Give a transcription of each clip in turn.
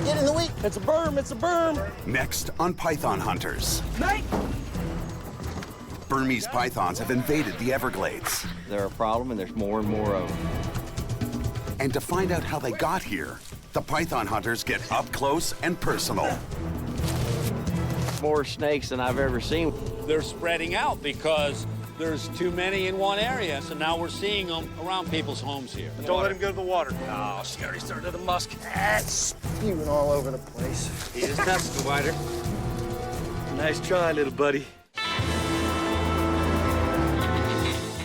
Let's get in the week. It's a berm, it's a berm. Next on Python Hunters. Night. Burmese pythons have invaded the Everglades. They're a problem, and there's more and more of them. And to find out how they got here, the Python Hunters get up close and personal. More snakes than I've ever seen. They're spreading out because there's too many in one area, so now we're seeing them around people's homes here. Don't let him go to the water. Oh, she already started the musk. Spewing all over the place. He just tested the wider. Nice try, little buddy.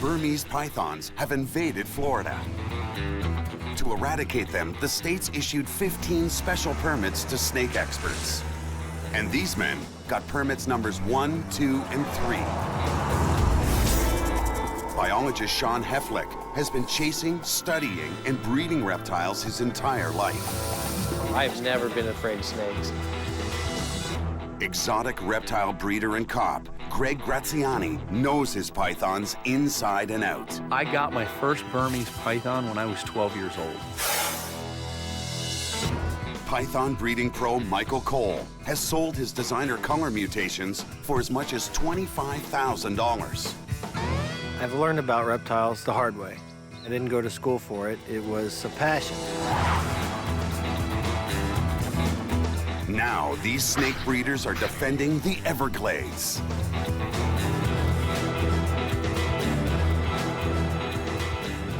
Burmese pythons have invaded Florida. To eradicate them, the state's issued 15 special permits to snake experts. And these men got permits numbers 1, 2, and 3. Biologist Sean Heflick has been chasing, studying, and breeding reptiles his entire life. I've never been afraid of snakes. Exotic reptile breeder and cop, Greg Graziani, knows his pythons inside and out. I got my first Burmese python when I was 12 years old. Python breeding pro Michael Cole has sold his designer color mutations for as much as $25,000. I've learned about reptiles the hard way. I didn't go to school for it. It was a passion. Now, these snake breeders are defending the Everglades.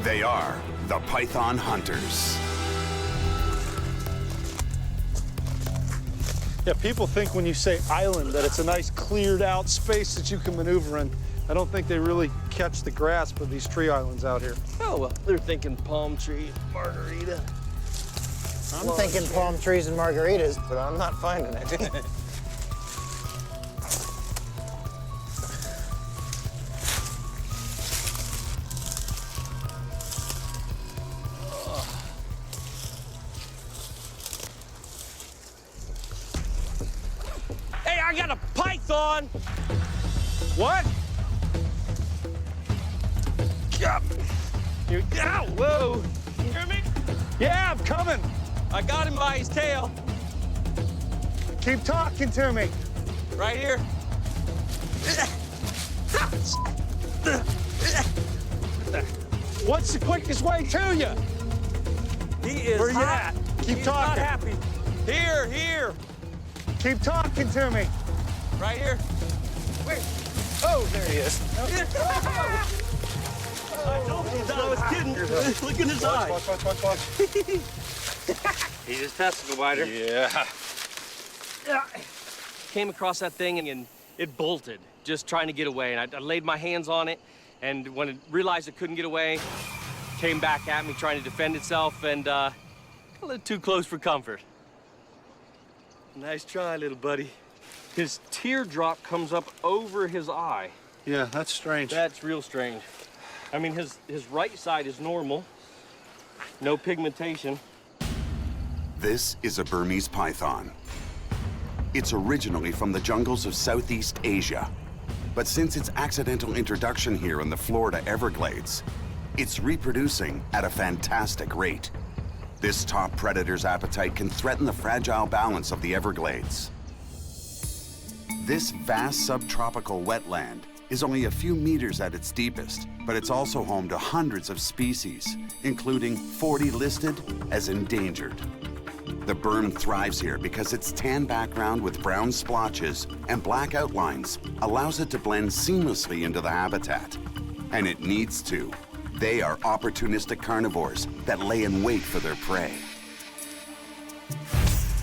They are the Python Hunters. Yeah, people think when you say island that it's a nice cleared out space that you can maneuver in. I don't think they really catch the grasp of these tree islands out here. Oh, well, they're thinking palm tree, margarita. I'm thinking palm trees and margaritas, but I'm not finding it. Hey, I got a python! What? Ow! Whoa! You hear me? Yeah, I'm coming. I got him by his tail, Keep talking to me. right here. What's the quickest way to you? He is Where you hot. at? Keep He's talking. not happy. Here, Keep talking to me. right here. Wait. Oh, there he is. I told you I was kidding. Look in his eye. Watch. He just tested the wider. Yeah. Came across that thing and it bolted, just trying to get away. And I laid my hands on it, and when it realized it couldn't get away, came back at me trying to defend itself, and a little too close for comfort. Nice try, little buddy. His teardrop comes up over his eye. Yeah, that's strange. That's real strange. I mean, his right side is normal, no pigmentation. This is a Burmese python. It's originally from the jungles of Southeast Asia, but since its accidental introduction here in the Florida Everglades, it's reproducing at a fantastic rate. This top predator's appetite can threaten the fragile balance of the Everglades. This vast subtropical wetland is only a few meters at its deepest, but it's also home to hundreds of species, including 40 listed as endangered. The berm thrives here because its tan background with brown splotches and black outlines allows it to blend seamlessly into the habitat. And it needs to. They are opportunistic carnivores that lay in wait for their prey.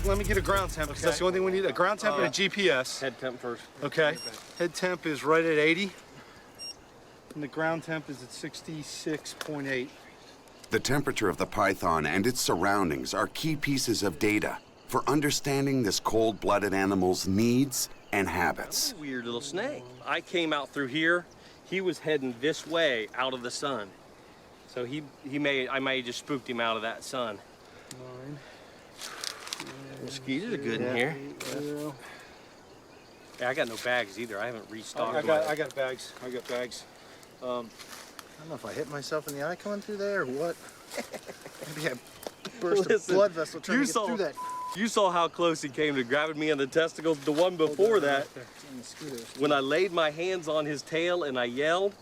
Let me get a ground temp, because that's the only thing we need. A ground temp and a GPS. Head temp first. Okay. Head temp is right at 80. And the ground temp is at 66.8. The temperature of the python and its surroundings are key pieces of data for understanding this cold-blooded animal's needs and habits. Weird little snake. I came out through here. He was heading this way out of the sun. So I may have just spooked him out of that sun. 9. Mosquitoes are good in here. Yeah, I got no bags either. I haven't restocked. I got bags. I got bags. I don't know if I hit myself in the eye coming through there or what. Maybe I burst a blood vessel trying to get through that. You saw how close he came to grabbing me on the testicles. The one before that, when I laid my hands on his tail and I yelled,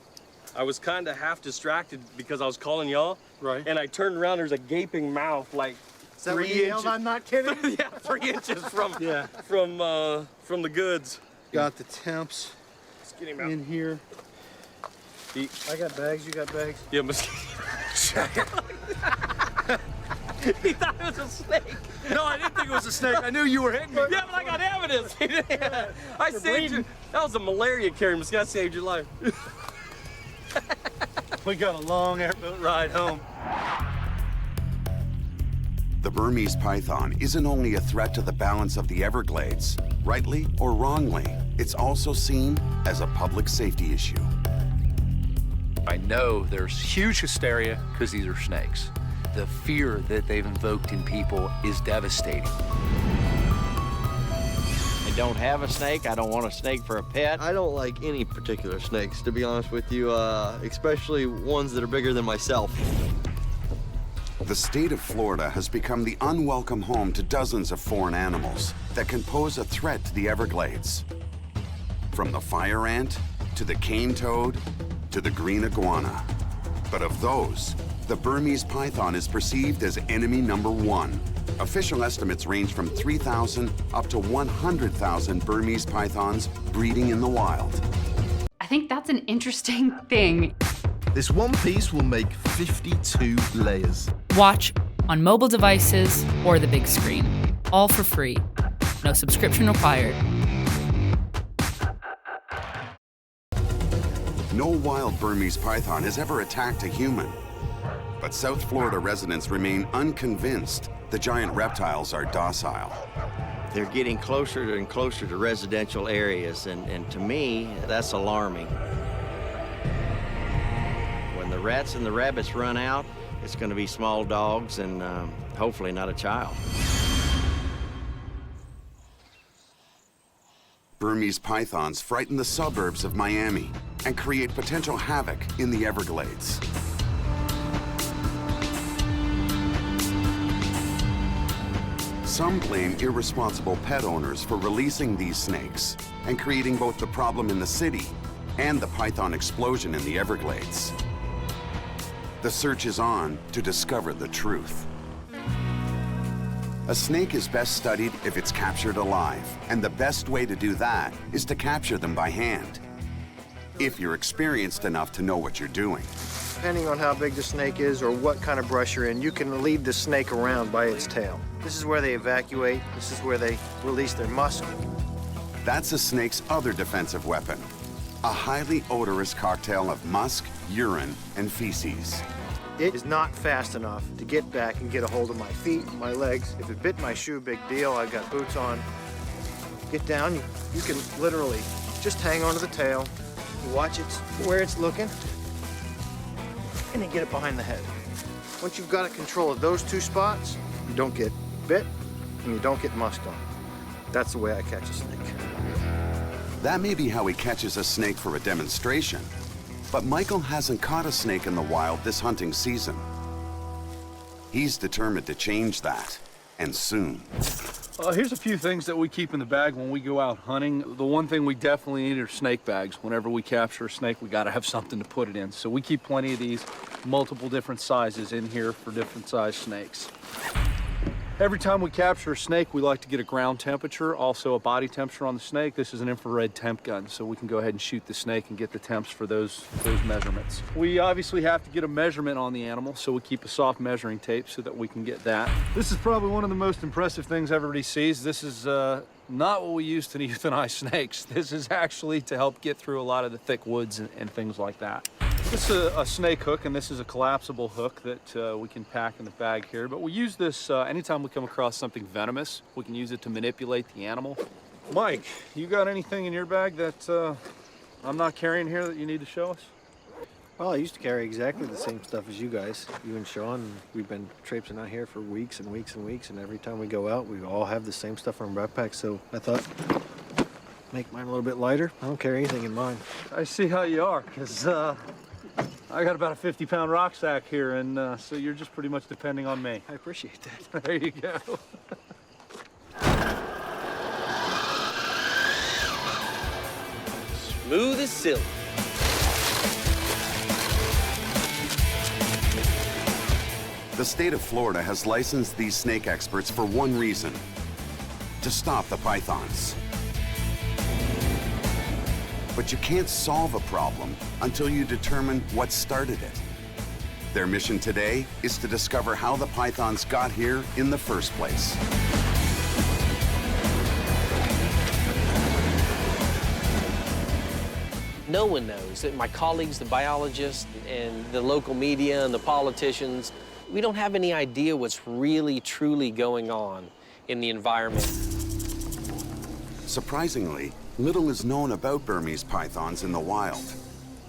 I was kind of half distracted because I was calling y'all. Right. And I turned around, there's a gaping mouth like Is that what you yelled? I'm not kidding. yeah, 3 inches from Yeah. from the goods. Got the temps Let's get him out. in here. I got bags, you got bags? Yeah, mosquito. He thought it was a snake. No, I didn't think it was a snake. I knew you were hitting me. Yeah, but I got evidence. I saved you. That was a malaria carrying mosquito. I saved your life. We got a long airboat ride home. The Burmese python isn't only a threat to the balance of the Everglades. Rightly or wrongly, it's also seen as a public safety issue. I know there's huge hysteria because these are snakes. The fear that they've invoked in people is devastating. I don't have a snake. I don't want a snake for a pet. I don't like any particular snakes, to be honest with you, especially ones that are bigger than myself. The state of Florida has become the unwelcome home to dozens of foreign animals that can pose a threat to the Everglades. From the fire ant, to the cane toad, to the green iguana. But of those, the Burmese python is perceived as enemy #1. Official estimates range from 3,000 up to 100,000 Burmese pythons breeding in the wild. I think that's an interesting thing. This one piece will make 52 layers. Watch on mobile devices or the big screen. All for free. No subscription required. No wild Burmese python has ever attacked a human. But South Florida residents remain unconvinced the giant reptiles are docile. They're getting closer and closer to residential areas, and to me, that's alarming. When the rats and the rabbits run out, it's going to be small dogs and hopefully not a child. Burmese pythons frighten the suburbs of Miami and create potential havoc in the Everglades. Some blame irresponsible pet owners for releasing these snakes and creating both the problem in the city and the python explosion in the Everglades. The search is on to discover the truth. A snake is best studied if it's captured alive, and the best way to do that is to capture them by hand. If you're experienced enough to know what you're doing. Depending on how big the snake is or what kind of brush you're in, you can lead the snake around by its tail. This is where they evacuate. This is where they release their musk. That's a snake's other defensive weapon, a highly odorous cocktail of musk, urine, and feces. It is not fast enough to get back and get a hold of my feet, my legs. If it bit my shoe, big deal. I've got boots on. Get down. You can literally just hang onto the tail. You watch it where it's looking, and then get it behind the head. Once you've got control of those 2 spots, you don't get bit and you don't get musked on. That's the way I catch a snake. That may be how he catches a snake for a demonstration, but Michael hasn't caught a snake in the wild this hunting season. He's determined to change that, and soon. Here's a few things that we keep in the bag when we go out hunting. The one thing we definitely need are snake bags. Whenever we capture a snake, we gotta have something to put it in. So we keep plenty of these, multiple different sizes in here for different size snakes. Every time we capture a snake, we like to get a ground temperature, also a body temperature on the snake. This is an infrared temp gun, so we can go ahead and shoot the snake and get the temps for those measurements. We obviously have to get a measurement on the animal, so we keep a soft measuring tape so that we can get that. This is probably one of the most impressive things everybody sees. This is not what we use to euthanize snakes. This is actually to help get through a lot of the thick woods and things like that. This is a snake hook, and this is a collapsible hook that we can pack in the bag here. But we use this anytime we come across something venomous. We can use it to manipulate the animal. Mike, you got anything in your bag that I'm not carrying here that you need to show us? Well, I used to carry exactly the same stuff as you guys, you and Sean. We've been traipsing out here for weeks and weeks and weeks, and every time we go out, we all have the same stuff in our backpacks. So I thought, make mine a little bit lighter. I don't carry anything in mine. I see how you are, because I got about a 50-pound rucksack here, and so you're just pretty much depending on me. I appreciate that. There you go. Smooth as silk. The state of Florida has licensed these snake experts for one reason: to stop the pythons. But you can't solve a problem until you determine what started it. Their mission today is to discover how the pythons got here in the first place. No one knows. My colleagues, the biologists, and the local media and the politicians, we don't have any idea what's really, truly going on in the environment. Surprisingly, little is known about Burmese pythons in the wild.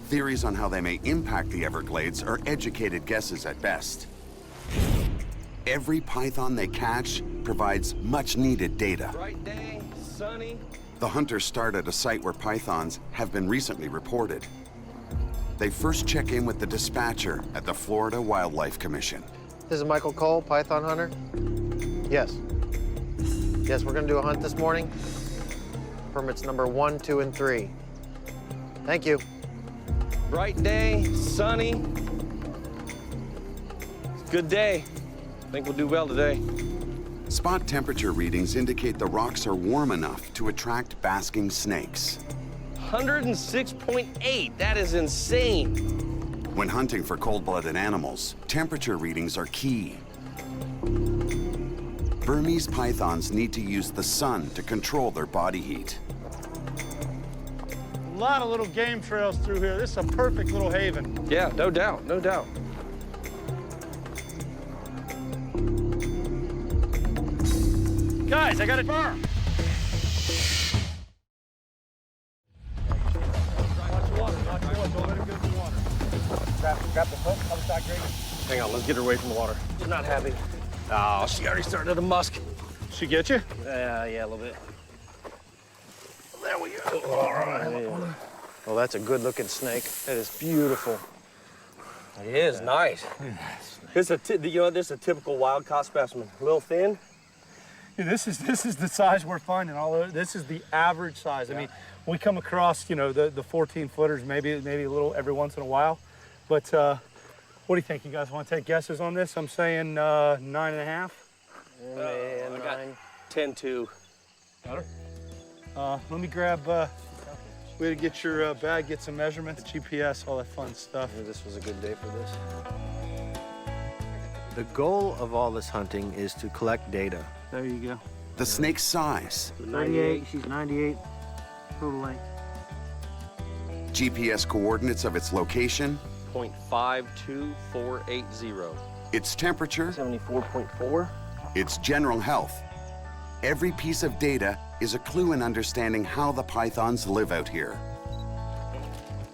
Theories on how they may impact the Everglades are educated guesses at best. Every python they catch provides much-needed data. Bright day, sunny. The hunters start at a site where pythons have been recently reported. They first check in with the dispatcher at the Florida Wildlife Commission. This is Michael Cole, python hunter. Yes. Yes, we're gonna do a hunt this morning. Permits number 1, 2, and 3. Thank you. Bright day, sunny. It's a good day. I think we'll do well today. Spot temperature readings indicate the rocks are warm enough to attract basking snakes. 106.8, that is insane. When hunting for cold-blooded animals, temperature readings are key. Burmese pythons need to use the sun to control their body heat. A lot of little game trails through here. This is a perfect little haven. Yeah, no doubt, no doubt. Guys, I got a bar. Grab the hook, other side, Greg. Hang on, let's get her away from the water. She's not happy. Oh, she already started to musk. She get you? Yeah, a little bit. There we go. All right. Well, that's a good-looking snake. That is beautiful. It is nice. This is this is a typical wild-caught specimen. A little thin. Yeah, this is the size we're finding. Although this is the average size. I mean, we come across, you know, the 14-footers maybe a little every once in a while. But what do you think? You guys want to take guesses on this? I'm saying 9.5. I got 10-2. Got her? Let me grab. Way to get your bag, get some measurements, GPS, all that fun stuff. This was a good day for this. The goal of all this hunting is to collect data. There you go. The snake's size, 38, she's 98, total length. GPS coordinates of its location, 0.52480. its temperature, 74.4. its general health. Every piece of data is a clue in understanding how the pythons live out here.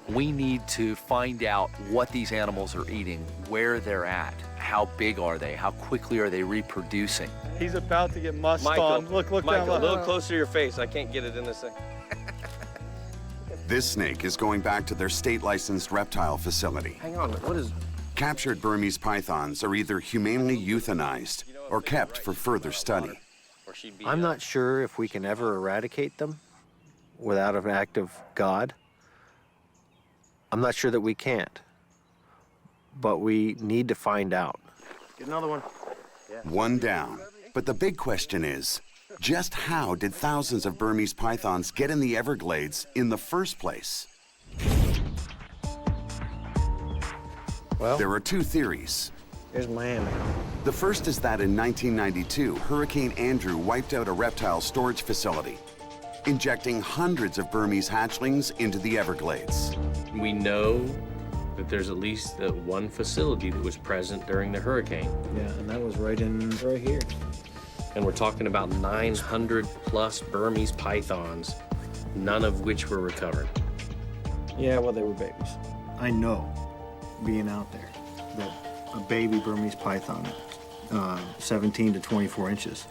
We need to find out what these animals are eating, where they're at, how big are they, how quickly are they reproducing. He's about to get musked Michael, on. Look Michael, down. a little closer to your face. I can't get it in this thing. This snake is going back to their state-licensed reptile facility. Hang on, what is... Captured Burmese pythons are either humanely euthanized or kept for further study. I'm not sure if we can ever eradicate them without an act of God. I'm not sure that we can't, but we need to find out. Get another one. One down. But the big question is, just how did thousands of Burmese pythons get in the Everglades in the first place? Well, There are two theories. here's Miami. The first is that in 1992, Hurricane Andrew wiped out a reptile storage facility, injecting hundreds of Burmese hatchlings into the Everglades. We know that there's at least one facility that was present during the hurricane. Yeah, and that was right here. And we're talking about 900 plus Burmese pythons, none of which were recovered. Yeah, well, they were babies. I know, being out there, that a baby Burmese python, 17 to 24 inches,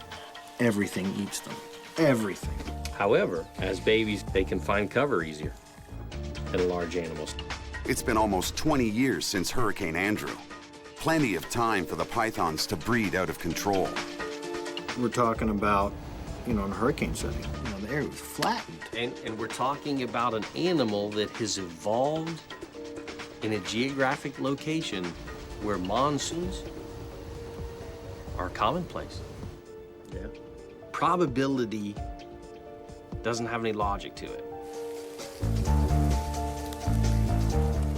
everything eats them. Everything. However, as babies, they can find cover easier than large animals. It's been almost 20 years since Hurricane Andrew. Plenty of time for the pythons to breed out of control. We're talking about, in a hurricane setting, the area was flattened. And we're talking about an animal that has evolved in a geographic location where monsoons are commonplace. Yeah. Probability doesn't have any logic to it.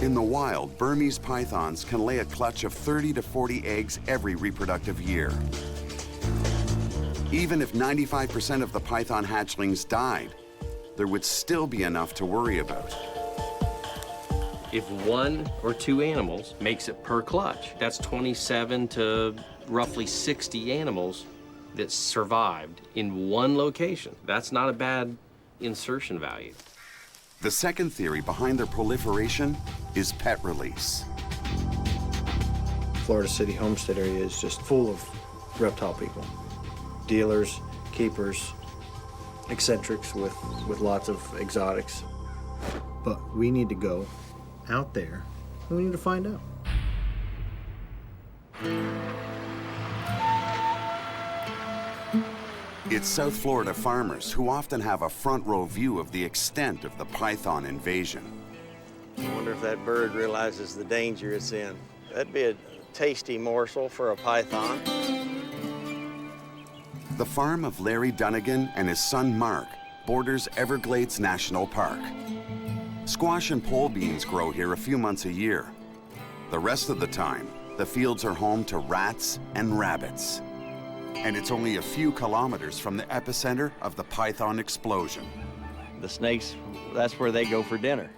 In the wild, Burmese pythons can lay a clutch of 30 to 40 eggs every reproductive year. Even if 95% of the python hatchlings died, there would still be enough to worry about. If 1 or 2 animals makes it per clutch, that's 27 to roughly 60 animals that survived in one location. That's not a bad insertion value. The second theory behind their proliferation is pet release. Florida City Homestead area is just full of reptile people. Dealers, keepers, eccentrics with lots of exotics. But we need to go out there and we need to find out. It's South Florida farmers who often have a front row view of the extent of the python invasion. I wonder if that bird realizes the danger it's in. That'd be a tasty morsel for a python. The farm of Larry Dunnigan and his son Mark borders Everglades National Park. Squash and pole beans grow here a few months a year. The rest of the time, the fields are home to rats and rabbits. And it's only a few kilometers from the epicenter of the python explosion. The snakes, that's where they go for dinner.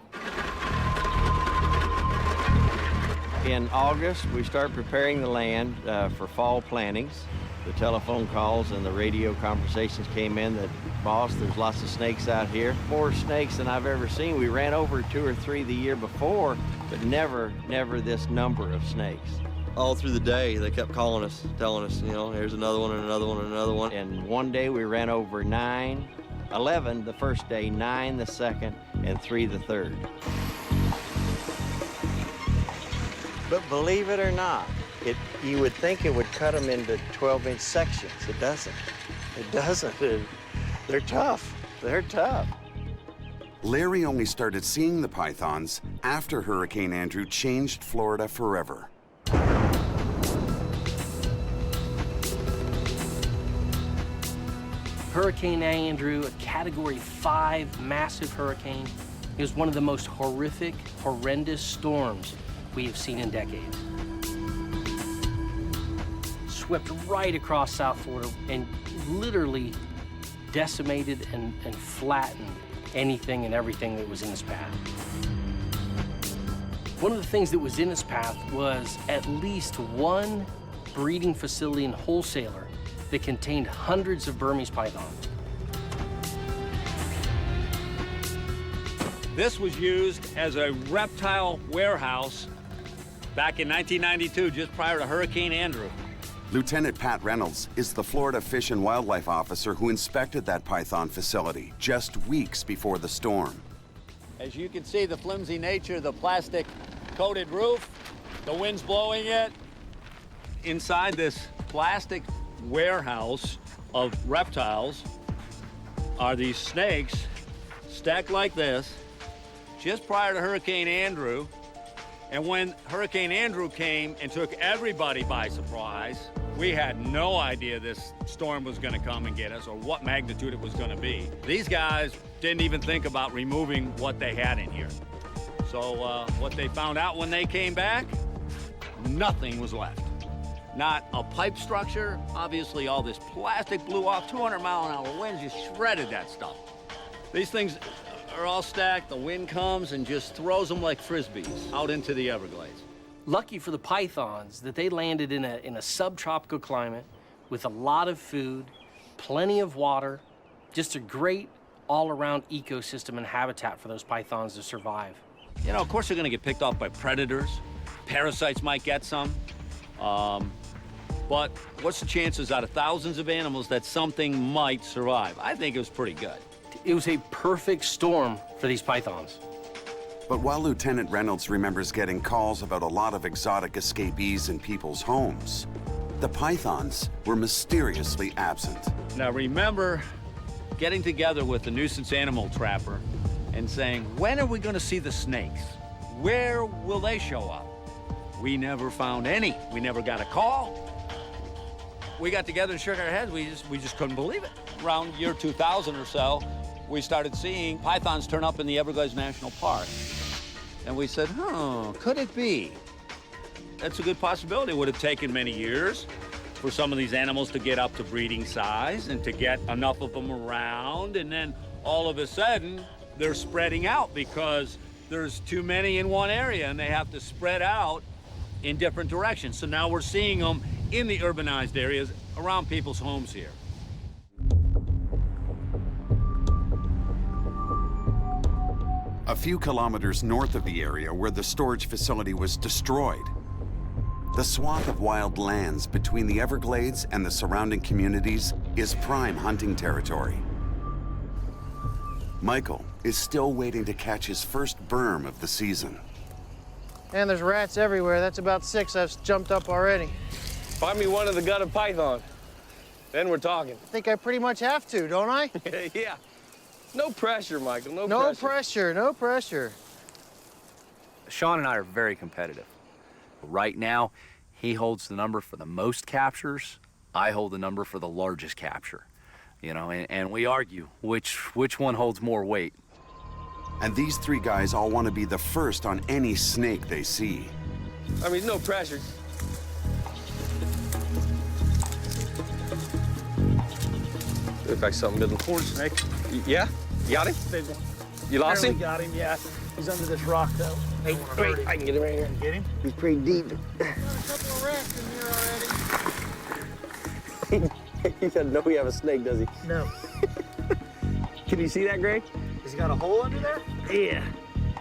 In August, we start preparing the land for fall plantings. The telephone calls and the radio conversations came in that, boss, there's lots of snakes out here. More snakes than I've ever seen. We ran over 2 or 3 the year before, but never this number of snakes. All through the day, they kept calling us, telling us, here's another one and another one and another one. And one day we ran over 11 the first day, 9 the second, and 3 the third. But believe it or not, you would think it would cut them into 12-inch sections. It doesn't. It doesn't. They're tough. They're tough. Larry only started seeing the pythons after Hurricane Andrew changed Florida forever. Hurricane Andrew, a Category 5 massive hurricane, it was one of the most horrific, horrendous storms we have seen in decades. Swept right across South Florida and literally decimated and flattened anything and everything that was in its path. One of the things that was in its path was at least one breeding facility and wholesaler that contained hundreds of Burmese pythons. This was used as a reptile warehouse back in 1992, just prior to Hurricane Andrew. Lieutenant Pat Reynolds is the Florida Fish and Wildlife officer who inspected that python facility just weeks before the storm. As you can see, the flimsy nature of the plastic-coated roof, the wind's blowing it. Inside this plastic warehouse of reptiles are these snakes stacked like this just prior to Hurricane Andrew. And when Hurricane Andrew came and took everybody by surprise, we had no idea this storm was going to come and get us or what magnitude it was going to be. These guys didn't even think about removing what they had in here. So what they found out when they came back, nothing was left. Not a pipe structure. Obviously, all this plastic blew off. 200-mile-an-hour winds just shredded that stuff. These things are all stacked. The wind comes and just throws them like Frisbees out into the Everglades. Lucky for the pythons that they landed in a subtropical climate with a lot of food, plenty of water, just a great all-around ecosystem and habitat for those pythons to survive. Of course they're going to get picked off by predators. Parasites might get some. But what's the chances out of thousands of animals that something might survive? I think it was pretty good. It was a perfect storm for these pythons. But while Lieutenant Reynolds remembers getting calls about a lot of exotic escapees in people's homes, the pythons were mysteriously absent. Now remember getting together with the nuisance animal trapper and saying, when are we going to see the snakes? Where will they show up? We never found any. We never got a call. We got together and shook our heads. We just couldn't believe it. Around year 2000 or so, we started seeing pythons turn up in the Everglades National Park. And we said, could it be? That's a good possibility. It would have taken many years for some of these animals to get up to breeding size and to get enough of them around. And then all of a sudden, they're spreading out because there's too many in one area and they have to spread out in different directions. So now we're seeing them in the urbanized areas around people's homes here. A few kilometers north of the area where the storage facility was destroyed, the swath of wild lands between the Everglades and the surrounding communities is prime hunting territory. Michael is still waiting to catch his first berm of the season. And there's rats everywhere. That's about 6 I've jumped up already. Find me one of the gutted python. Then we're talking. I think I pretty much have to, don't I? Yeah. No pressure, Michael, no No pressure. pressure, no pressure. Sean and I are very competitive. Right now, he holds the number for the most captures. I hold the number for the largest capture. You know, and we argue which one holds more weight. And these three guys all want to be the first on any snake they see. I mean, no pressure. Looks like something didn't. Horn snake. Yeah? You got him? You lost him? Got him, yeah. He's under this rock, though. Hey, wait, I can get him right here. Get him? He's pretty deep. Got a couple of rats in here already. He doesn't know we have a snake, does he? No. Can you see that, Greg? Has he got a hole under there? Yeah.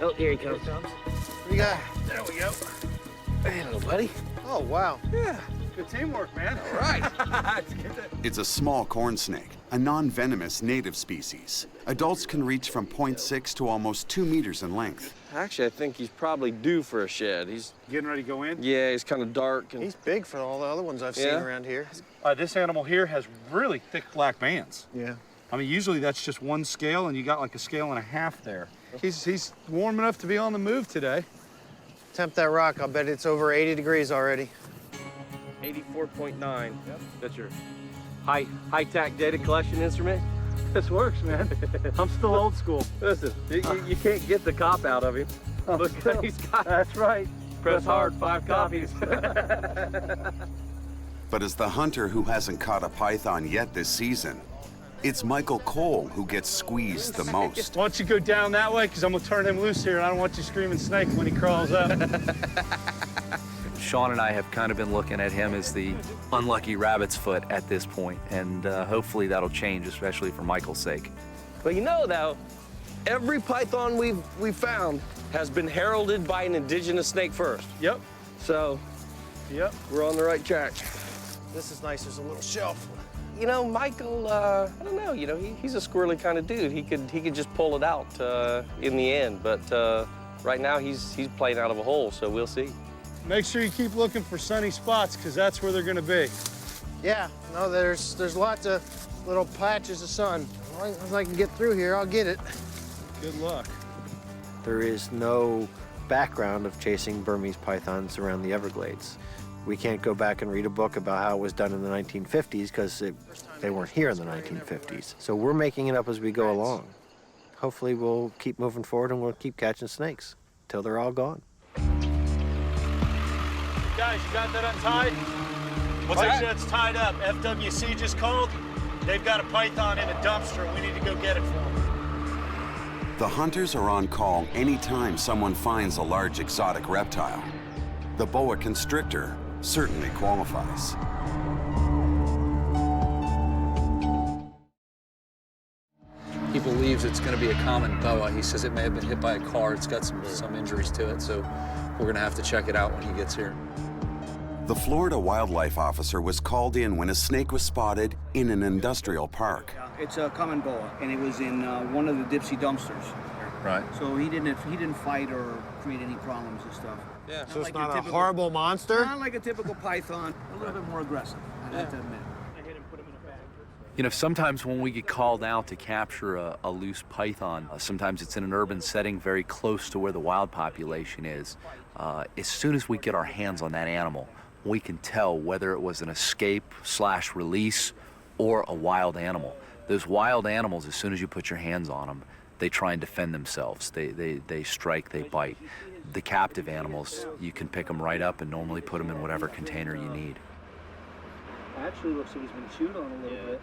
Oh, here he comes. What do you got? There we go. Hello, buddy. Oh, wow. Yeah. Good teamwork, man. All right. It's a small corn snake, a non-venomous native species. Adults can reach from 0.6 to almost 2 meters in length. Actually, I think he's probably due for a shed. He's Getting ready to go in? yeah, he's kind of dark. And He's big for all the other ones I've seen Yeah? around here. This animal here has really thick black bands. Yeah. I mean, usually that's just one scale, and you got like a scale and a half there. He's warm enough to be on the move today. Tempt that rock. I'll bet it's over 80 degrees already. 84.9. Yep. That's your high-tech data collection instrument. This works, man. I'm still old school. Listen, you can't get the cop out of him. Look, he's got. That's right. Press hard, 5 copies. But as the hunter who hasn't caught a python yet this season, it's Michael Cole who gets squeezed the most. Why don't you go down that way? Because I'm going to turn him loose here, and I don't want you screaming snake when he crawls up. Sean and I have kind of been looking at him as the unlucky rabbit's foot at this point, and hopefully that'll change, especially for Michael's sake. But you know, though, every python we've found has been heralded by an indigenous snake first. Yep. So, Yep. we're on the right track. This is nice. There's a little shelf. You know, Michael, I don't know, you know, he's a squirrely kind of dude. He could just pull it out in the end, but right now he's playing out of a hole, so we'll see. Make sure you keep looking for sunny spots, because that's where they're going to be. Yeah. No, there's lots of little patches of sun. As long as I can get through here, I'll get it. Good luck. There is no background of chasing Burmese pythons around the Everglades. We can't go back and read a book about how it was done in the 1950s because they weren't here in the 1950s. So we're making it up as we go along. Hopefully we'll keep moving forward and we'll keep catching snakes till they're all gone. Guys, you got that untied? What's that? That's tied up. FWC just called. They've got a python in a dumpster, and we need to go get it for them. The hunters are on call anytime someone finds a large exotic reptile. The boa constrictor certainly qualifies. He believes it's going to be a common boa. He says it may have been hit by a car. It's got some injuries to it, so we're going to have to check it out when he gets here. The Florida wildlife officer was called in when a snake was spotted in an industrial park. It's a common boa, and it was in one of the Dipsy dumpsters. Right. So he didn't fight or create any problems and stuff. Yeah. So like it's your not a typical- horrible monster? Not like a typical python. A little bit more aggressive, I have to admit. You know, sometimes when we get called out to capture a loose python, sometimes it's in an urban setting very close to where the wild population is. As soon as we get our hands on that animal, we can tell whether it was an escape/release or a wild animal. Those wild animals, as soon as you put your hands on them, they try and defend themselves. They strike, they bite. The captive animals, you can pick them right up and normally put them in whatever container you need. Actually, looks like he's been chewed on a little bit.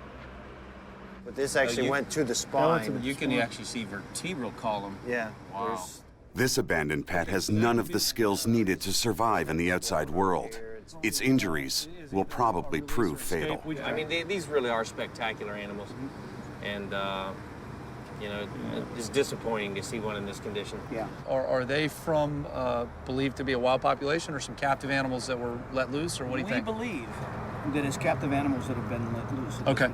But this actually went to the spine. You can actually see vertebral column. Yeah. Wow. This abandoned pet has none of the skills needed to survive in the outside world. Its injuries will probably prove fatal. I mean, these really are spectacular animals. And, you know, it's disappointing to see one in this condition. Yeah. Are they from believed to be a wild population or some captive animals that were let loose, or what do you think? We believe that it's captive animals that have been let loose. Okay.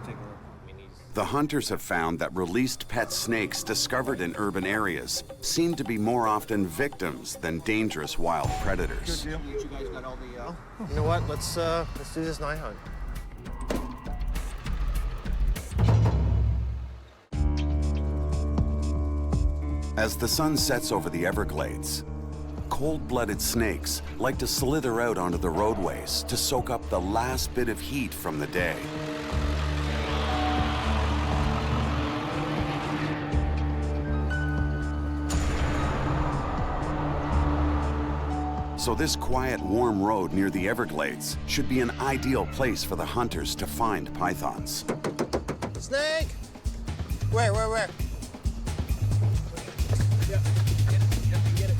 The hunters have found that released pet snakes discovered in urban areas seem to be more often victims than dangerous wild predators. You guys got all the, you know what? Let's do this night hunt. As the sun sets over the Everglades, cold-blooded snakes like to slither out onto the roadways to soak up the last bit of heat from the day. So this quiet, warm road near the Everglades should be an ideal place for the hunters to find pythons. Snake! Where? Yeah, get it.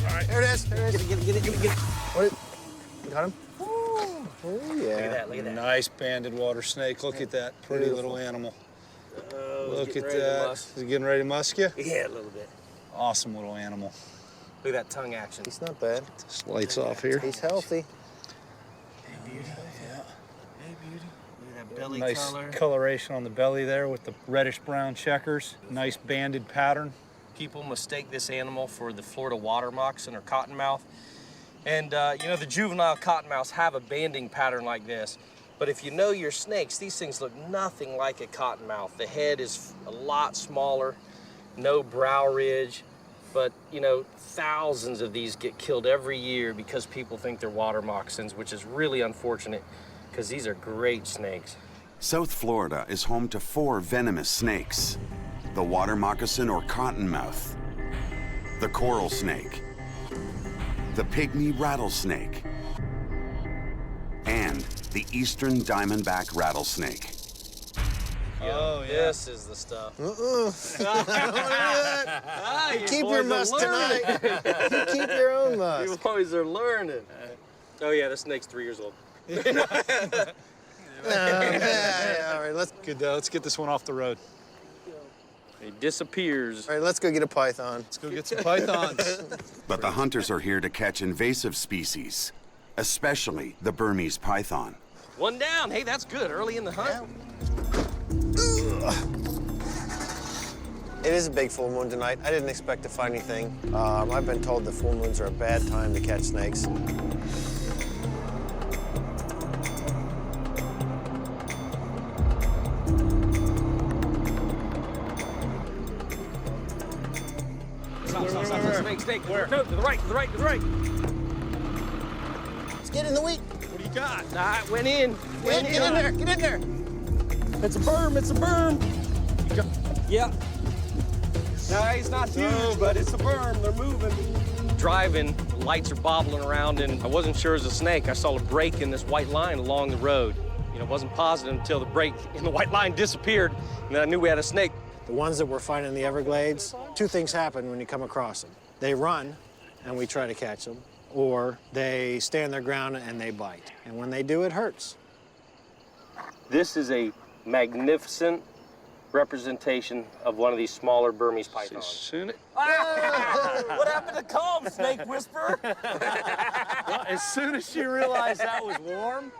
All right, there it is. Get it. What? Got him? Oh, yeah. Look at that. Nice banded water snake. Look at that pretty little animal. Look at that. Is he getting ready to musk you? Yeah, a little bit. Awesome little animal. Look at that tongue action. He's not bad. This lights off here. He's healthy. Hey, beauty. Yeah. Hey, beauty. Look at that belly Nice color. coloration on the belly there with the reddish-brown checkers. Nice banded pattern. People mistake this animal for the Florida water moccasin or cottonmouth. And, you know, the juvenile cottonmouths have a banding pattern like this. But if you know your snakes, these things look nothing like a cottonmouth. The head is a lot smaller, no brow ridge. But, you know, thousands of these get killed every year because people think they're water moccasins, which is really unfortunate because these are great snakes. South Florida is home to 4 venomous snakes: the water moccasin or cottonmouth, the coral snake, the pygmy rattlesnake, and the eastern diamondback rattlesnake. Oh, yeah. This is the stuff. You keep your musk tonight. You keep your own musk. You boys are learning. Oh, yeah, this snake's 3 years old. Yeah, all right, let's Let's get this one off the road. He disappears. All right, let's go get a python. Let's go get some pythons. But the hunters are here to catch invasive species, especially the Burmese python. One down. Hey, that's good. Early in the hunt. It is a big full moon tonight. I didn't expect to find anything. I've been told that full moons are a bad time to catch snakes. Snake. Where? No, to the right. Let's get in the wheat. What do you got? Went in. Get in there. Get in there. It's a berm. Yeah. No, he's not huge, but it's a berm. They're moving. Driving, lights are bobbling around, and I wasn't sure it was a snake. I saw a break in this white line along the road. You know, wasn't positive until the break in the white line disappeared, and then I knew we had a snake. The ones that we're finding in the Everglades, 2 things happen when you come across them. They run, and we try to catch them, or they stand their ground and they bite. And when they do, it hurts. This is a magnificent representation of one of these smaller Burmese pythons. What happened to calm, Snake Whisperer? As soon as she realized that was warm,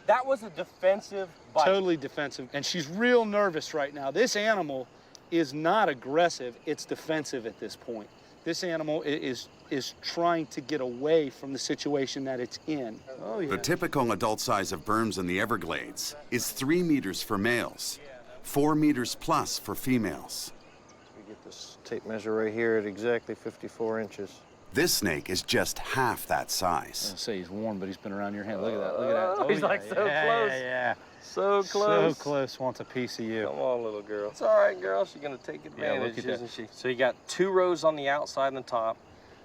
that was a defensive bite. Totally defensive. And she's real nervous right now. This animal is not aggressive, it's defensive at this point. This animal is trying to get away from the situation that it's in. Oh, yeah. The typical adult size of berms in the Everglades is 3 meters for males, 4 meters plus for females. We get this tape measure right here at exactly 54 inches. This snake is just half that size. I say he's warm, but he's been around your hand. Look at that, look at that. Oh, he's like so close. Yeah. So close. So close, wants a piece of you. Come on, little girl. It's all right, girl. She's gonna take advantage, isn't she? So you got 2 rows on the outside and the top,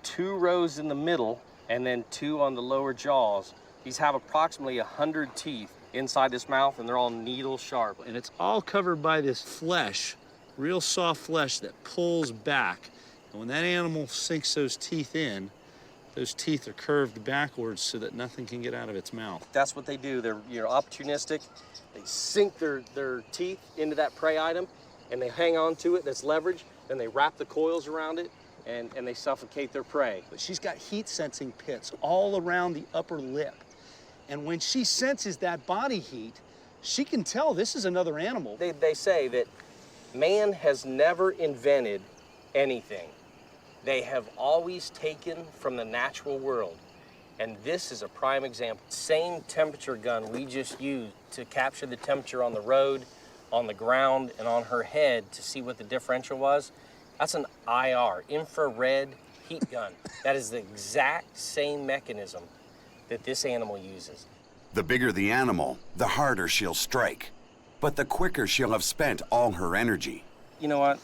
2 rows in the middle, and then 2 on the lower jaws. These have approximately 100 teeth inside this mouth, and they're all needle sharp. And it's all covered by this flesh, real soft flesh that pulls back. And when that animal sinks those teeth in, those teeth are curved backwards so that nothing can get out of its mouth. That's what they do. They're opportunistic. They sink their teeth into that prey item, and they hang on to it. That's leverage. Then they wrap the coils around it, and they suffocate their prey. But she's got heat-sensing pits all around the upper lip. And when she senses that body heat, she can tell this is another animal. They say that man has never invented anything. They have always taken from the natural world. And this is a prime example. Same temperature gun we just used to capture the temperature on the road, on the ground, and on her head to see what the differential was. That's an IR, infrared heat gun. That is the exact same mechanism that this animal uses. The bigger the animal, the harder she'll strike. But the quicker she'll have spent all her energy. You know what?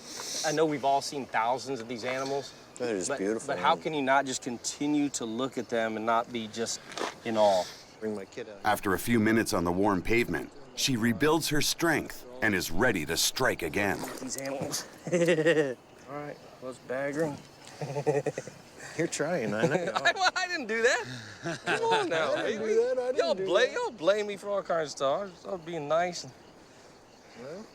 I know we've all seen thousands of these animals. They're just beautiful. But how can you not just continue to look at them and not be just in awe? Bring my kid out. After a few minutes on the warm pavement, she rebuilds her strength and is ready to strike again. These animals. All right, let's bag her. You're trying, I know. I didn't do that. Come on now, baby. Y'all blame me for all kinds of stuff. I was being nice. Well,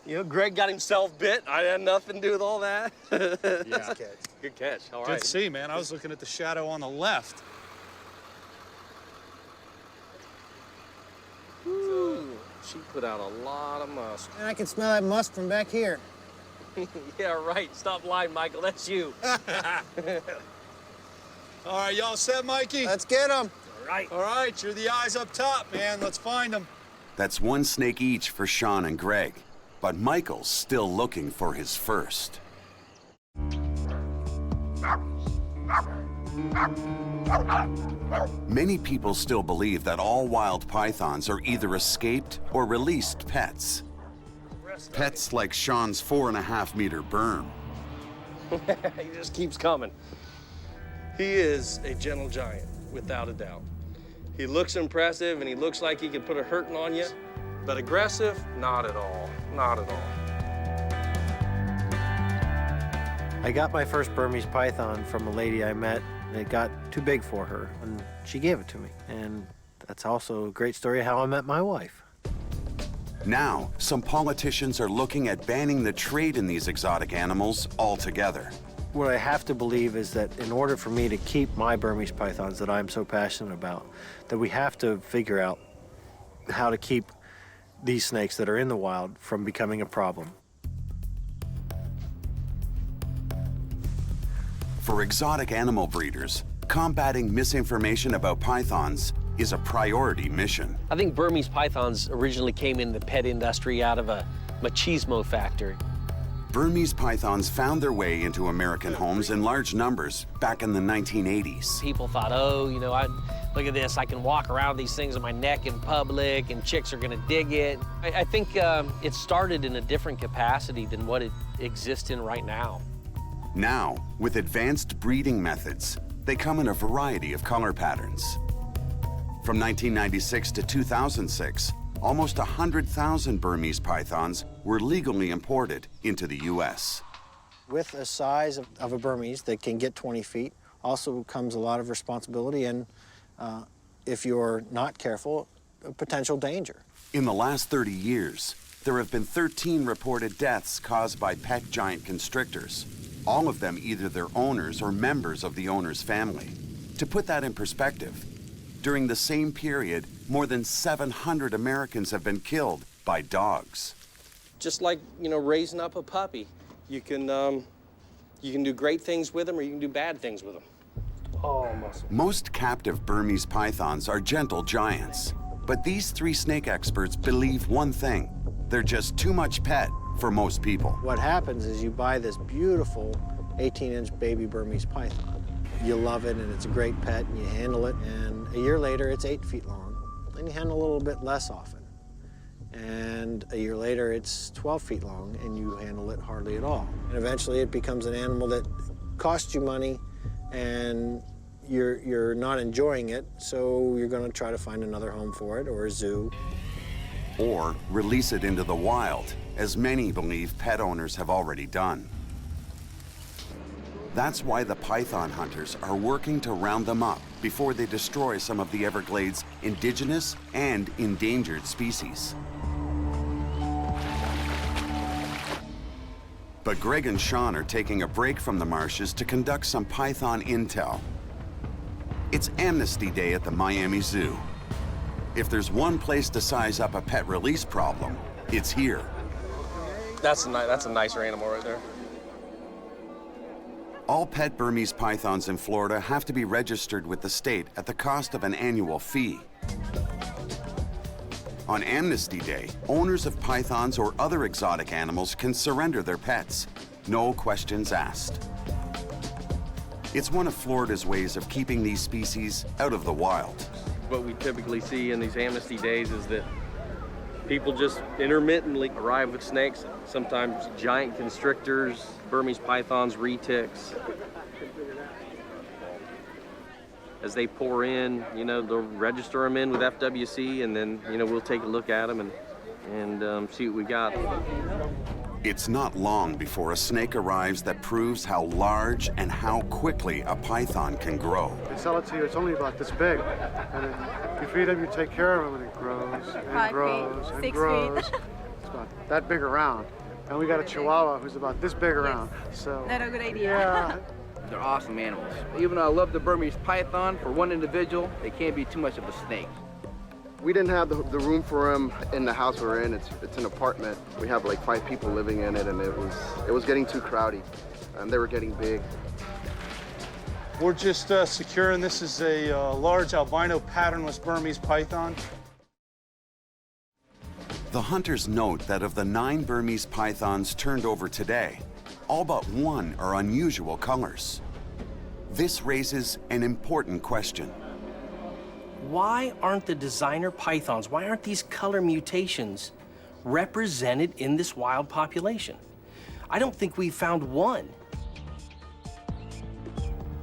you know, Greg got himself bit. I had nothing to do with all that. Yeah. Good catch. All right. Good to see, man. I was looking at the shadow on the left. Ooh, she put out a lot of musk. And I can smell that musk from back here. Yeah, right. Stop lying, Michael. That's you. All right, y'all set, Mikey? Let's get him. All right, you're the eyes up top, man. Let's find them. That's 1 snake each for Sean and Greg. But Michael's still looking for his first. Many people still believe that all wild pythons are either escaped or released pets. Pets like Sean's 4.5-meter berm. He just keeps coming. He is a gentle giant, without a doubt. He looks impressive and he looks like he could put a hurting on you, but aggressive, not at all, not at all. I got my first Burmese python from a lady I met. It got too big for her, and she gave it to me. And that's also a great story of how I met my wife. Now, some politicians are looking at banning the trade in these exotic animals altogether. What I have to believe is that in order for me to keep my Burmese pythons that I'm so passionate about, that we have to figure out how to keep these snakes that are in the wild from becoming a problem. For exotic animal breeders, combating misinformation about pythons is a priority mission. I think Burmese pythons originally came in the pet industry out of a machismo factor. Burmese pythons found their way into American homes in large numbers back in the 1980s. People thought, oh, you know, look at this, I can walk around these things on my neck in public and chicks are gonna dig it. I think it started in a different capacity than what it exists in right now. Now, with advanced breeding methods, they come in a variety of color patterns. From 1996 to 2006, almost 100,000 Burmese pythons were legally imported into the U.S. With a size of a Burmese that can get 20 feet also comes a lot of responsibility and, if you're not careful, a potential danger. In the last 30 years, there have been 13 reported deaths caused by pet giant constrictors, all of them either their owners or members of the owner's family. To put that in perspective, during the same period, more than 700 Americans have been killed by dogs. just like, you know, raising up a puppy. You can do great things with them, or you can do bad things with them. Oh, muscle. Most captive Burmese pythons are gentle giants, but these 3 snake experts believe one thing: they're just too much pet for most people. What happens is you buy this beautiful 18-inch baby Burmese python. You love it, and it's a great pet, and you handle it, and a year later, it's 8 feet long, and you handle a little bit less often. And a year later, it's 12 feet long, and you handle it hardly at all. And eventually, it becomes an animal that costs you money, and you're not enjoying it, so you're going to try to find another home for it, or a zoo. Or release it into the wild, as many believe pet owners have already done. That's why the python hunters are working to round them up before they destroy some of the Everglades' indigenous and endangered species. But Greg and Sean are taking a break from the marshes to conduct some python intel. It's Amnesty Day at the Miami Zoo. If there's one place to size up a pet release problem, it's here. That's a nicer animal right there. All pet Burmese pythons in Florida have to be registered with the state at the cost of an annual fee. On Amnesty Day, owners of pythons or other exotic animals can surrender their pets, no questions asked. It's one of Florida's ways of keeping these species out of the wild. What we typically see in these Amnesty Days is that people just intermittently arrive with snakes, sometimes giant constrictors, Burmese pythons, retics. As they pour in, you know, they'll register them in with FWC, and then, you know, we'll take a look at them and see what we got. It's not long before a snake arrives that proves how large and how quickly a python can grow. They sell it to you, it's only about this big. And then you feed them, you take care of them, and it grows and grows and grows. It's about that big around. And we got a Chihuahua who's about this big around. So not a good idea. Yeah. They're awesome animals. Even though I love the Burmese python, for one individual, they can't be too much of a snake. We didn't have the room for him in the house we're in. It's an apartment. We have like 5 people living in it, and it was getting too crowded, and they were getting big. We're just securing this is a large albino patternless Burmese python. The hunters note that of the 9 Burmese pythons turned over today, all but 1 are unusual colors. This raises an important question. Why aren't the designer pythons, why aren't these color mutations represented in this wild population? I don't think we've found one.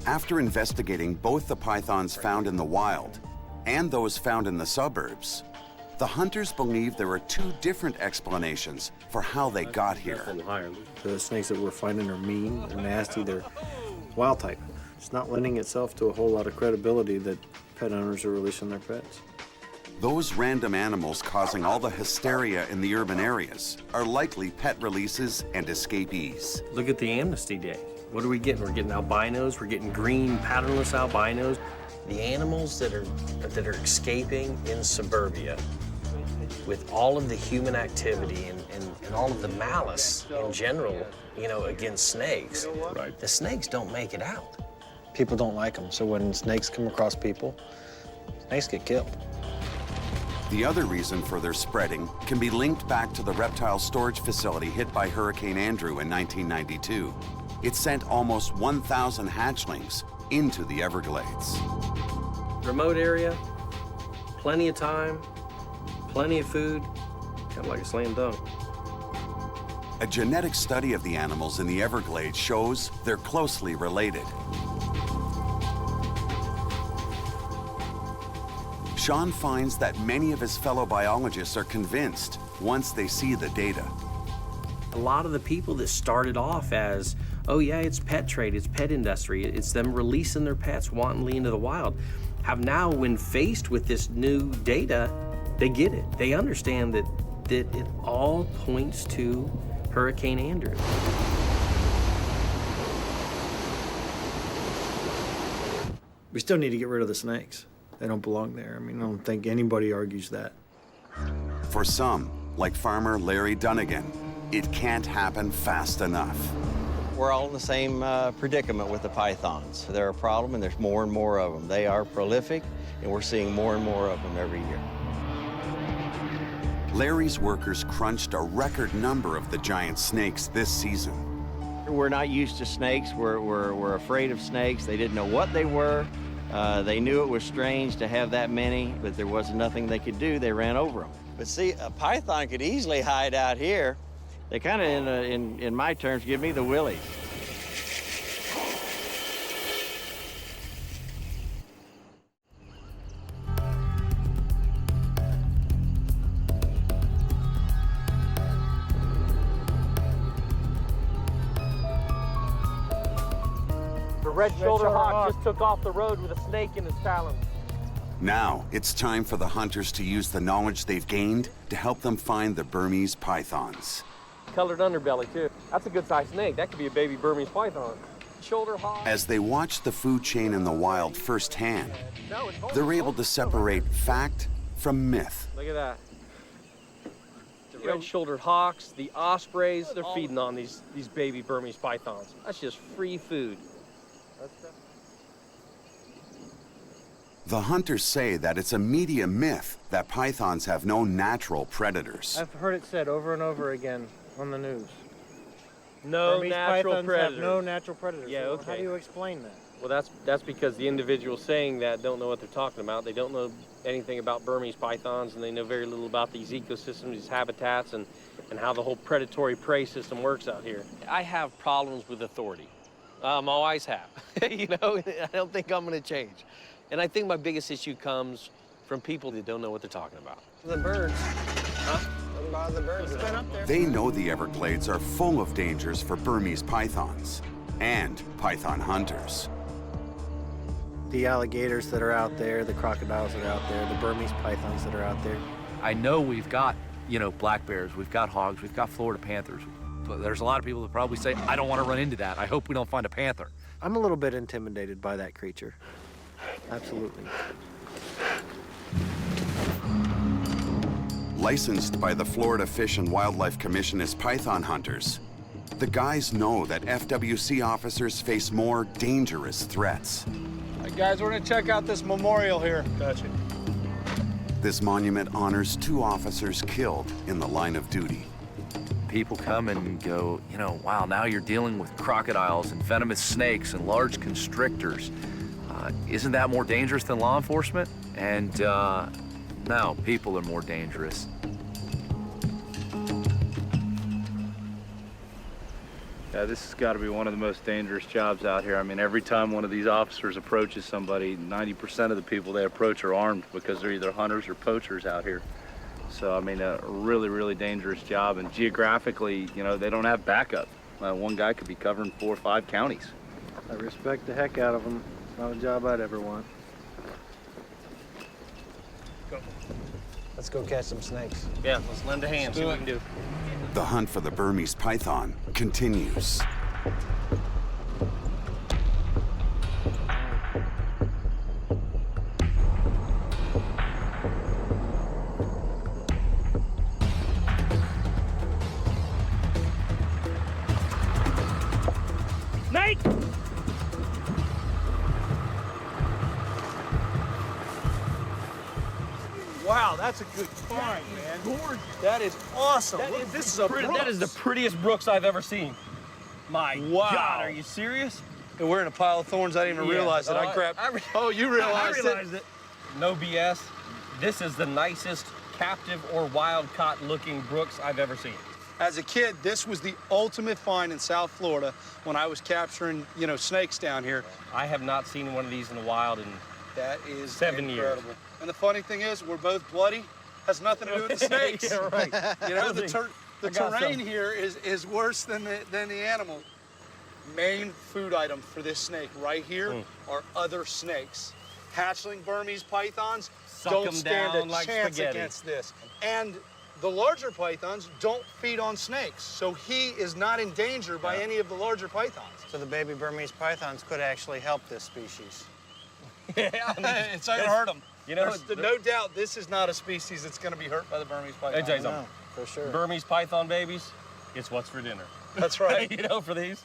After investigating both the pythons found in the wild and those found in the suburbs, the hunters believe there are 2 different explanations for how they got here. The snakes that we're finding are mean, they're nasty, they're wild type. It's not lending itself to a whole lot of credibility that pet owners are releasing their pets. Those random animals causing all the hysteria in the urban areas are likely pet releases and escapees. Look at the Amnesty Day. What are we getting? We're getting albinos, we're getting green patternless albinos. The animals that are escaping in suburbia with all of the human activity and all of the malice in general, you know, against snakes, right. The snakes don't make it out. People don't like them, so when snakes come across people, snakes get killed. The other reason for their spreading can be linked back to the reptile storage facility hit by Hurricane Andrew in 1992. It sent almost 1,000 hatchlings into the Everglades. Remote area, plenty of time, plenty of food, kind of like a slam dunk. A genetic study of the animals in the Everglades shows they're closely related. Sean finds that many of his fellow biologists are convinced once they see the data. A lot of the people that started off as, oh yeah, it's pet trade, it's pet industry, it's them releasing their pets wantonly into the wild, have now, when faced with this new data, they get it. They understand that it all points to Hurricane Andrew. We still need to get rid of the snakes. They don't belong there. I mean, I don't think anybody argues that. For some, like farmer Larry Dunnigan, it can't happen fast enough. We're all in the same predicament with the pythons. They're a problem, and there's more and more of them. They are prolific, and we're seeing more and more of them every year. Larry's workers crunched a record number of the giant snakes this season. We're not used to snakes. We're afraid of snakes. They didn't know what they were. They knew it was strange to have that many, but there wasn't nothing they could do. They ran over them. But see, a python could easily hide out here. They kind of, in my terms, give me the willies. The red-shouldered hawk just took off the road with a snake in his talons. Now, it's time for the hunters to use the knowledge they've gained to help them find the Burmese pythons. Colored underbelly, too. That's a good-sized snake. That could be a baby Burmese python. Shoulder hawk. As they watch the food chain in the wild firsthand, they're able to separate fact from myth. Look at that. The red-shouldered hawks, the ospreys, they're feeding on these baby Burmese pythons. That's just free food. The hunters say that it's a media myth that pythons have no natural predators. I've heard it said over and over again on the news. No Burmese natural pythons predators. have no natural predators. Yeah, So okay. How do you explain that? Well, that's because the individuals saying that don't know what they're talking about. They don't know anything about Burmese pythons, and they know very little about these ecosystems, these habitats, and how the whole predatory prey system works out here. I have problems with authority. Always have. You know, I don't think I'm going to change. And I think my biggest issue comes from people that don't know what they're talking about. The birds. Huh? What about the birds? It's been up there. They know the Everglades are full of dangers for Burmese pythons and python hunters. The alligators that are out there, the crocodiles that are out there, the Burmese pythons that are out there. I know we've got, black bears, we've got hogs, we've got Florida panthers. But there's a lot of people that probably say, I don't want to run into that. I hope we don't find a panther. I'm a little bit intimidated by that creature. Absolutely. Licensed by the Florida Fish and Wildlife Commission as python hunters, the guys know that FWC officers face more dangerous threats. Hey guys, we're gonna check out this memorial here. Gotcha. This monument honors 2 officers killed in the line of duty. People come and go, wow, now you're dealing with crocodiles and venomous snakes and large constrictors. Isn't that more dangerous than law enforcement? And no, people are more dangerous. Yeah, this has got to be one of the most dangerous jobs out here. I mean, every time one of these officers approaches somebody, 90% of the people they approach are armed because they're either hunters or poachers out here. So, I mean, a really, really dangerous job. And geographically, they don't have backup. One guy could be covering 4 or 5 counties. I respect the heck out of them. It's not a job I'd ever want. Go. Let's go catch some snakes. Yeah, let's lend a hand, see what we can do. The hunt for the Burmese python continues. Snake! Wow, that's a good find, man. Gorgeous. That is awesome. This is that is the prettiest brooks I've ever seen. My God, are you serious? And we're in a pile of thorns. I didn't even realize it. I grabbed. Oh, you realized I realized it. No BS. This is the nicest captive or wild-caught looking brooks I've ever seen. As a kid, this was the ultimate find in South Florida when I was capturing, snakes down here. I have not seen one of these in the wild in That is 7 years. incredible. And the funny thing is, we're both bloody. Has nothing to do with the snakes. Yeah, right. The terrain here is worse than the animal. Main food item for this snake right here are other snakes. Hatchling Burmese pythons don't stand a chance against this. And the larger pythons don't feed on snakes, so he is not in danger by any of the larger pythons. So the baby Burmese pythons could actually help this species. Yeah, it's not gonna hurt them. No doubt this is not a species that's gonna be hurt by the Burmese python. Let me tell you something. For sure. Burmese python babies, it's what's for dinner. That's right. You know, for these.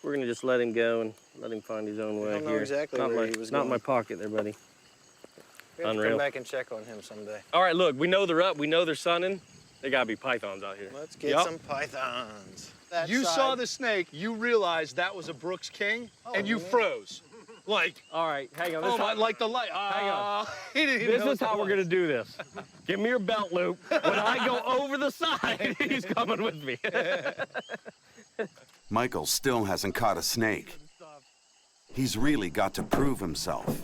We're gonna just let him go and let him find his own way don't know here. exactly not where my, he was Not going. my pocket there, buddy. We have to Unreal. come back and check on him someday. All right, look, we know they're up. We know they're sunning. They gotta be pythons out here. Let's get some pythons. You saw the snake, you realized that was a Brooks King, and you froze. Like, all right, hang on. Oh my, like the light. Hang on. He didn't even This know is how what we're it was. gonna do this. Give me your belt loop. When I go over the side, he's coming with me. Michael still hasn't caught a snake. He's really got to prove himself.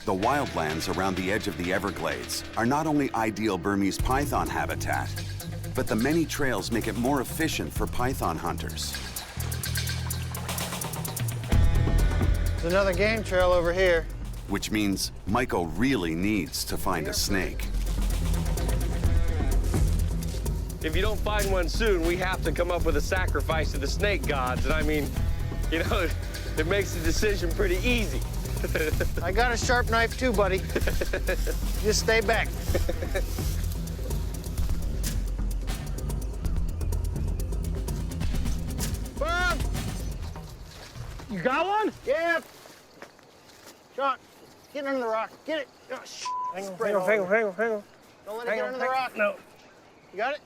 The wildlands around the edge of the Everglades are not only ideal Burmese python habitat, but the many trails make it more efficient for python hunters. There's another game trail over here. Which means Michael really needs to find a snake. If you don't find one soon, we have to come up with a sacrifice to the snake gods. And I mean, you know, it makes the decision pretty easy. I got a sharp knife too, buddy. Just stay back. Bob! You got one? Yeah. Sean, get under the rock. Get it. Oh, shh. Hang on, Spray hang on, all hang on, over. hang on, hang on. Don't let it Hang get on, under the rock. No. You got it?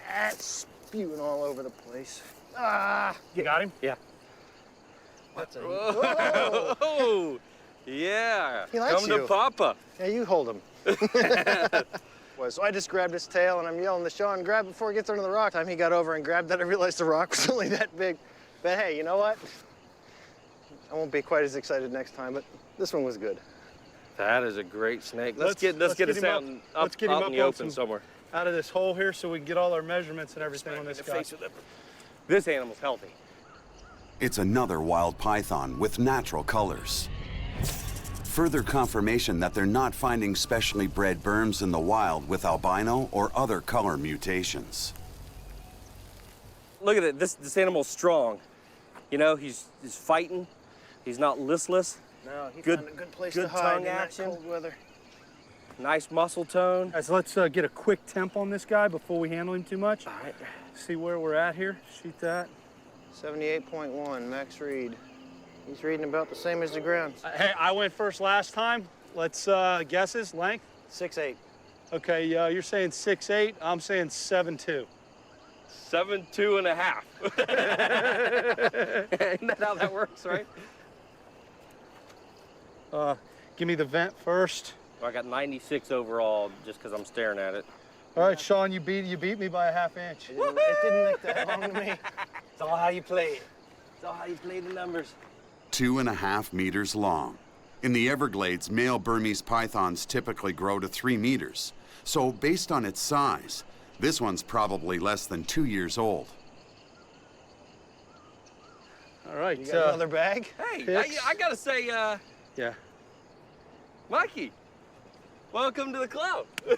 That's spewing all over the place. Ah! You got him? Yeah. What's a... Oh, yeah. He likes Come you. to Papa. Yeah, you hold him. So I just grabbed his tail and I'm yelling to Sean, grab it before it gets under the rock. Time he got over and grabbed that, I realized the rock was only that big. But hey, you know what? I won't be quite as excited next time, but this one was good. That is a great snake. Let's get him us out, Let's get him out up in the on open somewhere. out of this hole here so we can get all our measurements and everything on this guy. This animal's healthy. It's another wild python with natural colors. Further confirmation that they're not finding specially bred Burms in the wild with albino or other color mutations. Look at it. This animal's strong. You know, he's fighting. He's not listless. No, he Good- found a good place good to hide tongue in that action. cold weather. Nice muscle tone. Guys, let's get a quick temp on this guy before we handle him too much. All right. See where we're at here. Shoot that. 78.1, max read. He's reading about the same as the ground. Hey, I went first last time. Let's guesses, length? 6'8". Okay, you're saying 6'8", I'm saying 7'2". 7'2.5". Isn't that how that works, right? Give me the vent first. I got 96 overall just because I'm staring at it. All right, Sean, you beat me by a ½ inch. It didn't look that long to me. It's all how you play it. It's all how you play the numbers. 2.5 meters long. In the Everglades, male Burmese pythons typically grow to 3 meters. So based on its size, this one's probably less than 2 years old. All right. You got another bag? Hey, I gotta say, Yeah. Mikey, welcome to the club. Here,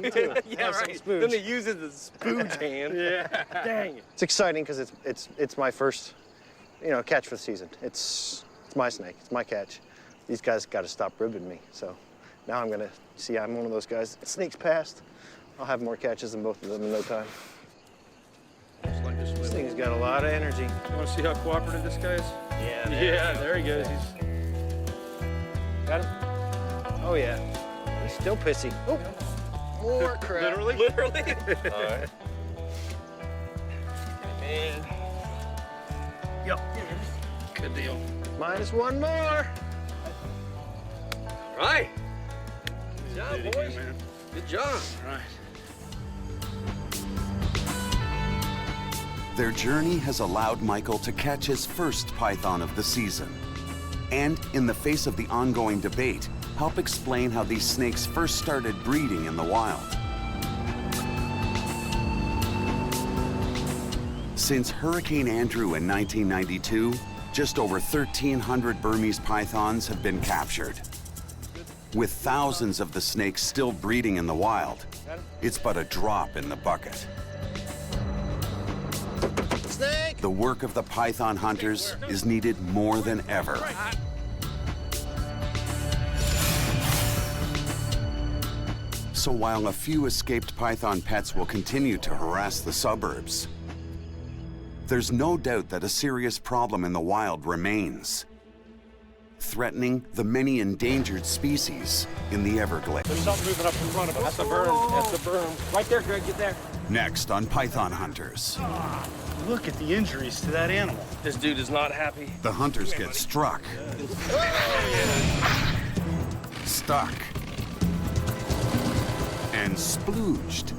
you too. Yeah, Have some right. spooge. Then he uses the spooge hand. Yeah. Dang it. It's exciting because it's my first, catch for the season. It's my snake. It's my catch. These guys got to stop ribbing me. So now I'm gonna see. I'm one of those guys. It sneaks past. I'll have more catches than both of them in no time. This thing's got a lot of energy. You want to see how cooperative this guy is? Yeah. Yeah, there he goes. Got him? Oh yeah. He's still pissy. Oh, more crap. Literally? All right. And Yep. Good deal. Minus one more. right. Good job, Did it boys. again, man. Good job. All right. Their journey has allowed Michael to catch his first python of the season. And in the face of the ongoing debate, help explain how these snakes first started breeding in the wild. Since Hurricane Andrew in 1992, just over 1,300 Burmese pythons have been captured. With thousands of the snakes still breeding in the wild, it's but a drop in the bucket. Snake! The work of the python hunters is needed more than ever. So while a few escaped python pets will continue to harass the suburbs, there's no doubt that a serious problem in the wild remains, threatening the many endangered species in the Everglades. There's something moving up in front of us. That's the berm. That's the berm. Right there, Greg. Get there. Next on Python Hunters. Look at the injuries to that animal. This dude is not happy. The hunters get struck, stuck, and splooged.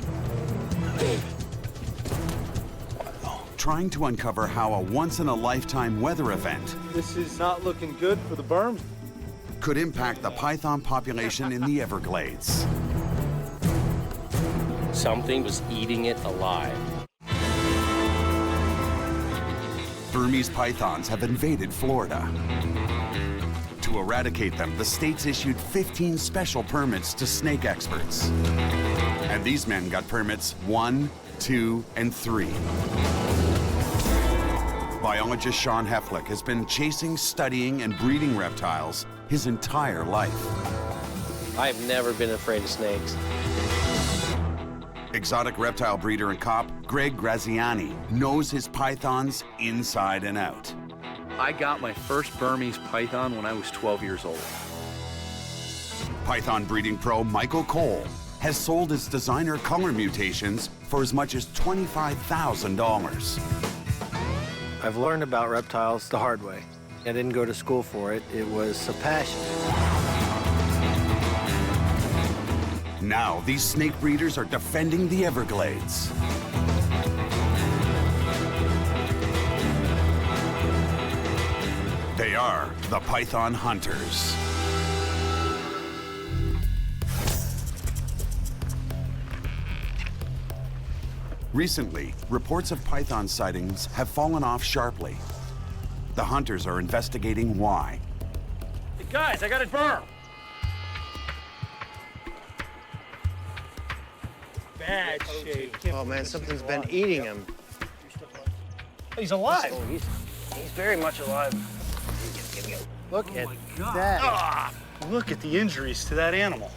Trying to uncover how a once-in-a-lifetime weather event This is not looking good for the berm. could impact the python population in the Everglades. Something was eating it alive. Burmese pythons have invaded Florida. To eradicate them, the state's issued 15 special permits to snake experts. And these men got permits 1, 2, and 3. Biologist Sean Heflick has been chasing, studying, and breeding reptiles his entire life. I've never been afraid of snakes. Exotic reptile breeder and cop Greg Graziani knows his pythons inside and out. I got my first Burmese python when I was 12 years old. Python breeding pro Michael Cole has sold his designer color mutations for as much as $25,000. I've learned about reptiles the hard way. I didn't go to school for it. It was a passion. Now, these snake breeders are defending the Everglades. They are the Python Hunters. Recently, reports of python sightings have fallen off sharply. The hunters are investigating why. Hey guys, I got it berm. Bad shape. Oh man, something's been eating him. He's alive. Oh, he's very much alive. Look at that. Ah, look at the injuries to that animal.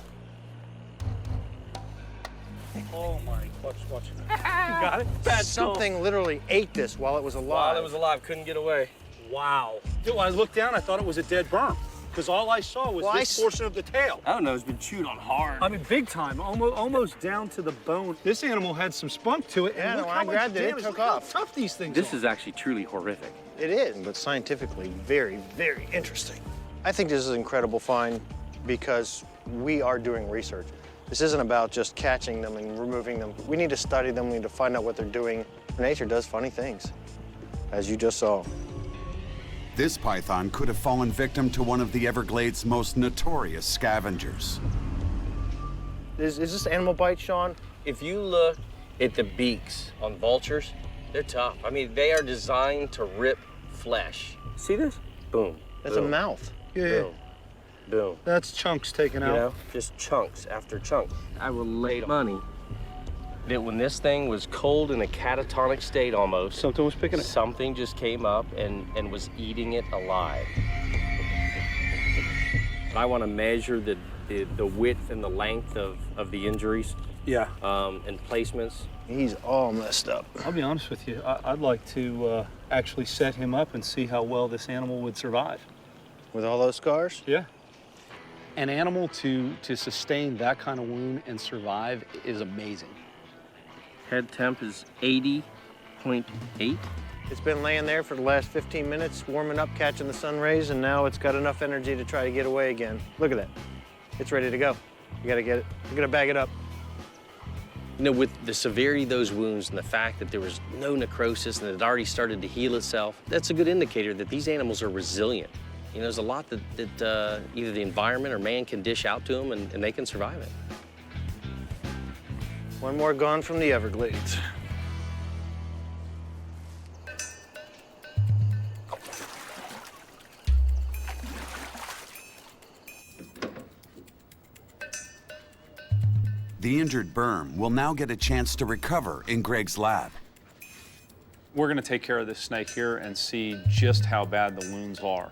Oh my, watch. You got it? Bad Something literally ate this while it was alive. While it was alive, couldn't get away. Wow. Dude, when I looked down, I thought it was a dead berm. Because all I saw was this portion of the tail. I don't know, it's been chewed on hard. I mean, big time, almost down to the bone. This animal had some spunk to it. Yeah, and no, look I how much grabbed it, it damage, took look how off. tough these things This are. is actually truly horrific. It is, but scientifically very, very interesting. I think this is an incredible find because we are doing research. This isn't about just catching them and removing them. We need to study them, we need to find out what they're doing. Nature does funny things, as you just saw. This python could have fallen victim to one of the Everglades' most notorious scavengers. Is this animal bite, Sean? If you look at the beaks on vultures, they're tough. I mean, they are designed to rip flesh. See this? Boom. That's boom, a mouth. Yeah. boom, boom. That's chunks taken You out. know, just chunks after chunks. I will lay money that when this thing was cold in a catatonic state almost, Something was picking it. something just came up and was eating it alive. I want to measure the width and the length of the injuries. Yeah. And placements. He's all messed up. I'll be honest with you. I'd like to actually set him up and see how well this animal would survive. With all those scars? Yeah. An animal to sustain that kind of wound and survive is amazing. Head temp is 80.8. It's been laying there for the last 15 minutes, warming up, catching the sun rays, and now it's got enough energy to try to get away again. Look at that. It's ready to go. You gotta get it. You gotta bag it up. You know, with the severity of those wounds and the fact that there was no necrosis and it had already started to heal itself, that's a good indicator that these animals are resilient. You know, there's a lot that either the environment or man can dish out to them and they can survive it. One more gone from the Everglades. The injured berm will now get a chance to recover in Greg's lab. We're going to take care of this snake here and see just how bad the wounds are,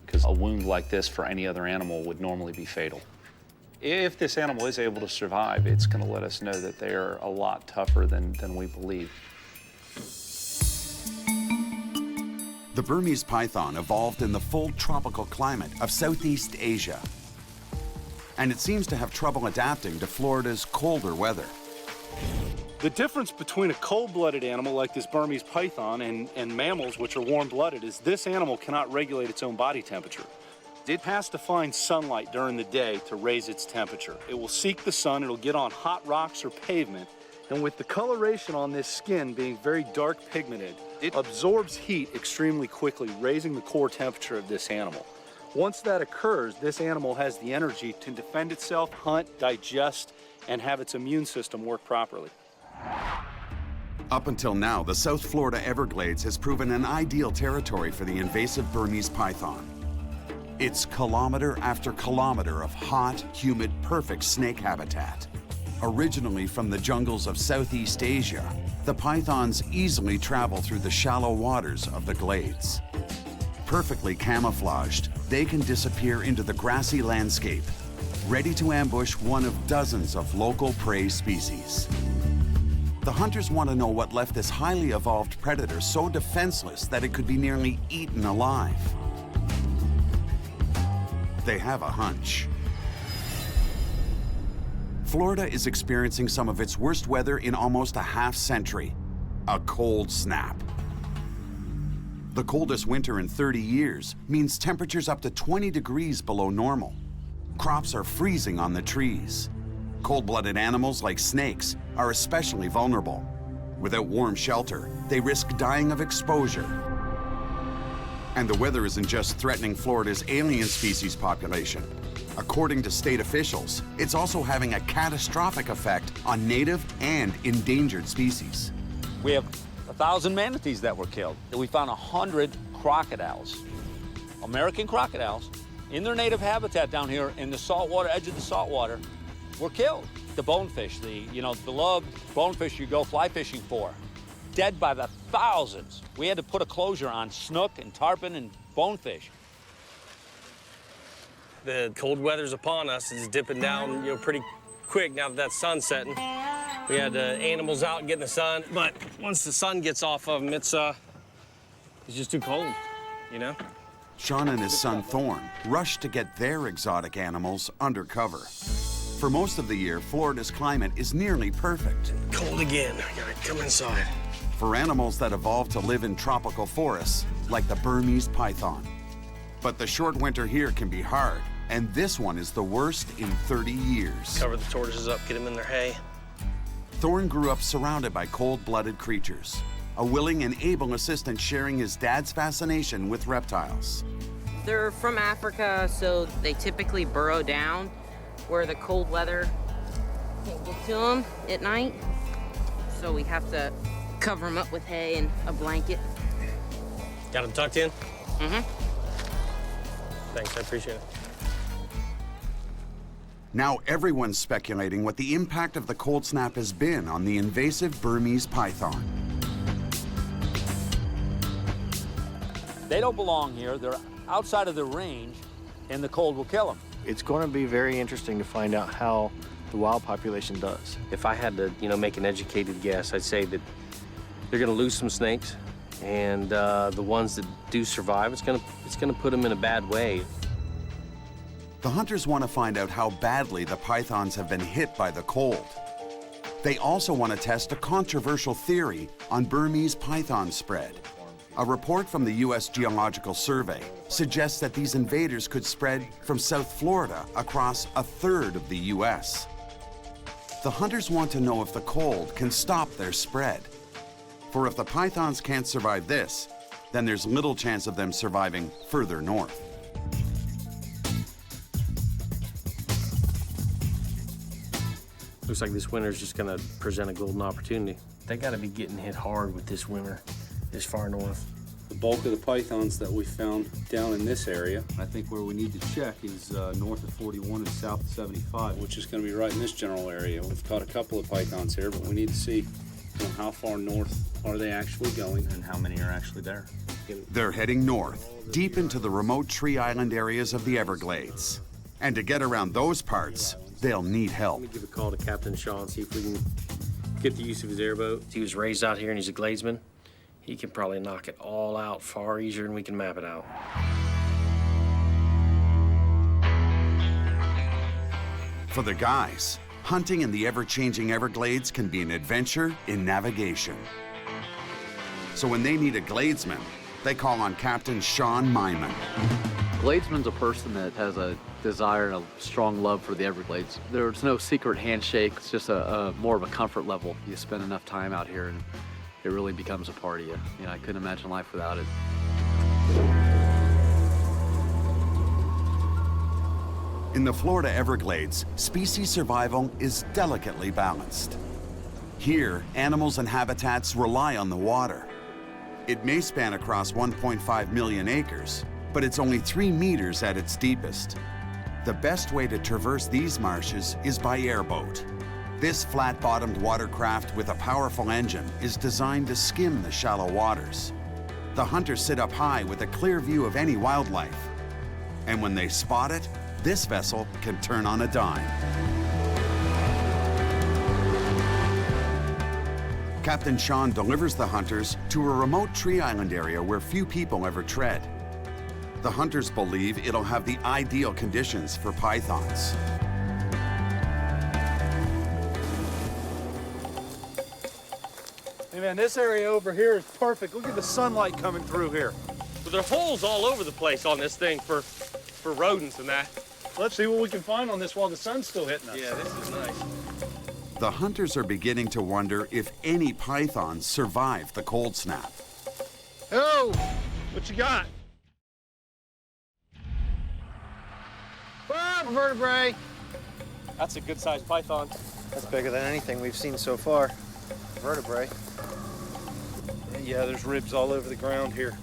because a wound like this for any other animal would normally be fatal. If this animal is able to survive, it's going to let us know that they are a lot tougher than we believe. The Burmese python evolved in the full tropical climate of Southeast Asia, and it seems to have trouble adapting to Florida's colder weather. The difference between a cold-blooded animal like this Burmese python and mammals, which are warm-blooded, is this animal cannot regulate its own body temperature. It has to find sunlight during the day to raise its temperature. It will seek the sun, it'll get on hot rocks or pavement, and with the coloration on this skin being very dark pigmented, it absorbs heat extremely quickly, raising the core temperature of this animal. Once that occurs, this animal has the energy to defend itself, hunt, digest, and have its immune system work properly. Up until now, the South Florida Everglades has proven an ideal territory for the invasive Burmese python. It's kilometer after kilometer of hot, humid, perfect snake habitat. Originally from the jungles of Southeast Asia, the pythons easily travel through the shallow waters of the glades. Perfectly camouflaged, they can disappear into the grassy landscape, ready to ambush one of dozens of local prey species. The hunters want to know what left this highly evolved predator so defenseless that it could be nearly eaten alive. They have a hunch. Florida is experiencing some of its worst weather in almost a half-century, a cold snap. The coldest winter in 30 years means temperatures up to 20 degrees below normal. Crops are freezing on the trees. Cold-blooded animals like snakes are especially vulnerable. Without warm shelter, they risk dying of exposure. And the weather isn't just threatening Florida's alien species population. According to state officials, it's also having a catastrophic effect on native and endangered species. We have 1,000 manatees that were killed. We found 100 crocodiles, American crocodiles, in their native habitat down here in the saltwater, edge of the saltwater, were killed. The bonefish, the beloved bonefish you go fly fishing for, dead by the thousands. We had to put a closure on snook and tarpon and bonefish. The cold weather's upon us. It's dipping down, pretty quick now that that's sun setting. We had animals out getting the sun, but once the sun gets off of them, it's just too cold, Sean and his son Thorn rushed to get their exotic animals under cover. For most of the year, Florida's climate is nearly perfect. Cold again. I gotta come inside. For animals that evolved to live in tropical forests, like the Burmese python. But the short winter here can be hard, and this one is the worst in 30 years. Cover the tortoises up, get them in their hay. Thorn grew up surrounded by cold-blooded creatures, a willing and able assistant sharing his dad's fascination with reptiles. They're from Africa, so they typically burrow down where the cold weather can't get to them at night. So we have to cover them up with hay and a blanket. Got them tucked in? Mm-hmm. Thanks, I appreciate it. Now everyone's speculating what the impact of the cold snap has been on the invasive Burmese python. They don't belong here. They're outside of their range, and the cold will kill them. It's going to be very interesting to find out how the wild population does. If I had to, make an educated guess, I'd say that they're going to lose some snakes, and the ones that do survive, it's going to put them in a bad way. The hunters want to find out how badly the pythons have been hit by the cold. They also want to test a controversial theory on Burmese python spread. A report from the U.S. Geological Survey suggests that these invaders could spread from South Florida across a third of the U.S. The hunters want to know if the cold can stop their spread. For if the pythons can't survive this, then there's little chance of them surviving further north. Looks like this winter's just gonna present a golden opportunity. They gotta be getting hit hard with this winter, this far north. The bulk of the pythons that we found down in this area, I think where we need to check is north of 41 and south of 75, which is gonna be right in this general area. We've caught a couple of pythons here, but we need to see how far north are they actually going and how many are actually there. They're heading north, deep into the remote tree island areas of the Everglades. And to get around those parts, they'll need help. Let me give a call to Captain Sean, see if we can get the use of his airboat. He was raised out here and he's a Gladesman. He can probably knock it all out far easier than we can map it out. For the guys, hunting in the ever-changing Everglades can be an adventure in navigation. So when they need a Gladesman, they call on Captain Sean Myman. Gladesman's a person that has a desire and a strong love for the Everglades. There's no secret handshake. It's just a more of a comfort level. You spend enough time out here and it really becomes a part of you. You know, I couldn't imagine life without it. In the Florida Everglades, species survival is delicately balanced. Here, animals and habitats rely on the water. It may span across 1.5 million acres, but it's only 3 meters at its deepest. The best way to traverse these marshes is by airboat. This flat-bottomed watercraft with a powerful engine is designed to skim the shallow waters. The hunters sit up high with a clear view of any wildlife. And when they spot it, this vessel can turn on a dime. Captain Sean delivers the hunters to a remote tree island area where few people ever tread. The hunters believe it'll have the ideal conditions for pythons. Hey man, this area over here is perfect. Look at the sunlight coming through here. But there are holes all over the place on this thing for rodents and that. Let's see what we can find on this while the sun's still hitting us. Yeah, this is nice. The hunters are beginning to wonder if any pythons survive the cold snap. Oh, what you got? Vertebrae. That's a good-sized python. That's bigger than anything we've seen so far. Vertebrae. Yeah, there's ribs all over the ground here.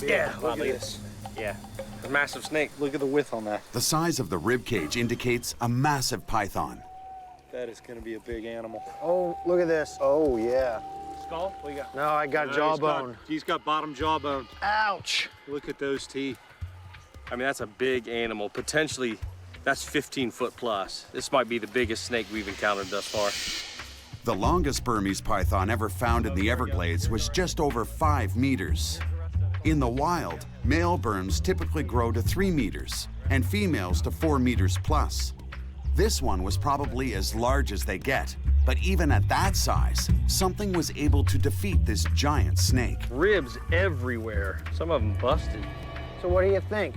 Yeah, look at this. Yeah, a massive snake. Look at the width on that. The size of the rib cage indicates a massive python. That is going to be a big animal. Oh, look at this. Oh, yeah. Skull? What you got? No, I got jawbone. He's got bottom jawbone. Ouch. Look at those teeth. I mean, that's a big animal. Potentially, that's 15 foot plus. This might be the biggest snake we've encountered thus far. The longest Burmese python ever found in the Everglades was just over 5 meters. In the wild, male Burms typically grow to 3 meters and females to 4 meters plus. This one was probably as large as they get, but even at that size, something was able to defeat this giant snake. Ribs everywhere. Some of them busted. So what do you think?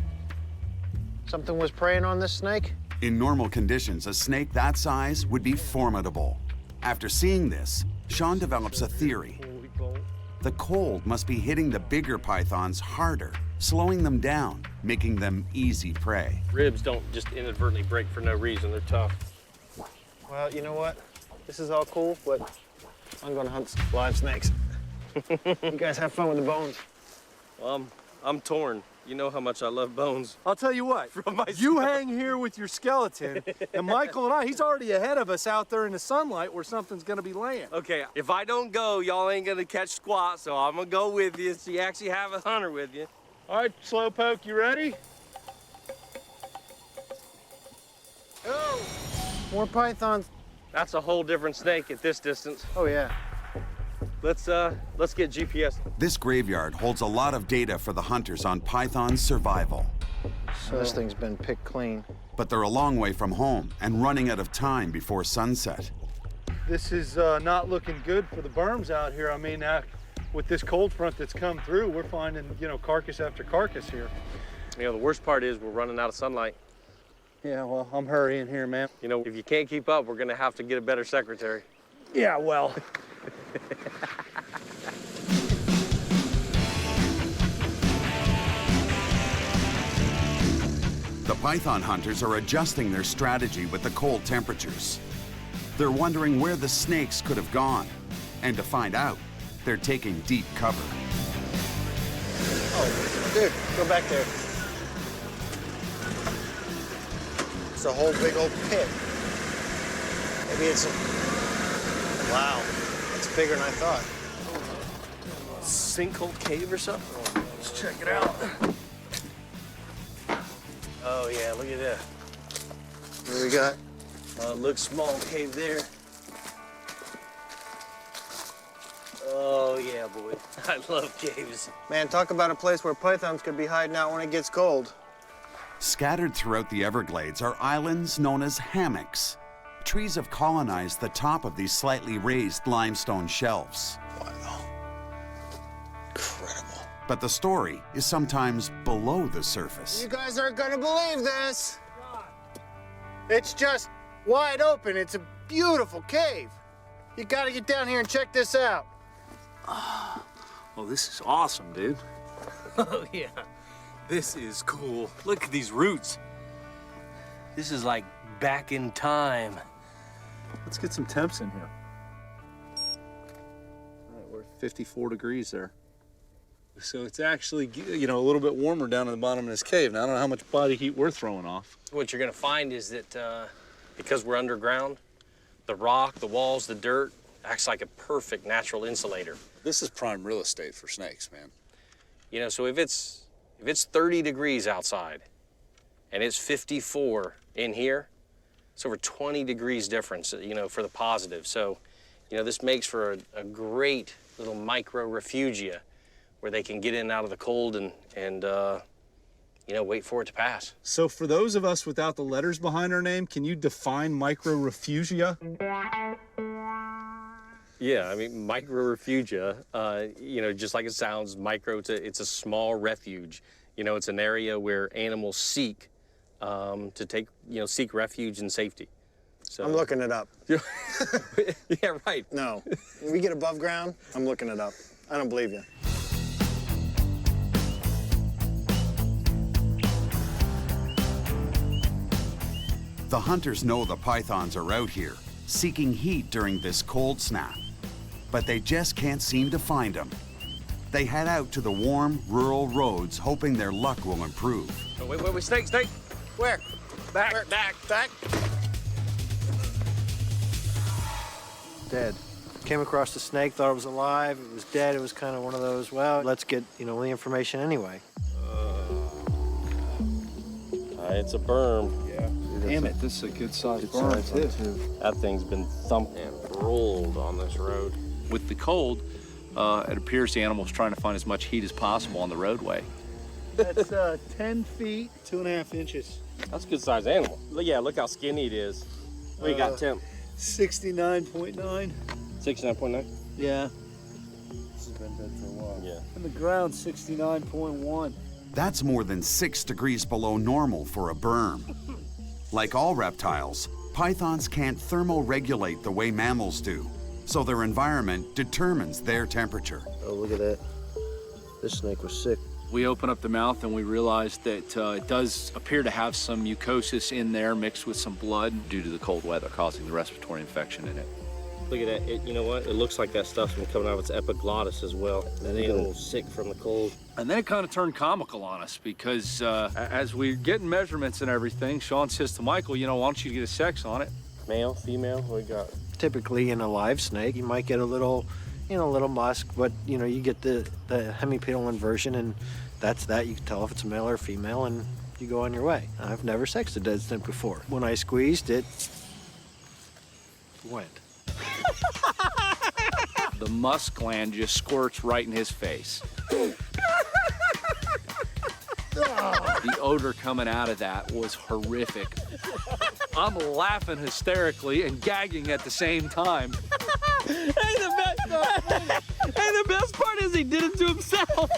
Something was preying on this snake? In normal conditions, a snake that size would be formidable. After seeing this, Sean develops a theory. The cold must be hitting the bigger pythons harder, slowing them down, making them easy prey. Ribs don't just inadvertently break for no reason. They're tough. Well, you know what? This is all cool, but I'm gonna hunt live snakes. You guys have fun with the bones. Well, I'm torn. You know how much I love bones. I'll tell you what, you hang here with your skeleton, and Michael and he's already ahead of us out there in the sunlight where something's gonna be laying. Okay, if I don't go, y'all ain't gonna catch squat, so I'm gonna go with you so you actually have a hunter with you. All right, Slowpoke, you ready? Oh! More pythons. That's a whole different snake at this distance. Oh, yeah. Let's get GPS. This graveyard holds a lot of data for the hunters on python's survival. So this thing's been picked clean. But they're a long way from home and running out of time before sunset. This is not looking good for the berms out here. I mean, with this cold front that's come through, we're finding, you know, carcass after carcass here. You know, the worst part is we're running out of sunlight. Yeah, well, I'm hurrying here, man. You know, if you can't keep up, we're gonna have to get a better secretary. Yeah, well. The python hunters are adjusting their strategy with the cold temperatures. They're wondering where the snakes could have gone. And to find out, they're taking deep cover. Oh, dude, go back there. It's a whole big old pit. Maybe it's a... Wow, it's bigger than I thought. Sinkhole cave or something? Let's check it out. Oh yeah, look at that. What do we got? Looks small cave there. Oh, yeah, boy. I love caves. Man, talk about a place where pythons could be hiding out when it gets cold. Scattered throughout the Everglades are islands known as hammocks. Trees have colonized the top of these slightly raised limestone shelves. Wow. Incredible. But the story is sometimes below the surface. You guys aren't gonna believe this. It's just wide open. It's a beautiful cave. You gotta get down here and check this out. Oh, this is awesome, dude. Oh, yeah. This is cool. Look at these roots. This is like back in time. Let's get some temps in here. All right, we're 54 degrees there. So it's actually, you know, a little bit warmer down in the bottom of this cave. Now, I don't know how much body heat we're throwing off. What you're gonna find is that because we're underground, the rock, the walls, the dirt acts like a perfect natural insulator. This is prime real estate for snakes, man. You know, so if it's 30 degrees outside and it's 54 in here, it's over 20 degrees difference, you know, for the positive. So, you know, this makes for a great little micro refugia where they can get in and out of the cold and you know, wait for it to pass. So for those of us without the letters behind our name, can you define micro refugia? Yeah, I mean, micro refugia, you know, just like it sounds, micro, it's a small refuge. You know, it's an area where animals seek to take, you know, seek refuge and safety. So I'm looking it up. Yeah, right. No. When we get above ground, I'm looking it up. I don't believe you. The hunters know the pythons are out here, seeking heat during this cold snap. But they just can't seem to find them. They head out to the warm, rural roads, hoping their luck will improve. Oh, wait, snake! Where? Back. Dead. Came across the snake, thought it was alive, it was dead. It was kind of one of those, well, let's get, you know, the information anyway. It's a berm. Yeah. Damn it, this is a good sized berm, too. That thing's been thumped and rolled on this road. With the cold, it appears the animal's trying to find as much heat as possible on the roadway. That's 10 feet, 2.5 inches. That's a good sized animal. Yeah, look how skinny it is. What you got, Tim? 69.9. 69.9? Yeah. This has been dead for a while. Yeah. And the ground, 69.1. That's more than 6 degrees below normal for a berm. Like all reptiles, pythons can't thermoregulate the way mammals do, so their environment determines their temperature. Oh, look at that. This snake was sick. We open up the mouth and we realize that it does appear to have some mucosis in there mixed with some blood due to the cold weather causing the respiratory infection in it. Look at that. You know what? It looks like that stuff's been coming out of its epiglottis as well. That animal's sick from the cold. And then it kind of turned comical on us because as we're getting measurements and everything, Sean says to Michael, you know, why don't you get a sex on it? Male, female, what we got? Typically in a live snake, you might get a little, you know, a little musk, but, you know, you get the hemipedal inversion, and that's that. You can tell if it's a male or female, and you go on your way. I've never sexed a dead snake before. When I squeezed it, went. The musk gland just squirts right in his face. The odor coming out of that was horrific. I'm laughing hysterically and gagging at the same time. Hey, the best part is he did it to himself.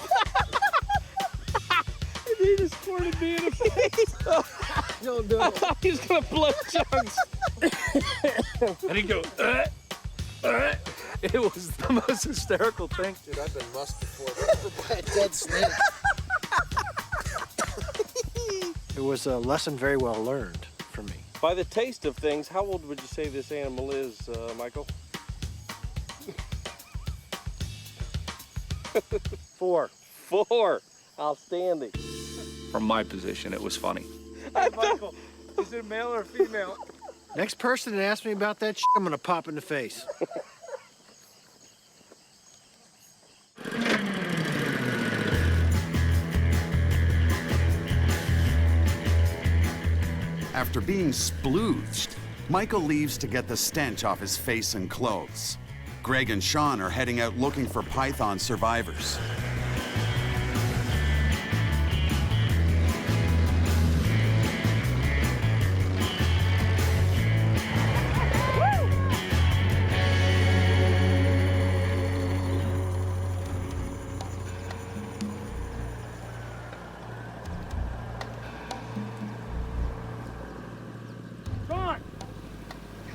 He just squirted me in the face. Don't do it. I thought he was gonna blood chunks. And he'd go, It was the most hysterical thing. Dude, I've been musked before, never by a dead snake. It was a lesson very well learned for me. By the taste of things, how old would you say this animal is, Michael? 4. 4. Outstanding. From my position, it was funny. Hey, Michael, is it a male or a female? Next person that asks me about that shit, I'm gonna pop in the face. After after being splooged, Michael leaves to get the stench off his face and clothes. Greg and Sean are heading out looking for python survivors.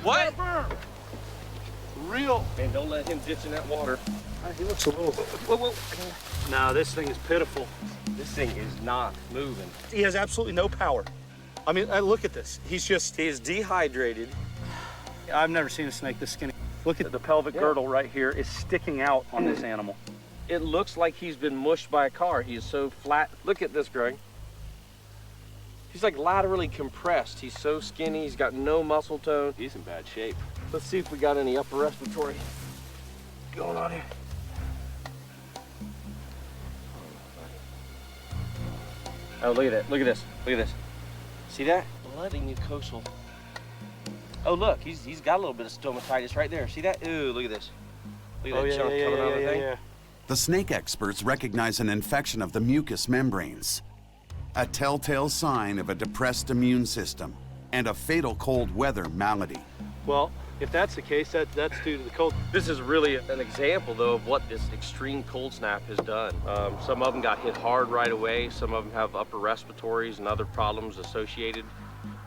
What? Real. Man, don't let him ditch in that water. He looks a little. Whoa. No, this thing is pitiful. This thing is not moving. He has absolutely no power. I mean, look at this. He is dehydrated. I've never seen a snake this skinny. Look at the pelvic girdle right here is sticking out on this animal. It looks like he's been mushed by a car. He is so flat. Look at this, Greg. He's like laterally compressed. He's so skinny. He's got no muscle tone. He's in bad shape. Let's see if we got any upper respiratory going on here. Oh, look at that. Look at this. Look at this. See that? Bloody mucosal. Oh, look. He's got a little bit of stomatitis right there. See that? Ooh, look at this. Look at that chunk coming out of the thing. The snake experts recognize an infection of the mucous membranes, a telltale sign of a depressed immune system and a fatal cold weather malady. Well, if that's the case, that's due to the cold. This is really an example, though, of what this extreme cold snap has done. Some of them got hit hard right away. Some of them have upper respiratories and other problems associated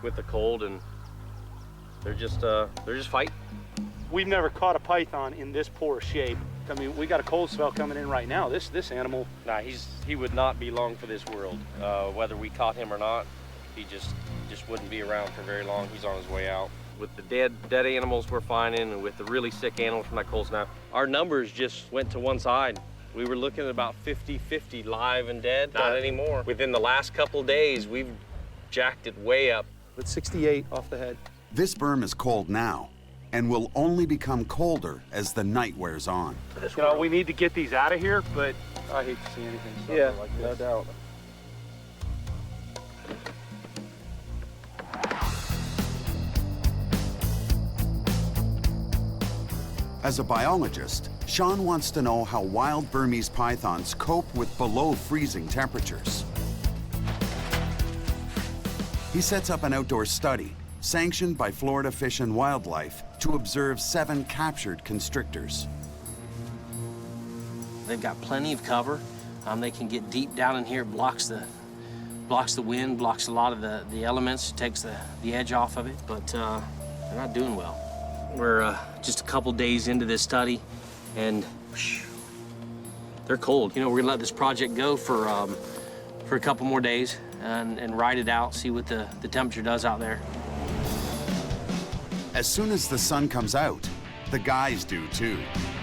with the cold, and they're just fighting. We've never caught a python in this poor shape. I mean, we got a cold spell coming in right now. This animal. Nah, he would not be long for this world. Whether we caught him or not, he just wouldn't be around for very long. He's on his way out. With the dead animals we're finding, and with the really sick animals from that cold snap, our numbers just went to one side. We were looking at about 50-50 live and dead. Not anymore. Within the last couple of days, we've jacked it way up. With 68 off the head. This berm is cold now and will only become colder as the night wears on. You know, we need to get these out of here, but I hate to see anything suffer like this. No doubt. As a biologist, Sean wants to know how wild Burmese pythons cope with below freezing temperatures. He sets up an outdoor study, sanctioned by Florida Fish and Wildlife, to observe 7 captured constrictors. They've got plenty of cover. They can get deep down in here. It blocks the wind, blocks a lot of the elements, takes the edge off of it, but they're not doing well. We're just a couple days into this study, and they're cold. You know, we're gonna let this project go for a couple more days and ride it out, see what the temperature does out there. As soon as the sun comes out, the guys do too.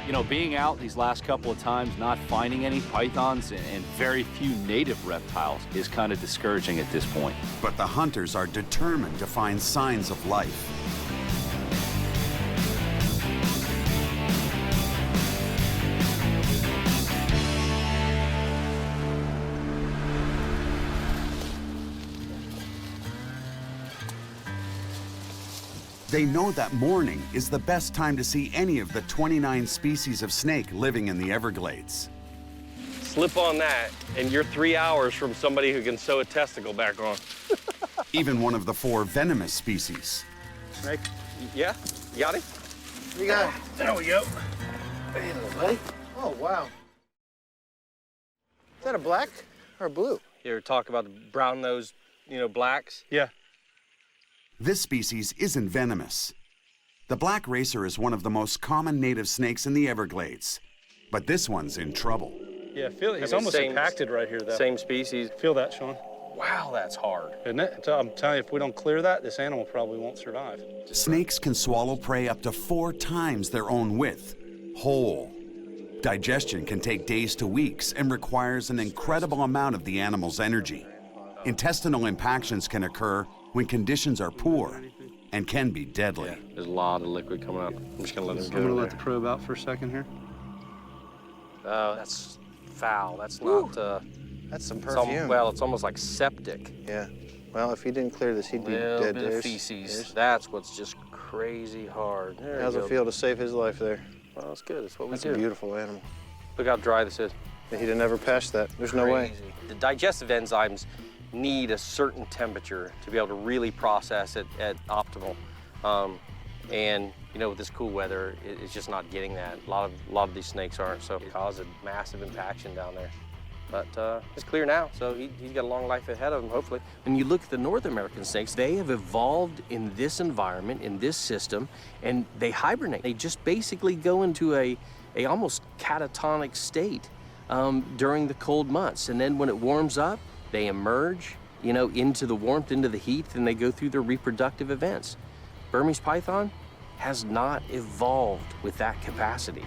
You know, being out these last couple of times, not finding any pythons and very few native reptiles is kind of discouraging at this point. But the hunters are determined to find signs of life. They know that morning is the best time to see any of the 29 species of snake living in the Everglades. Slip on that, and you're 3 hours from somebody who can sew a testicle back on. Even one of the 4 venomous species. Snake? Yeah? You got him? You got it. There we go. Hey, little buddy. Oh, wow. Is that a black or a blue? You ever talk about the brown-nosed, blacks? Yeah. This species isn't venomous. The black racer is one of the most common native snakes in the Everglades, but this one's in trouble. Yeah, it's almost impacted right here, though. Same species. Feel that, Sean? Wow, that's hard. Isn't it? I'm telling you, if we don't clear that, this animal probably won't survive. Snakes can swallow prey up to 4 times their own width, whole. Digestion can take days to weeks and requires an incredible amount of the animal's energy. Intestinal impactions can occur when conditions are poor and can be deadly. Yeah, there's a lot of liquid coming out. I'm just gonna let him go. I'm gonna let the probe out for a second here. Oh, that's foul. That's not. That's some perfume. Well, it's almost like septic. Yeah. Well, if he didn't clear this, he'd be Little dead. bit of feces. That's what's just crazy hard. There How's you it go. feel to save his life there? Well, that's good. That's what we That's do. a beautiful animal. Look how dry this is. He'd have never passed that. There's no way. Crazy. The digestive enzymes need a certain temperature to be able to really process it at optimal. And you know, with this cool weather, it's just not getting that. A lot of these snakes aren't, so it caused a massive impaction down there. But it's clear now, so he's got a long life ahead of him, hopefully. When you look at the North American snakes, they have evolved in this environment, in this system, and they hibernate. They just basically go into a almost catatonic state during the cold months. And then when it warms up, they emerge, you know, into the warmth, into the heat, and they go through their reproductive events. Burmese python has not evolved with that capacity.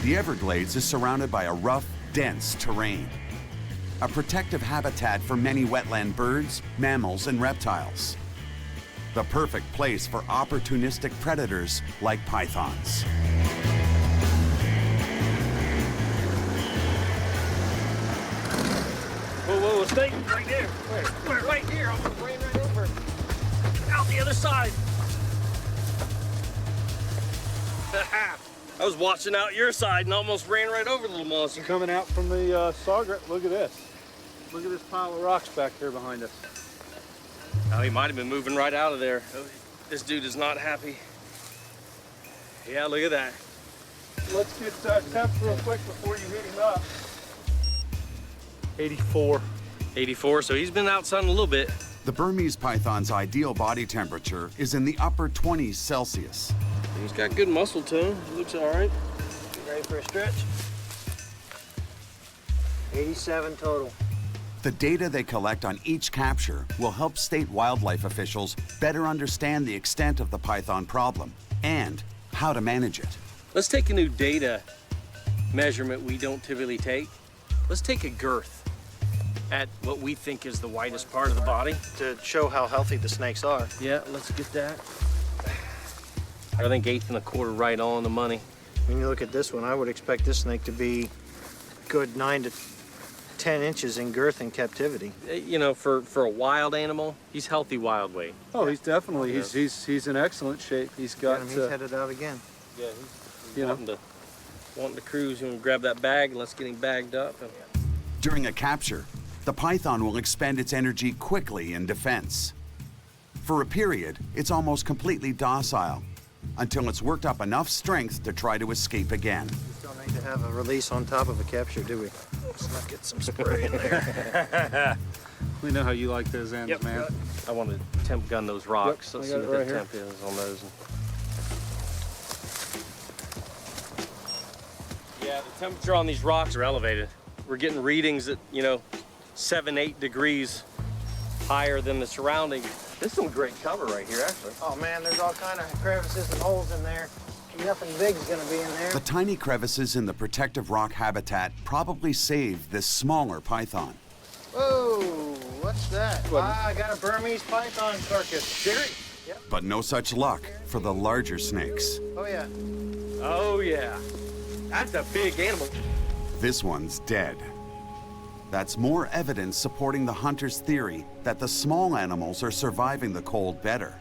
The Everglades is surrounded by a rough, dense terrain, a protective habitat for many wetland birds, mammals, and reptiles. The perfect place for opportunistic predators like pythons. Whoa, snake right there. Where? Right here. I'm gonna ran right over. Out the other side. I was watching out your side and almost ran right over the little monster. Coming out from the Sawgrit, look at this. Look at this pile of rocks back here behind us. Oh, he might have been moving right out of there. Oh, this dude is not happy. Yeah, look at that. Let's get temps real quick before you hit him up. 84. 84, so he's been out sun a little bit. The Burmese python's ideal body temperature is in the upper 20s Celsius. He's got good muscle tone. He looks all right. You ready for a stretch? 87 total. The data they collect on each capture will help state wildlife officials better understand the extent of the python problem and how to manage it. Let's take a new data measurement we don't typically take. Let's take a girth at what we think is the widest part of the body. To show how healthy the snakes are. Yeah, let's get that. I think 1/8 1/4 right on the money. When you look at this one, I would expect this snake to be good 9 to 10 inches in girth in captivity. You know, for a wild animal, he's healthy wild weight. Oh, he's definitely, he's in excellent shape. He's got, He's headed out again. Yeah, he's wanting to cruise and grab that bag, and let's get him bagged up. During a capture, the python will expend its energy quickly in defense. For a period, it's almost completely docile until it's worked up enough strength to try to escape again. We don't need to have a release on top of a capture, do we? Let's get some spray in there. We know how you like those ends, man. I want to temp gun those rocks. Yep, Let's I see got what it the right temp is on those. Yeah, the temperature on these rocks are elevated. We're getting readings at, you know, 7, 8 degrees higher than the surrounding. This is some great cover right here, actually. Oh man, there's all kind of crevices and holes in there. Nothing big is gonna be in there. The tiny crevices in the protective rock habitat probably saved this smaller python. Whoa, what's that? I got a Burmese python carcass. Serious? Yep. But no such luck for the larger snakes. Oh yeah. Oh yeah. That's a big animal. This one's dead. That's more evidence supporting the hunter's theory that the small animals are surviving the cold better.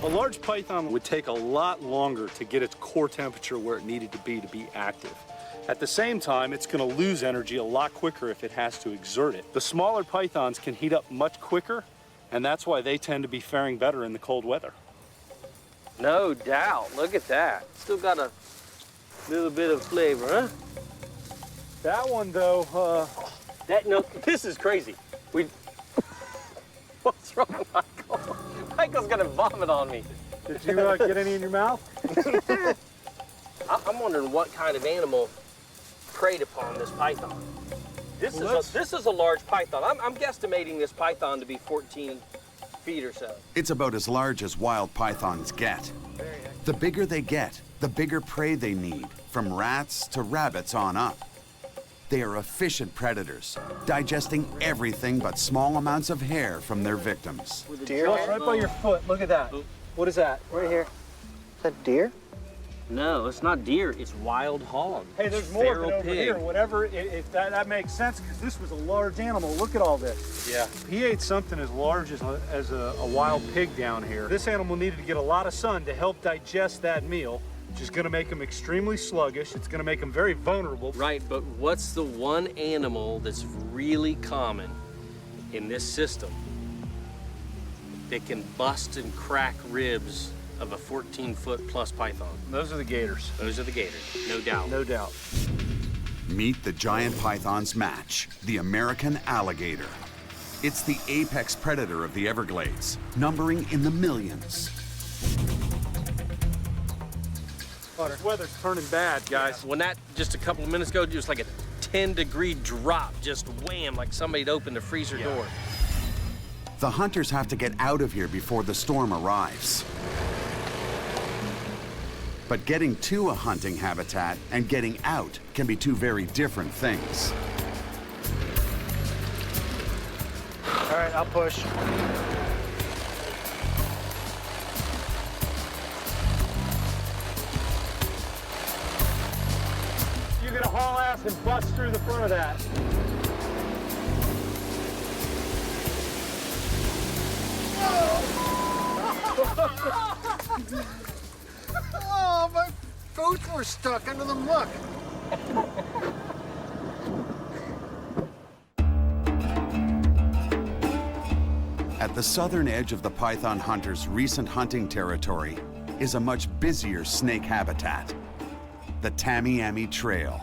A large python would take a lot longer to get its core temperature where it needed to be active. At the same time, it's going to lose energy a lot quicker if it has to exert it. The smaller pythons can heat up much quicker, and that's why they tend to be faring better in the cold weather. No doubt. Look at that. Still got a little bit of flavor, huh? That one, though, this is crazy. What's wrong, Michael? Michael's gonna vomit on me. Did you get any in your mouth? I'm wondering what kind of animal preyed upon this python. This is a large python. I'm guesstimating this python to be 14 feet or so. It's about as large as wild pythons get. The bigger they get, the bigger prey they need, from rats to rabbits on up. They are efficient predators, digesting everything but small amounts of hair from their victims. Deer? Right by your foot. Look at that. What is that? Right here. Is that deer? No, it's not deer, it's wild hog. Hey, there's It's more feral over pig. here. Whatever, if that makes sense, because this was a large animal. Look at all this. Yeah. He ate something as large as a wild pig down here. This animal needed to get a lot of sun to help digest that meal, which is going to make him extremely sluggish. It's going to make him very vulnerable. Right, but what's the one animal that's really common in this system that can bust and crack ribs of a 14-foot plus python? Those are the gators. Those are the gators, no doubt. No doubt. Meet the giant python's match, the American alligator. It's the apex predator of the Everglades, numbering in the millions. This weather's turning bad, guys. When that, just a couple of minutes ago, just like a 10-degree drop, just wham, like somebody'd opened a freezer door. The hunters have to get out of here before the storm arrives. But getting to a hunting habitat and getting out can be two very different things. All right, I'll push. You're gonna haul ass and bust through the front of that. Oh, my boots were stuck under the muck. At the southern edge of the python hunters' recent hunting territory is a much busier snake habitat, the Tamiami Trail.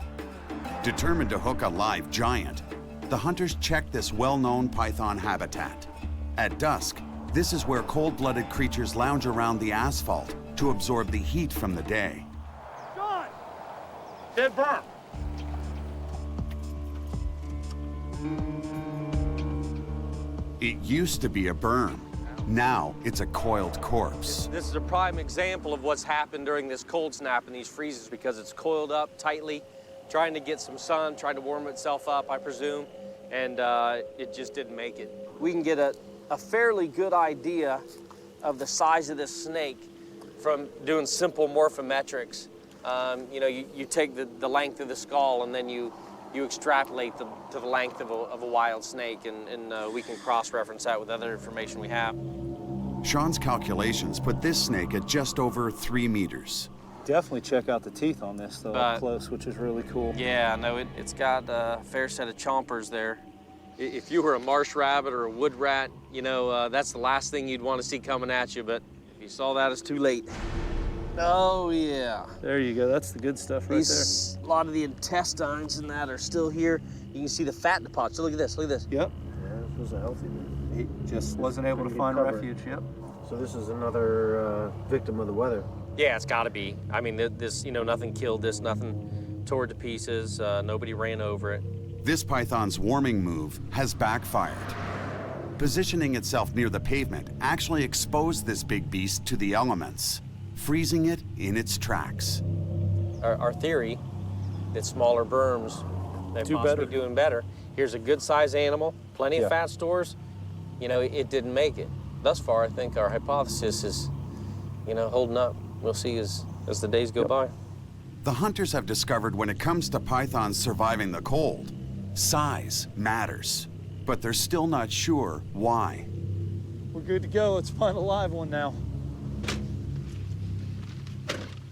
Determined to hook a live giant, the hunters check this well-known python habitat. At dusk, this is where cold-blooded creatures lounge around the asphalt to absorb the heat from the day. John! Dead berm. It used to be a berm. Now it's a coiled corpse. This is a prime example of what's happened during this cold snap and these freezes, because it's coiled up tightly, trying to get some sun, trying to warm itself up, I presume, and it just didn't make it. We can get a fairly good idea of the size of this snake from doing simple morphometrics. You know, you take the length of the skull and then you extrapolate to the length of a wild snake, and we can cross-reference that with other information we have. Sean's calculations put this snake at just over 3 meters. Definitely check out the teeth on this, though, up close, which is really cool. Yeah, no, it's got a fair set of chompers there. If you were a marsh rabbit or a wood rat, you know, that's the last thing you'd want to see coming at you, but if you saw that, it's too late. Oh, yeah. There you go. That's the good stuff right there. A lot of the intestines and that are still here. You can see the fat deposits. So look at this, look at this. Yep. Yeah, this was a healthy one. He just wasn't able to find refuge, yep. So this is another victim of the weather. Yeah, it's got to be. I mean, this, you know, nothing killed this, nothing tore it to pieces, nobody ran over it. This python's warming move has backfired. Positioning itself near the pavement actually exposed this big beast to the elements, freezing it in its tracks. Our theory that smaller berms may possibly be doing better. Here's a good size animal, plenty of fat stores. You know, it didn't make it. Thus far, I think our hypothesis is, you know, holding up. We'll see as the days go by. The hunters have discovered when it comes to pythons surviving the cold, size matters, but they're still not sure why. We're good to go. Let's find a live one now.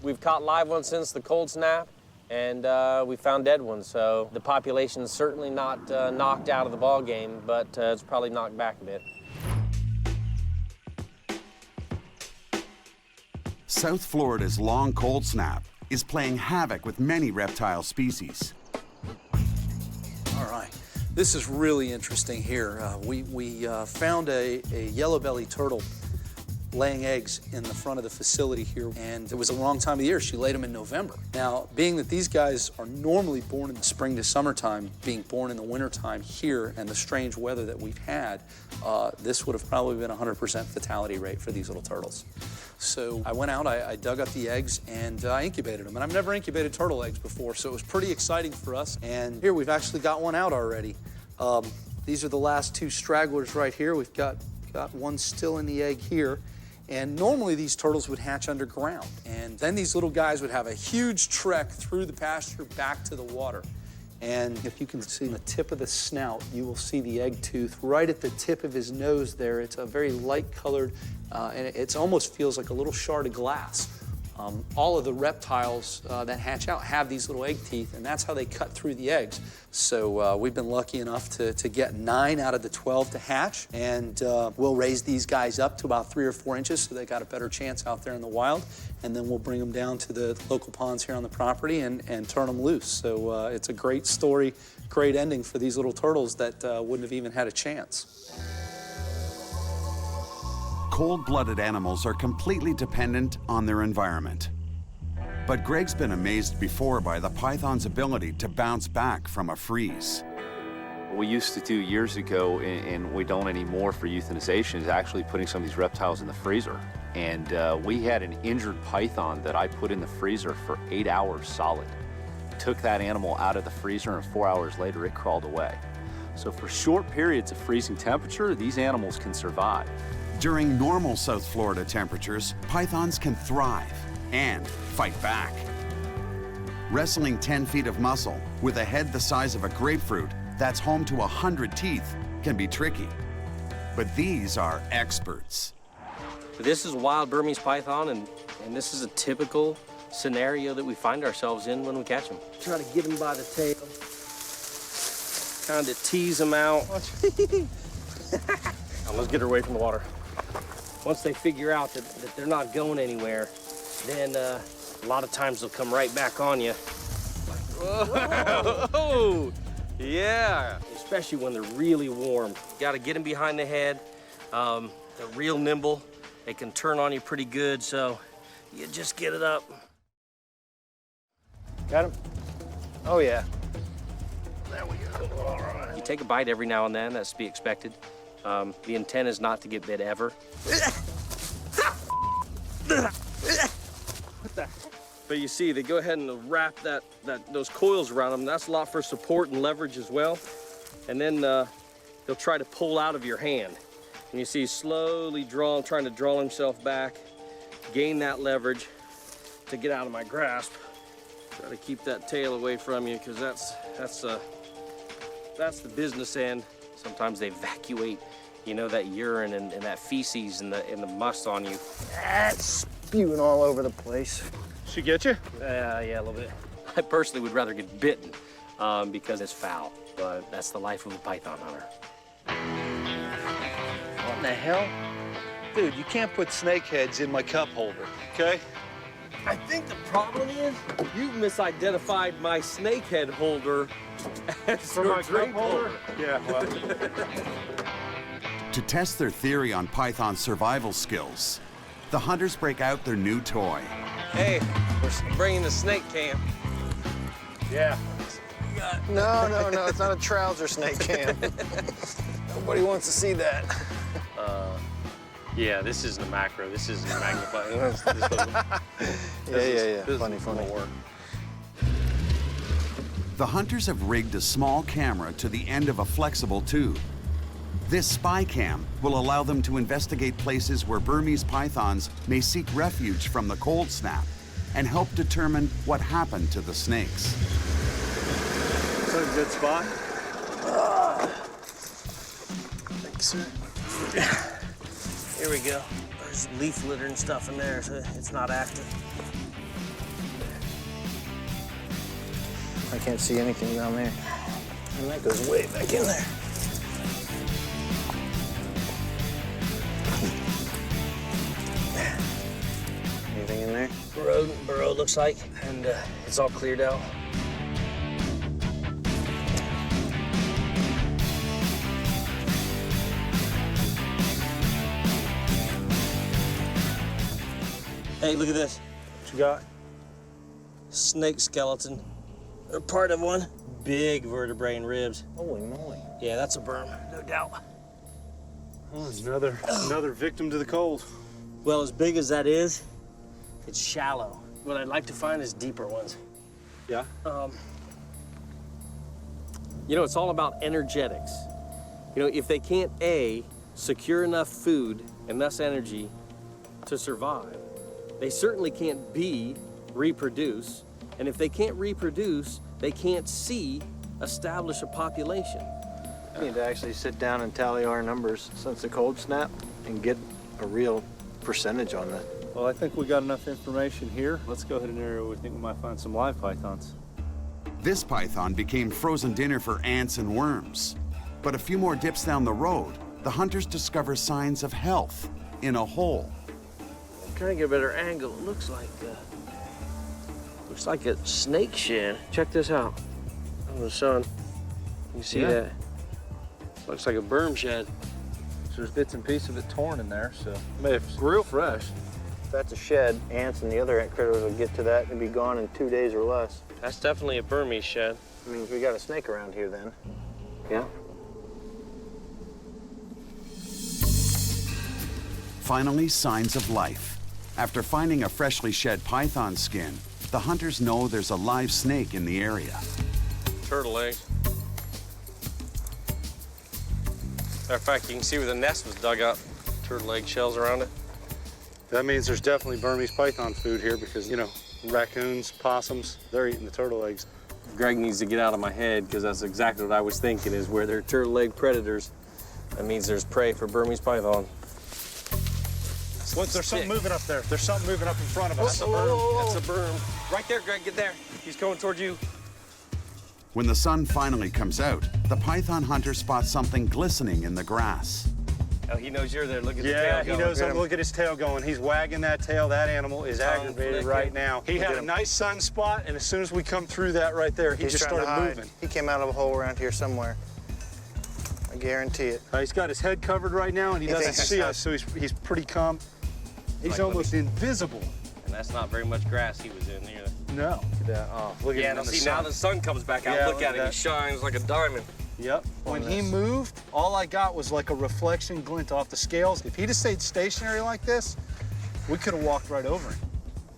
We've caught live ones since the cold snap, and we found dead ones. So the population's certainly not knocked out of the ball game, but it's probably knocked back a bit. South Florida's long cold snap is playing havoc with many reptile species. All right, this is really interesting here. We found a yellow-bellied turtle laying eggs in the front of the facility here, and it was the wrong time of the year. She laid them in November. Now, being that these guys are normally born in the spring to summertime, being born in the wintertime here and the strange weather that we've had, this would have probably been 100% fatality rate for these little turtles. So I went out, I dug up the eggs, and I incubated them. And I've never incubated turtle eggs before, so it was pretty exciting for us. And here, we've actually got one out already. These are the last two stragglers right here. We've got one still in the egg here. And normally these turtles would hatch underground. And then these little guys would have a huge trek through the pasture back to the water. And if you can see the tip of the snout, you will see the egg tooth right at the tip of his nose there. It's a very light colored, and it almost feels like a little shard of glass. All of the reptiles that hatch out have these little egg teeth, and that's how they cut through the eggs. So we've been lucky enough to get 9 out of the 12 to hatch, and we'll raise these guys up to about 3 or 4 inches so they got a better chance out there in the wild, and then we'll bring them down to the local ponds here on the property and turn them loose. So it's a great story, great ending for these little turtles that wouldn't have even had a chance. Cold-blooded animals are completely dependent on their environment. But Greg's been amazed before by the python's ability to bounce back from a freeze. What we used to do years ago, and we don't anymore for euthanization, is actually putting some of these reptiles in the freezer. And we had an injured python that I put in the freezer for 8 hours solid. Took that animal out of the freezer, and 4 hours later it crawled away. So for short periods of freezing temperature, these animals can survive. During normal South Florida temperatures, pythons can thrive and fight back. Wrestling 10 feet of muscle with a head the size of a grapefruit that's home to 100 teeth can be tricky. But these are experts. This is wild Burmese python, and this is a typical scenario that we find ourselves in when we catch them. Try to get them by the tail, kind of tease them out. Now, let's get her away from the water. Once they figure out that they're not going anywhere, then a lot of times they'll come right back on you. Whoa! Yeah! Especially when they're really warm. You gotta get them behind the head. They're real nimble. They can turn on you pretty good, so you just get it up. Got him? Oh, yeah. There we go. All right. You take a bite every now and then, that's to be expected. The intent is not to get bit ever. What the heck? But you see, they go ahead and wrap those coils around them. That's a lot for support and leverage as well. And then they'll try to pull out of your hand. And you see slowly trying to draw himself back, gain that leverage to get out of my grasp. Try to keep that tail away from you, because that's the business end. Sometimes they evacuate, you know, that urine and that feces and the must on you. That's spewing all over the place. She get you? Yeah, a little bit. I personally would rather get bitten because it's foul, but that's the life of a python hunter. What in the hell? Dude, you can't put snake heads in my cup holder, okay? I think the problem is you misidentified my snakehead holder as For your my drink cup holder? holder. Yeah, well. To test their theory on python survival skills, the hunters break out their new toy. Hey, we're bringing the snake cam. Yeah. No, it's not a trouser snake cam. Nobody wants to see that. Yeah, this isn't a macro. This isn't a magnifying. Yeah. Funny. The hunters have rigged a small camera to the end of a flexible tube. This spy cam will allow them to investigate places where Burmese pythons may seek refuge from the cold snap and help determine what happened to the snakes. Is that a good spot? Thanks. Here we go. There's leaf litter and stuff in there, so it's not active. I can't see anything down there. And that goes way back in there. Anything in there? Rodent burrow looks like, and it's all cleared out. Hey, look at this. What you got? Snake skeleton. Or part of one. Big vertebrae and ribs. Holy moly. Yeah, that's a berm, no doubt. Oh, another victim to the cold. Well, as big as that is, it's shallow. What I'd like to find is deeper ones. Yeah? You know, it's all about energetics. You know, if they can't, A, secure enough food and thus energy to survive. They certainly can't reproduce, and if they can't reproduce, they can't establish a population. We need to actually sit down and tally our numbers since the cold snap and get a real percentage on that. Well, I think we got enough information here. Let's go ahead and area where we think we might find some live pythons. This python became frozen dinner for ants and worms. But a few more dips down the road, the hunters discover signs of health in a hole. I'm trying to get a better angle. It looks like a snake shed. Check this out. Oh, the sun. You see that? Looks like a berm shed. So there's bits and pieces of it torn in there, so it's real fresh. If that's a shed, ants and the other ant critters will get to that and be gone in 2 days or less. That's definitely a Burmese shed. I mean, we got a snake around here then. Yeah. Finally, signs of life. After finding a freshly shed python skin, the hunters know there's a live snake in the area. Turtle eggs. Matter of fact, you can see where the nest was dug up. Turtle egg shells around it. That means there's definitely Burmese python food here because, you know, raccoons, possums, they're eating the turtle eggs. Greg needs to get out of my head because that's exactly what I was thinking is where there are turtle egg predators. That means there's prey for Burmese python. Look, there's something moving up there. There's something moving up in front of us. That's a berm. That's a berm. Right there, Greg, get there. He's coming towards you. When the sun finally comes out, the python hunter spots something glistening in the grass. Oh, he knows you're there. Look at the tail Yeah, going. he knows. Look at his tail going. He's wagging that tail. That animal is aggravated right now. He had a nice sun spot, and as soon as we come through that right there, he just started moving. He came out of a hole around here somewhere. I guarantee it. He's got his head covered right now, and he doesn't see us, so he's pretty calm. He's almost invisible. And that's not very much grass he was in either. No. Look at that. Oh, look at him. Yeah, see, now the sun comes back out. Yeah, look at him. He shines like a diamond. Yep. When he moved, all I got was like a reflection glint off the scales. If he'd have stayed stationary like this, we could have walked right over him.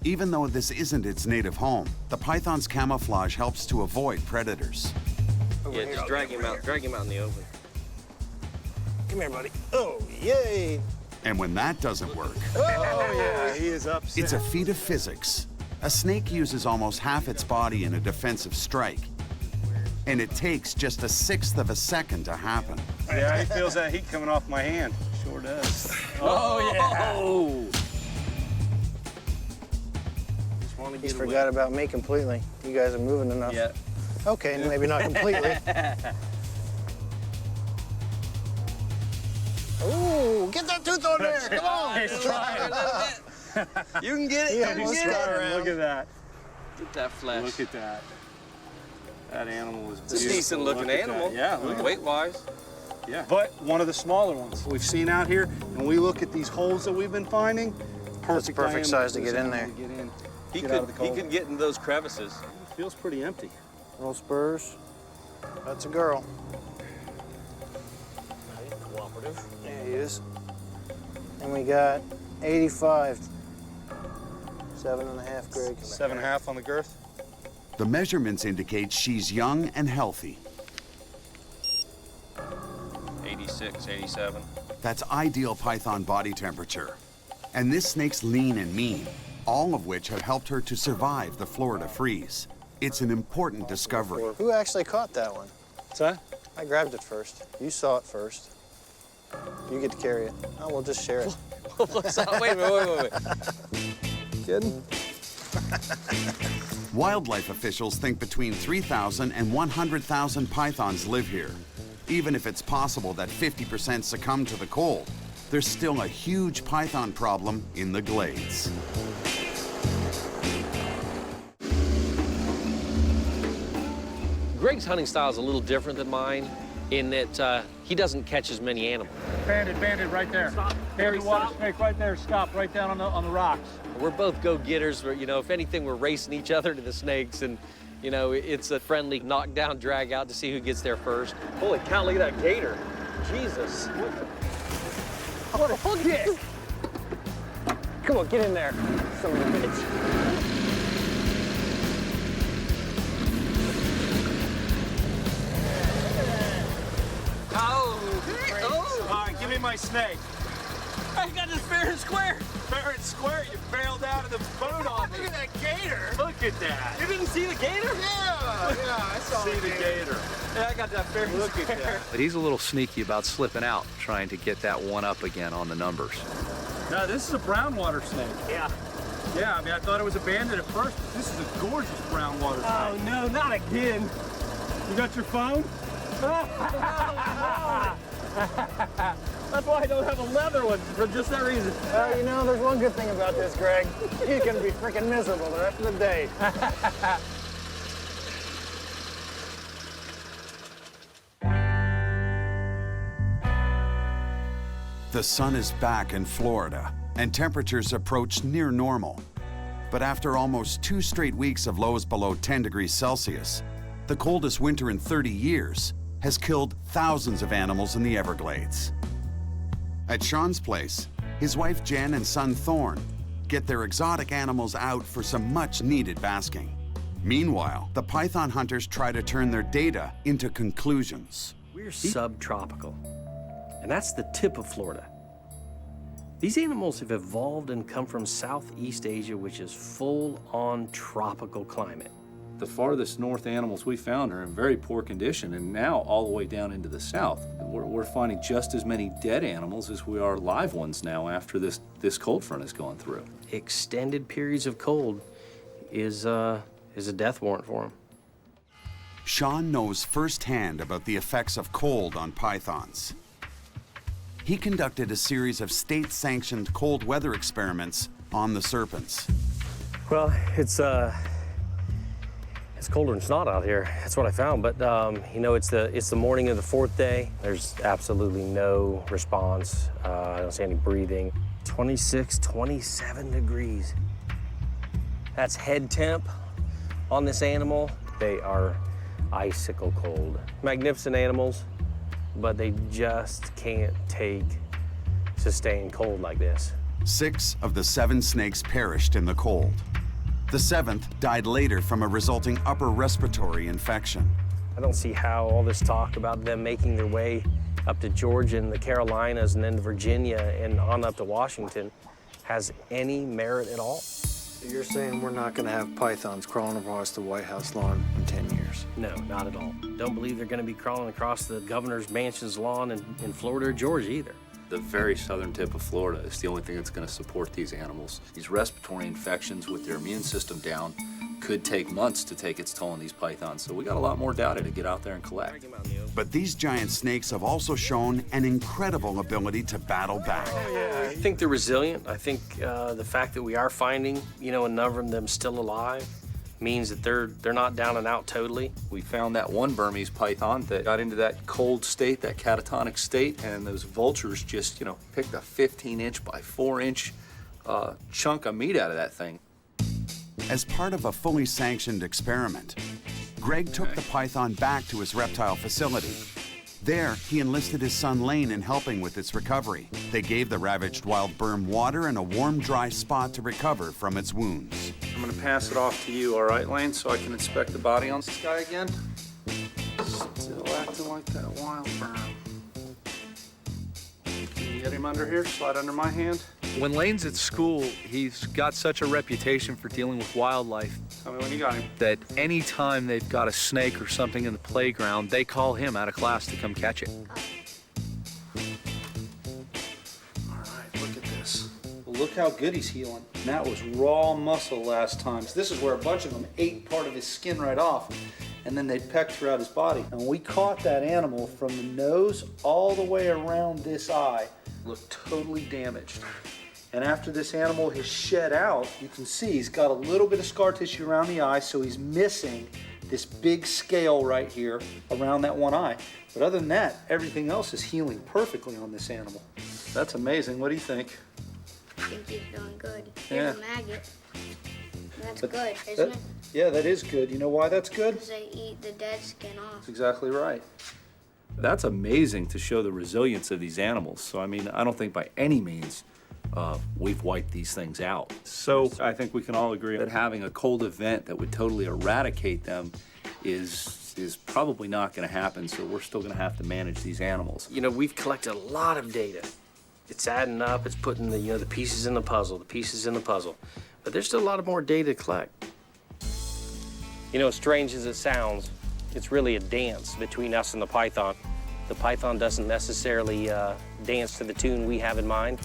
Even though this isn't its native home, the python's camouflage helps to avoid predators. Yeah, just drag him out. Drag him out in the open. Come here, buddy. Oh, yay. And when that doesn't work, Oh, yeah, he is upset. it's a feat of physics. A snake uses almost half its body in a defensive strike, and it takes just 1/6 of a second to happen. Yeah, he feels that heat coming off my hand. Sure does. Oh, yeah. He's forgot about me completely. You guys are moving enough. Yeah. Okay, maybe not completely. Ooh, get that tooth on there. Come on. He's trying. You can get it. Yeah, you can he's get trying. it. Look at that. Get that flesh. Look at that. That animal is It's a decent looking animal. Yeah, look at weight-wise. Yeah. But one of the smaller ones we've seen out here, and we look at these holes that we've been finding. That's perfect size to get in there. He could get in those crevices. It feels pretty empty. Little spurs. That's a girl. Cooperative. There he is. And we got 85. 7.5, Greg. 7.5 on the girth. The measurements indicate she's young and healthy. 86, 87. That's ideal python body temperature. And this snake's lean and mean, all of which have helped her to survive the Florida freeze. It's an important discovery. Who actually caught that one? What's that? I grabbed it first. You saw it first. You get to carry it. Oh, we'll just share it. Wait. Kidding? Wildlife officials think between 3,000 and 100,000 pythons live here. Even if it's possible that 50% succumb to the cold, there's still a huge python problem in the Glades. Greg's hunting style is a little different than mine in that he doesn't catch as many animals. Banded right there. Stop. Heavy water Stop. snake right there. Stop right down on the rocks. We're both go-getters. You know, if anything, we're racing each other to the snakes, and you know, it's a friendly knock-down, drag-out to see who gets there first. Holy cow! Look at that gator. Jesus. What a dick. Come on, get in there. Son of a bitch. All right, give me my snake. I got this fair and square. Fair and square? You bailed out of the boat on me. Look at that gator. Look at that. You didn't see the gator? Yeah, I saw the gator. Yeah, I got that fair and square. Look at that. But he's a little sneaky about slipping out, trying to get that one up again on the numbers. No, this is a brown water snake. Yeah. Yeah, I mean, I thought it was abandoned at first, but this is a gorgeous brown water snake. Oh, no, not again. You got your phone? That's why I don't have a leather one, for just that reason. You know, there's one good thing about this, Greg. He's gonna be freaking miserable the rest of the day. The sun is back in Florida, and temperatures approach near normal. But after almost 2 straight weeks of lows below 10 degrees Celsius, the coldest winter in 30 years has killed thousands of animals in the Everglades. At Sean's place, his wife Jen and son Thorne get their exotic animals out for some much-needed basking. Meanwhile, the python hunters try to turn their data into conclusions. We're subtropical, and that's the tip of Florida. These animals have evolved and come from Southeast Asia, which is full-on tropical climate. The farthest north animals we found are in very poor condition, and now all the way down into the south. We're finding just as many dead animals as we are live ones now after this cold front has gone through. Extended periods of cold is a death warrant for them. Sean knows firsthand about the effects of cold on pythons. He conducted a series of state-sanctioned cold weather experiments on the serpents. Well, it's colder than snot out here. That's what I found. But you know, it's the morning of the 4th day. There's absolutely no response. I don't see any breathing. 26, 27 degrees. That's head temp on this animal. They are icicle cold. Magnificent animals, but they just can't take sustained cold like this. 6 of the 7 snakes perished in the cold. The 7th died later from a resulting upper respiratory infection. I don't see how all this talk about them making their way up to Georgia and the Carolinas and then to Virginia and on up to Washington has any merit at all. So you're saying we're not going to have pythons crawling across the White House lawn in 10 years? No, not at all. Don't believe they're going to be crawling across the governor's mansion's lawn in Florida or Georgia either. The very southern tip of Florida is the only thing that's going to support these animals. These respiratory infections with their immune system down could take months to take its toll on these pythons, so we got a lot more data to get out there and collect. But these giant snakes have also shown an incredible ability to battle back. I think they're resilient. I think the fact that we are finding, you know, a number of them still alive means that they're not down and out totally. We found that one Burmese python that got into that cold state, that catatonic state, and those vultures just, you know, picked a 15-inch by 4-inch chunk of meat out of that thing. As part of a fully sanctioned experiment, Greg took the python back to his reptile facility. There, he enlisted his son Lane in helping with its recovery. They gave the ravaged wild Burm water and a warm, dry spot to recover from its wounds. I'm gonna pass it off to you, all right, Lane, so I can inspect the body on this guy again. Still acting like that wild Burm. Can you get him under here? Slide under my hand. When Lane's at school, he's got such a reputation for dealing with wildlife. Tell me when you got him. That any time they've got a snake or something in the playground, they call him out of class to come catch it. All right, look at this. Well, look how good he's healing. And that was raw muscle last time. So this is where a bunch of them ate part of his skin right off, and then they pecked throughout his body. And we caught that animal from the nose all the way around this eye. Looked totally damaged. And after this animal has shed out, you can see he's got a little bit of scar tissue around the eye, so he's missing this big scale right here around that one eye. But other than that, everything else is healing perfectly on this animal. That's amazing. What do you think? I think he's doing good. Here's a maggot. That's good, isn't it? Yeah, that is good. You know why that's good? Because they eat the dead skin off. That's exactly right. That's amazing to show the resilience of these animals. So, I mean, I don't think by any means we've wiped these things out. So I think we can all agree that having a cold event that would totally eradicate them is probably not going to happen, so we're still going to have to manage these animals. You know, we've collected a lot of data It's adding up. It's putting the, the pieces in the puzzle, But there's still a lot of more data to collect. As strange as it sounds, it's really a dance between us and the python. The python doesn't necessarily dance to the tune we have in mind.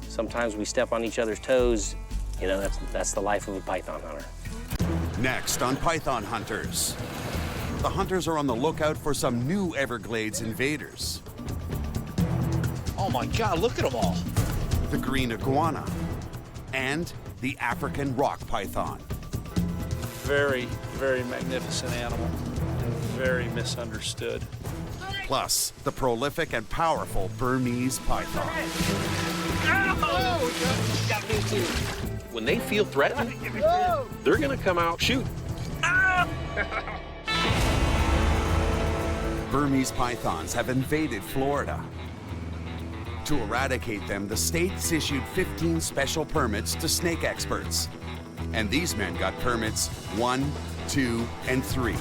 Sometimes we step on each other's toes. That's the life of a python hunter. Next on Python Hunters, the hunters are on the lookout for some new Everglades invaders. Oh my God, look at them all. The green iguana and the African rock python. Very, very magnificent animal and very misunderstood. Plus, the prolific and powerful Burmese python. When they feel threatened, they're gonna come out shoot. Burmese pythons have invaded Florida. To eradicate them, the state's issued 15 special permits to snake experts. And these men got permits 1, 2, and 3.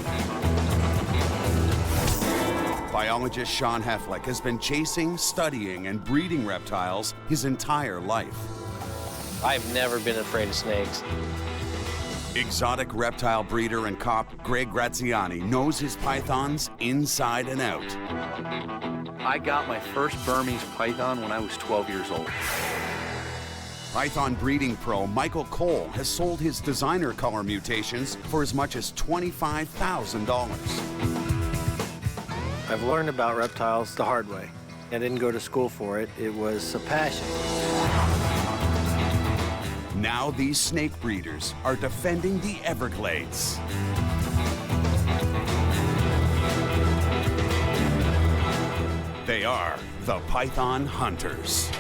Biologist Sean Heflick has been chasing, studying, and breeding reptiles his entire life. I've never been afraid of snakes. Exotic reptile breeder and cop Greg Graziani knows his pythons inside and out. I got my first Burmese python when I was 12 years old. Python breeding pro Michael Cole has sold his designer color mutations for as much as $25,000. I've learned about reptiles the hard way. I didn't go to school for it. It was a passion. Now these snake breeders are defending the Everglades. They are the Python Hunters.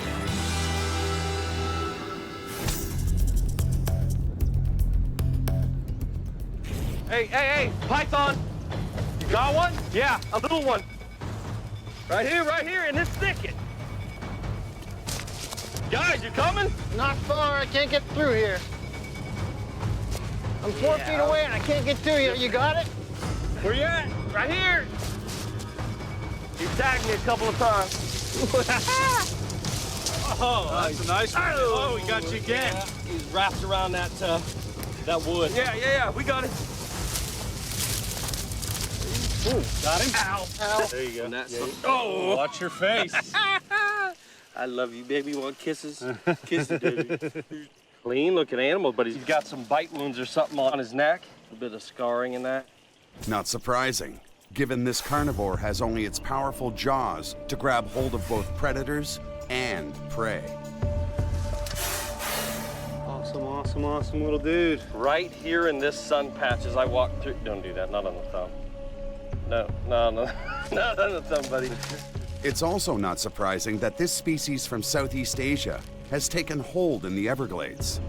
Hey, python! You got one? Yeah, a little one. Right here, in this thicket. Guys, you coming? Not far, I can't get through here. I'm 4 feet away and I can't get through here. You got it? Where you at? Right here. You tagged me a couple of times. Oh, that's a nice one. Oh, we got you again. Yeah, he's wrapped around that wood. Yeah, we got it. Ooh, got him. Ow. There you go. Oh, watch your face. I love you, baby. Want kisses? Kisses, baby. Clean looking animal, but he's got some bite wounds or something on his neck. A bit of scarring in that. Not surprising, given this carnivore has only its powerful jaws to grab hold of both predators and prey. Awesome little dude. Right here in this sun patch as I walk through. Don't do that, not on the thumb. No, not on the thumb, buddy. It's also not surprising that this species from Southeast Asia has taken hold in the Everglades.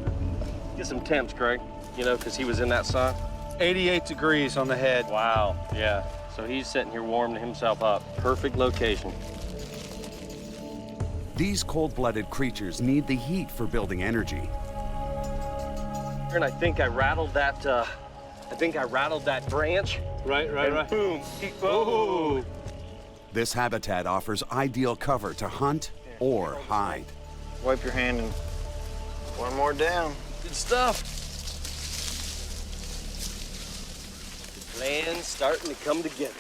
Get some temps, Craig, because he was in that sun. 88 degrees on the head. Wow, yeah. So he's sitting here warming himself up. Perfect location. These cold-blooded creatures need the heat for building energy. And I think I rattled that, branch. Right. Boom. Oh. This habitat offers ideal cover to hunt or hide. Wipe your hand and one more down. Good stuff. The plan's starting to come together.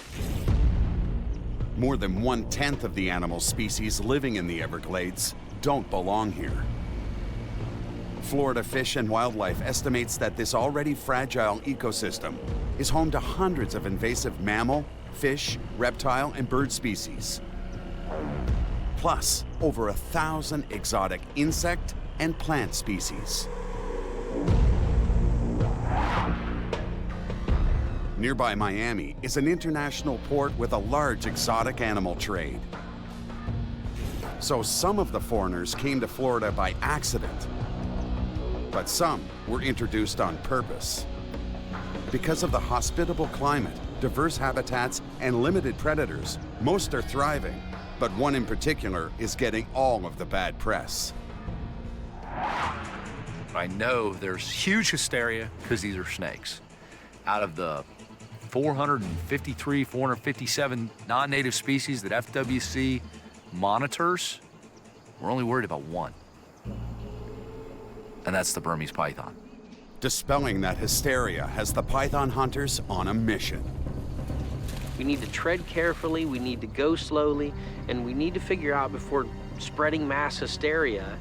More than 1/10 of the animal species living in the Everglades don't belong here. Florida Fish and Wildlife estimates that this already fragile ecosystem is home to hundreds of invasive mammal, fish, reptile, and bird species. Plus, over 1,000 exotic insect and plant species. Nearby Miami is an international port with a large exotic animal trade. So some of the foreigners came to Florida by accident, but some were introduced on purpose. Because of the hospitable climate, diverse habitats, and limited predators, most are thriving, but one in particular is getting all of the bad press. I know there's huge hysteria because these are snakes. Out of the 457 non-native species that FWC monitors, We're only worried about one. And that's the Burmese python. Dispelling that hysteria has the python hunters on a mission. We need to tread carefully, we need to go slowly, and we need to figure out before spreading mass hysteria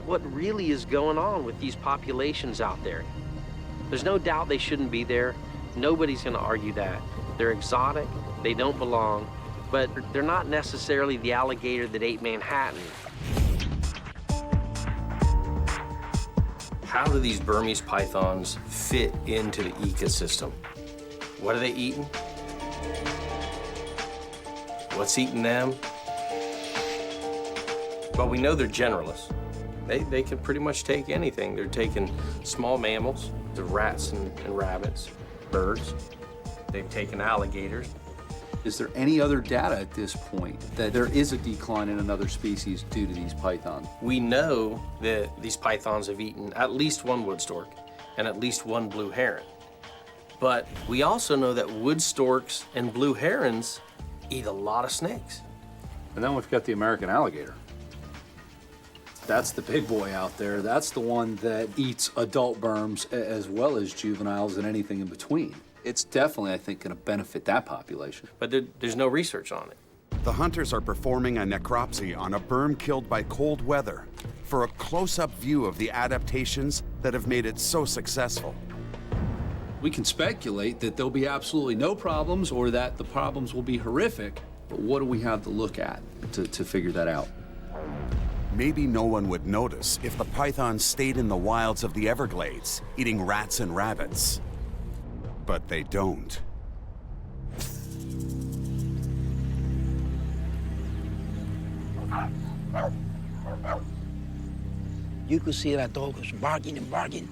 what really is going on with these populations out there. There's no doubt they shouldn't be there. Nobody's going to argue that. They're exotic, they don't belong, but they're not necessarily the alligator that ate Manhattan. How do these Burmese pythons fit into the ecosystem? What are they eating? What's eating them? Well, we know they're generalists. They can pretty much take anything. They're taking small mammals, the rats and rabbits, birds. They've taken alligators. Is there any other data at this point that there is a decline in another species due to these pythons? We know that these pythons have eaten at least one wood stork and at least one blue heron. But we also know that wood storks and blue herons eat a lot of snakes. And then we've got the American alligator. That's the big boy out there. That's the one that eats adult burms as well as juveniles and anything in between. It's definitely, I think, going to benefit that population. But there's no research on it. The hunters are performing a necropsy on a berm killed by cold weather for a close-up view of the adaptations that have made it so successful. We can speculate that there'll be absolutely no problems or that the problems will be horrific, but what do we have to look at to figure that out? Maybe no one would notice if the pythons stayed in the wilds of the Everglades, eating rats and rabbits. But they don't. You could see that dog was barking and barking.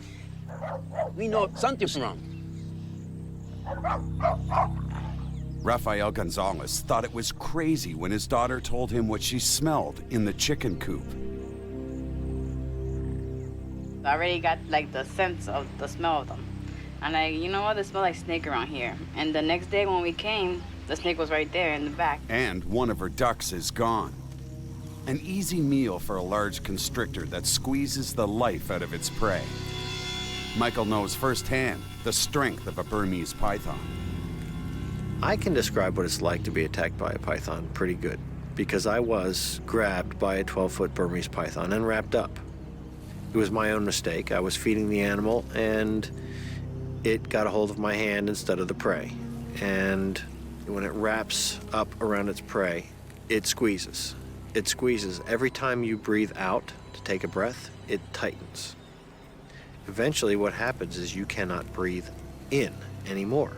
We know something's wrong. Rafael Gonzalez thought it was crazy when his daughter told him what she smelled in the chicken coop. I already got like the sense of the smell of them. And like, you know what, they smell like snake around here. And the next day when we came, the snake was right there in the back. And one of her ducks is gone. An easy meal for a large constrictor that squeezes the life out of its prey. Michael knows firsthand the strength of a Burmese python. I can describe what it's like to be attacked by a python pretty good, because I was grabbed by a 12-foot Burmese python and wrapped up. It was my own mistake. I was feeding the animal, and it got a hold of my hand instead of the prey. And when it wraps up around its prey, it squeezes. It squeezes. Every time you breathe out to take a breath, it tightens. Eventually, what happens is you cannot breathe in anymore.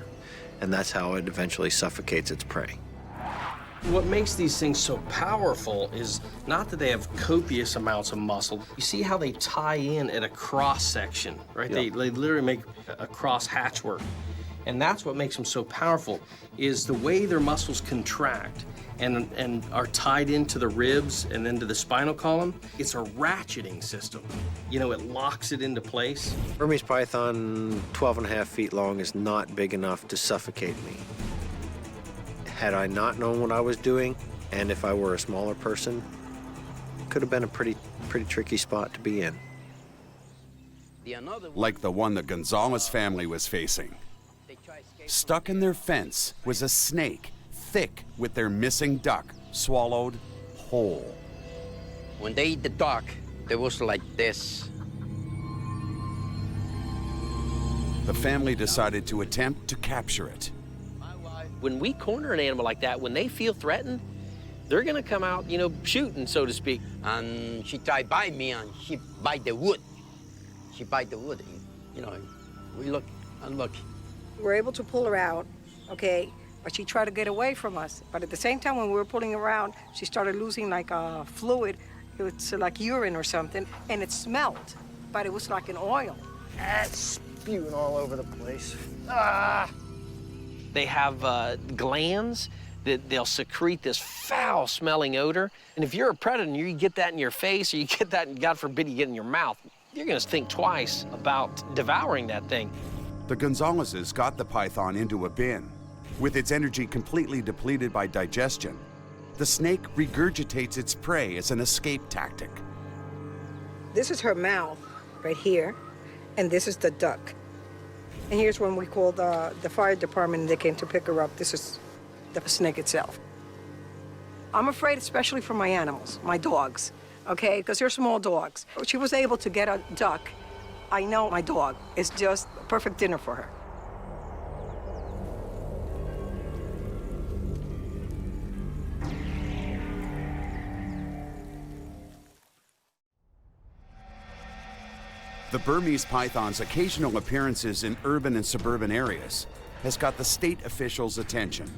And that's how it eventually suffocates its prey. What makes these things so powerful is not that they have copious amounts of muscle. You see how they tie in at a cross section, right? Yeah. They literally make a cross hatchwork. And that's what makes them so powerful, is the way their muscles contract and are tied into the ribs and then to the spinal column. It's a ratcheting system. You know, it locks it into place. Burmese python, 12.5 feet long, is not big enough to suffocate me. Had I not known what I was doing, and if I were a smaller person, it could have been a pretty tricky spot to be in. Like the one the Gonzalez family was facing. Stuck in their fence was a snake, thick with their missing duck, swallowed whole. When they eat the duck, it was like this. The family decided to attempt to capture it. When we corner an animal like that, when they feel threatened, they're gonna come out, you know, shooting, so to speak. And she tried bite me and she bite the wood. She bite the wood, you know, we look and look. We were able to pull her out, okay, but she tried to get away from us. But at the same time, when we were pulling her around, she started losing like a fluid. It was like urine or something, and it smelled, but it was like an oil. It's spewing all over the place. Ah! They have glands that they'll secrete this foul-smelling odor. And if you're a predator and you get that in your face, or you get that, God forbid, you get in your mouth, you're gonna think twice about devouring that thing. The Gonzaleses got the python into a bin. With its energy completely depleted by digestion, the snake regurgitates its prey as an escape tactic. This is her mouth right here, and this is the duck. And here's when we called the fire department and they came to pick her up. This is the snake itself. I'm afraid especially for my animals, my dogs, okay, because they're small dogs. She was able to get a duck. I know my dog is just a perfect dinner for her. The Burmese python's occasional appearances in urban and suburban areas has got the state officials' attention.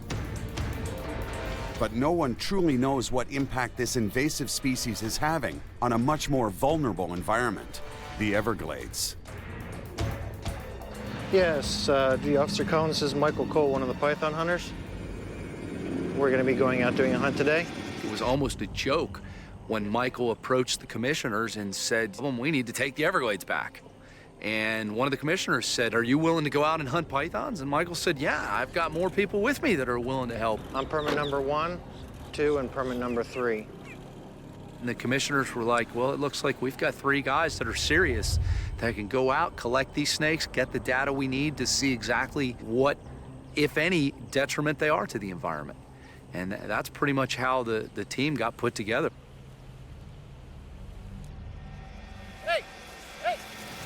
But no one truly knows what impact this invasive species is having on a much more vulnerable environment, the Everglades. Yes, Officer Cohen, this is Michael Cole, one of the python hunters. We're going to be going out doing a hunt today. It was almost a joke when Michael approached the commissioners and said, we need to take the Everglades back. And one of the commissioners said, are you willing to go out and hunt pythons? And Michael said, yeah, I've got more people with me that are willing to help. I'm permit number 1, 2, and permit number 3. And the commissioners were like, well, it looks like we've got 3 guys that are serious that can go out, collect these snakes, get the data we need to see exactly what, if any, detriment they are to the environment. And that's pretty much how the team got put together.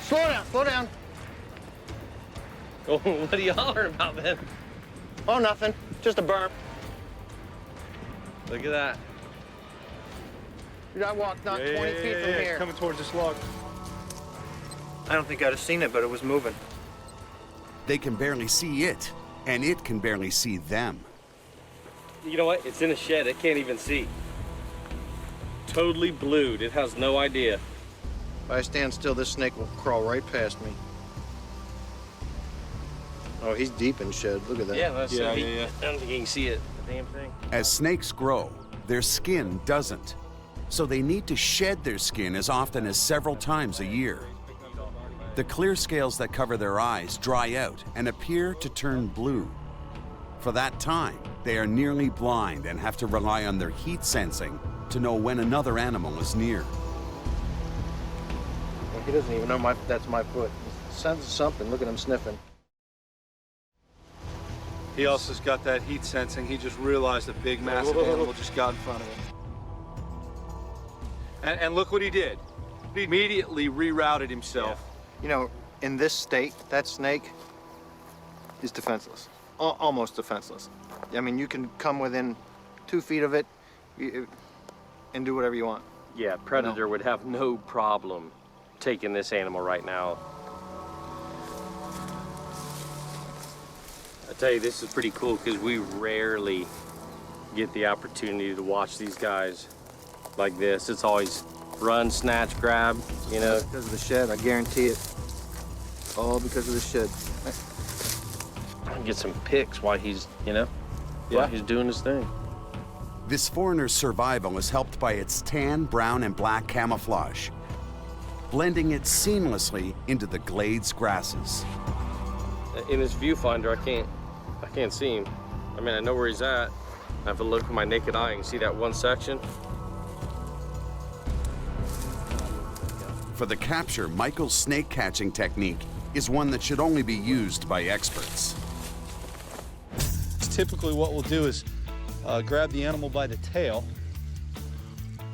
Slow down, slow down. Oh, what are you hollering about, man? Oh, nothing. Just a burp. Look at that. You gotta walk not 20 feet from here. Coming towards this log. I don't think I'd have seen it, but it was moving. They can barely see it, and it can barely see them. You know what? It's in a shed. It can't even see. Totally blued. It has no idea. If I stand still, this snake will crawl right past me. Oh, he's deep in shed. Look at that. Yeah, that's I don't think you can see it. The damn thing. As snakes grow, their skin doesn't. So they need to shed their skin as often as several times a year. The clear scales that cover their eyes dry out and appear to turn blue. For that time, they are nearly blind and have to rely on their heat sensing to know when another animal is near. He doesn't even know that's my foot. He senses something. Look at him sniffing. He also's got that heat sensing. He just realized a big, massive animal just got in front of him. And look what he did. He immediately rerouted himself. Yeah. You know, in this state, that snake is defenseless. Almost defenseless. I mean, you can come within 2 feet of it and do whatever you want. Yeah, predator would have no problem taking this animal right now. I tell you, this is pretty cool because we rarely get the opportunity to watch these guys like this. It's always run, snatch, grab, you know. Because of the shed, I guarantee it. All because of the shed. I can get some pics while he's, while he's doing his thing. This foreigner's survival is helped by its tan, brown, and black camouflage, blending it seamlessly into the glades grasses. In this viewfinder, I can't see him. I mean, I know where he's at. I have to look with my naked eye and see that one section. For the capture, Michael's snake catching technique is one that should only be used by experts. Typically what we'll do is grab the animal by the tail.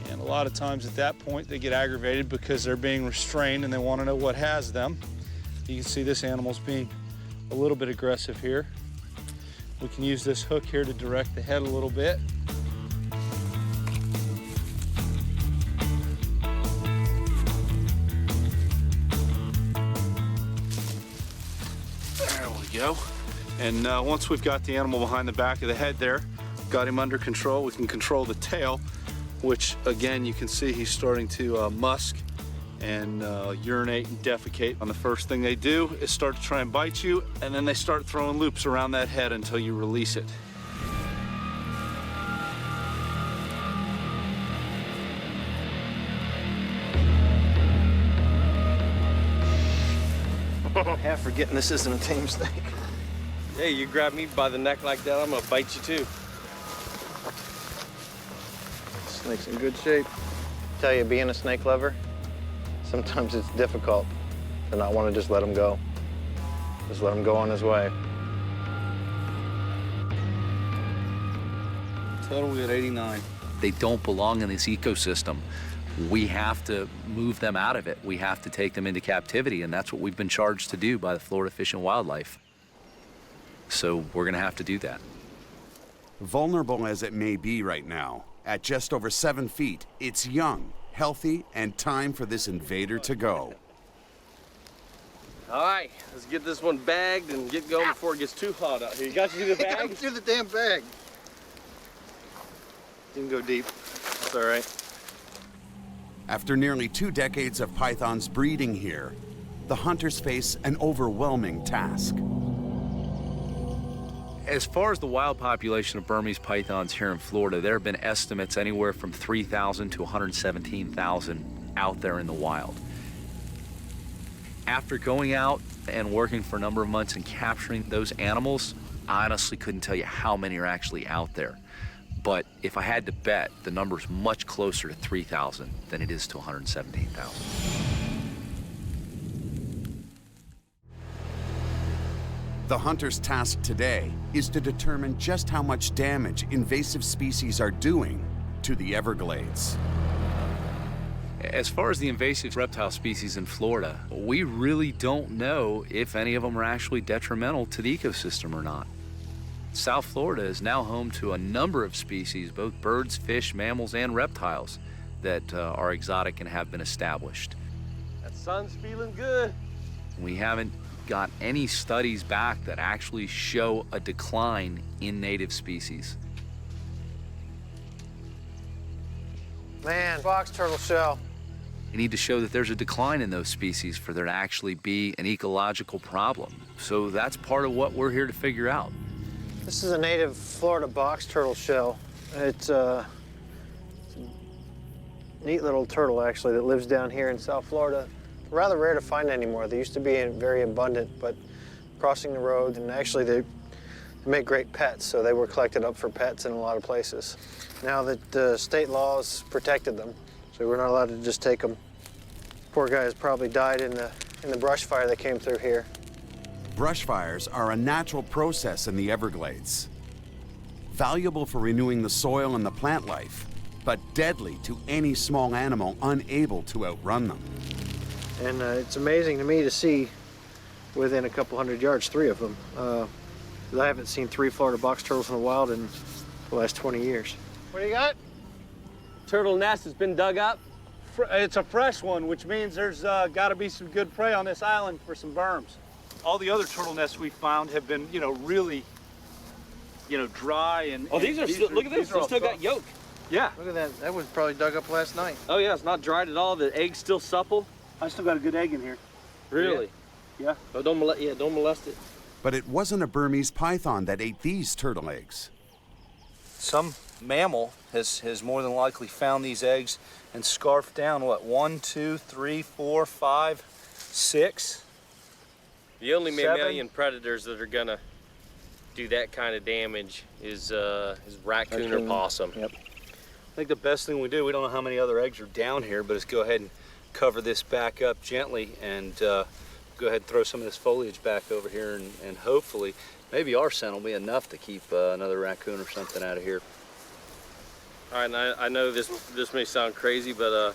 And a lot of times at that point they get aggravated because they're being restrained and they want to know what has them. You can see this animal's being a little bit aggressive here. We can use this hook here to direct the head a little bit. There we go. And once we've got the animal behind the back of the head there, got him under control, we can control the tail, which again, you can see he's starting to musk and urinate and defecate. And the first thing they do is start to try and bite you, and then they start throwing loops around that head until you release it. Half forgetting this isn't a tame snake. Hey, you grab me by the neck like that, I'm gonna bite you too. Snake's in good shape. Tell you, being a snake lover, sometimes it's difficult to not want to just let him go. Just let him go on his way. Total, we had 89. They don't belong in this ecosystem. We have to move them out of it. We have to take them into captivity, and that's what we've been charged to do by the Florida Fish and Wildlife. So we're gonna have to do that. Vulnerable as it may be right now, at just over 7 feet, it's young, healthy, and time for this invader to go. All right, let's get this one bagged and get going before it gets too hot out here. You got to do the bag? Do the damn bag. You can go deep. That's all right. After nearly 2 decades of pythons breeding here, the hunters face an overwhelming task. As far as the wild population of Burmese pythons here in Florida, there have been estimates anywhere from 3,000 to 117,000 out there in the wild. After going out and working for a number of months and capturing those animals, I honestly couldn't tell you how many are actually out there. But if I had to bet, the number's much closer to 3,000 than it is to 117,000. The hunter's task today is to determine just how much damage invasive species are doing to the Everglades. As far as the invasive reptile species in Florida, we really don't know if any of them are actually detrimental to the ecosystem or not. South Florida is now home to a number of species, both birds, fish, mammals, and reptiles, that are exotic and have been established. That sun's feeling good. We haven't got any studies back that actually show a decline in native species. Man, box turtle shell. We need to show that there's a decline in those species for there to actually be an ecological problem. So that's part of what we're here to figure out. This is a native Florida box turtle shell. It's a neat little turtle, actually, that lives down here in South Florida. Rather rare to find anymore. They used to be very abundant, but crossing the road, and actually they make great pets, so they were collected up for pets in a lot of places. Now that state laws protected them, so we're not allowed to just take them. Poor guy has probably died in the brush fire that came through here. Brush fires are a natural process in the Everglades. Valuable for renewing the soil and the plant life, but deadly to any small animal unable to outrun them. And it's amazing to me to see within a couple hundred yards, 3 of them. I haven't seen 3 Florida box turtles in the wild in the last 20 years. What do you got? Turtle nest has been dug up. It's a fresh one, which means there's got to be some good prey on this island for some berms. All the other turtle nests we found have been, really, dry and. Oh, these are still, look at this. They still got yolk. Yeah. Look at that. That was probably dug up last night. Oh yeah, it's not dried at all. The egg's still supple. I still got a good egg in here. Really? Yeah. Oh, don't molest it. But it wasn't a Burmese python that ate these turtle eggs. Some mammal has more than likely found these eggs and scarfed down, what, 1, 2, 3, 4, 5, 6? The only 7? mammalian predators that are gonna do that kind of damage is raccoon or possum. Yep. I think the best thing we do, we don't know how many other eggs are down here, but is go ahead and cover this back up gently and go ahead and throw some of this foliage back over here, and hopefully, maybe our scent will be enough to keep another raccoon or something out of here. All right, and I know this may sound crazy, but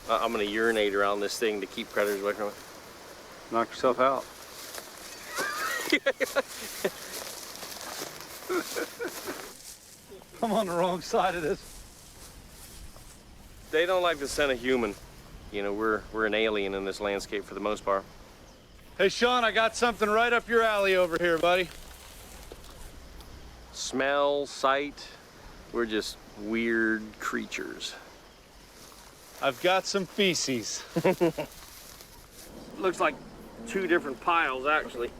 I'm gonna urinate around this thing to keep predators away from it. Knock yourself out. I'm on the wrong side of this. They don't like the scent of human. We're an alien in this landscape for the most part. Hey, Sean, I got something right up your alley over here, buddy. Smell, sight, we're just weird creatures. I've got some feces. Looks like 2 different piles, actually.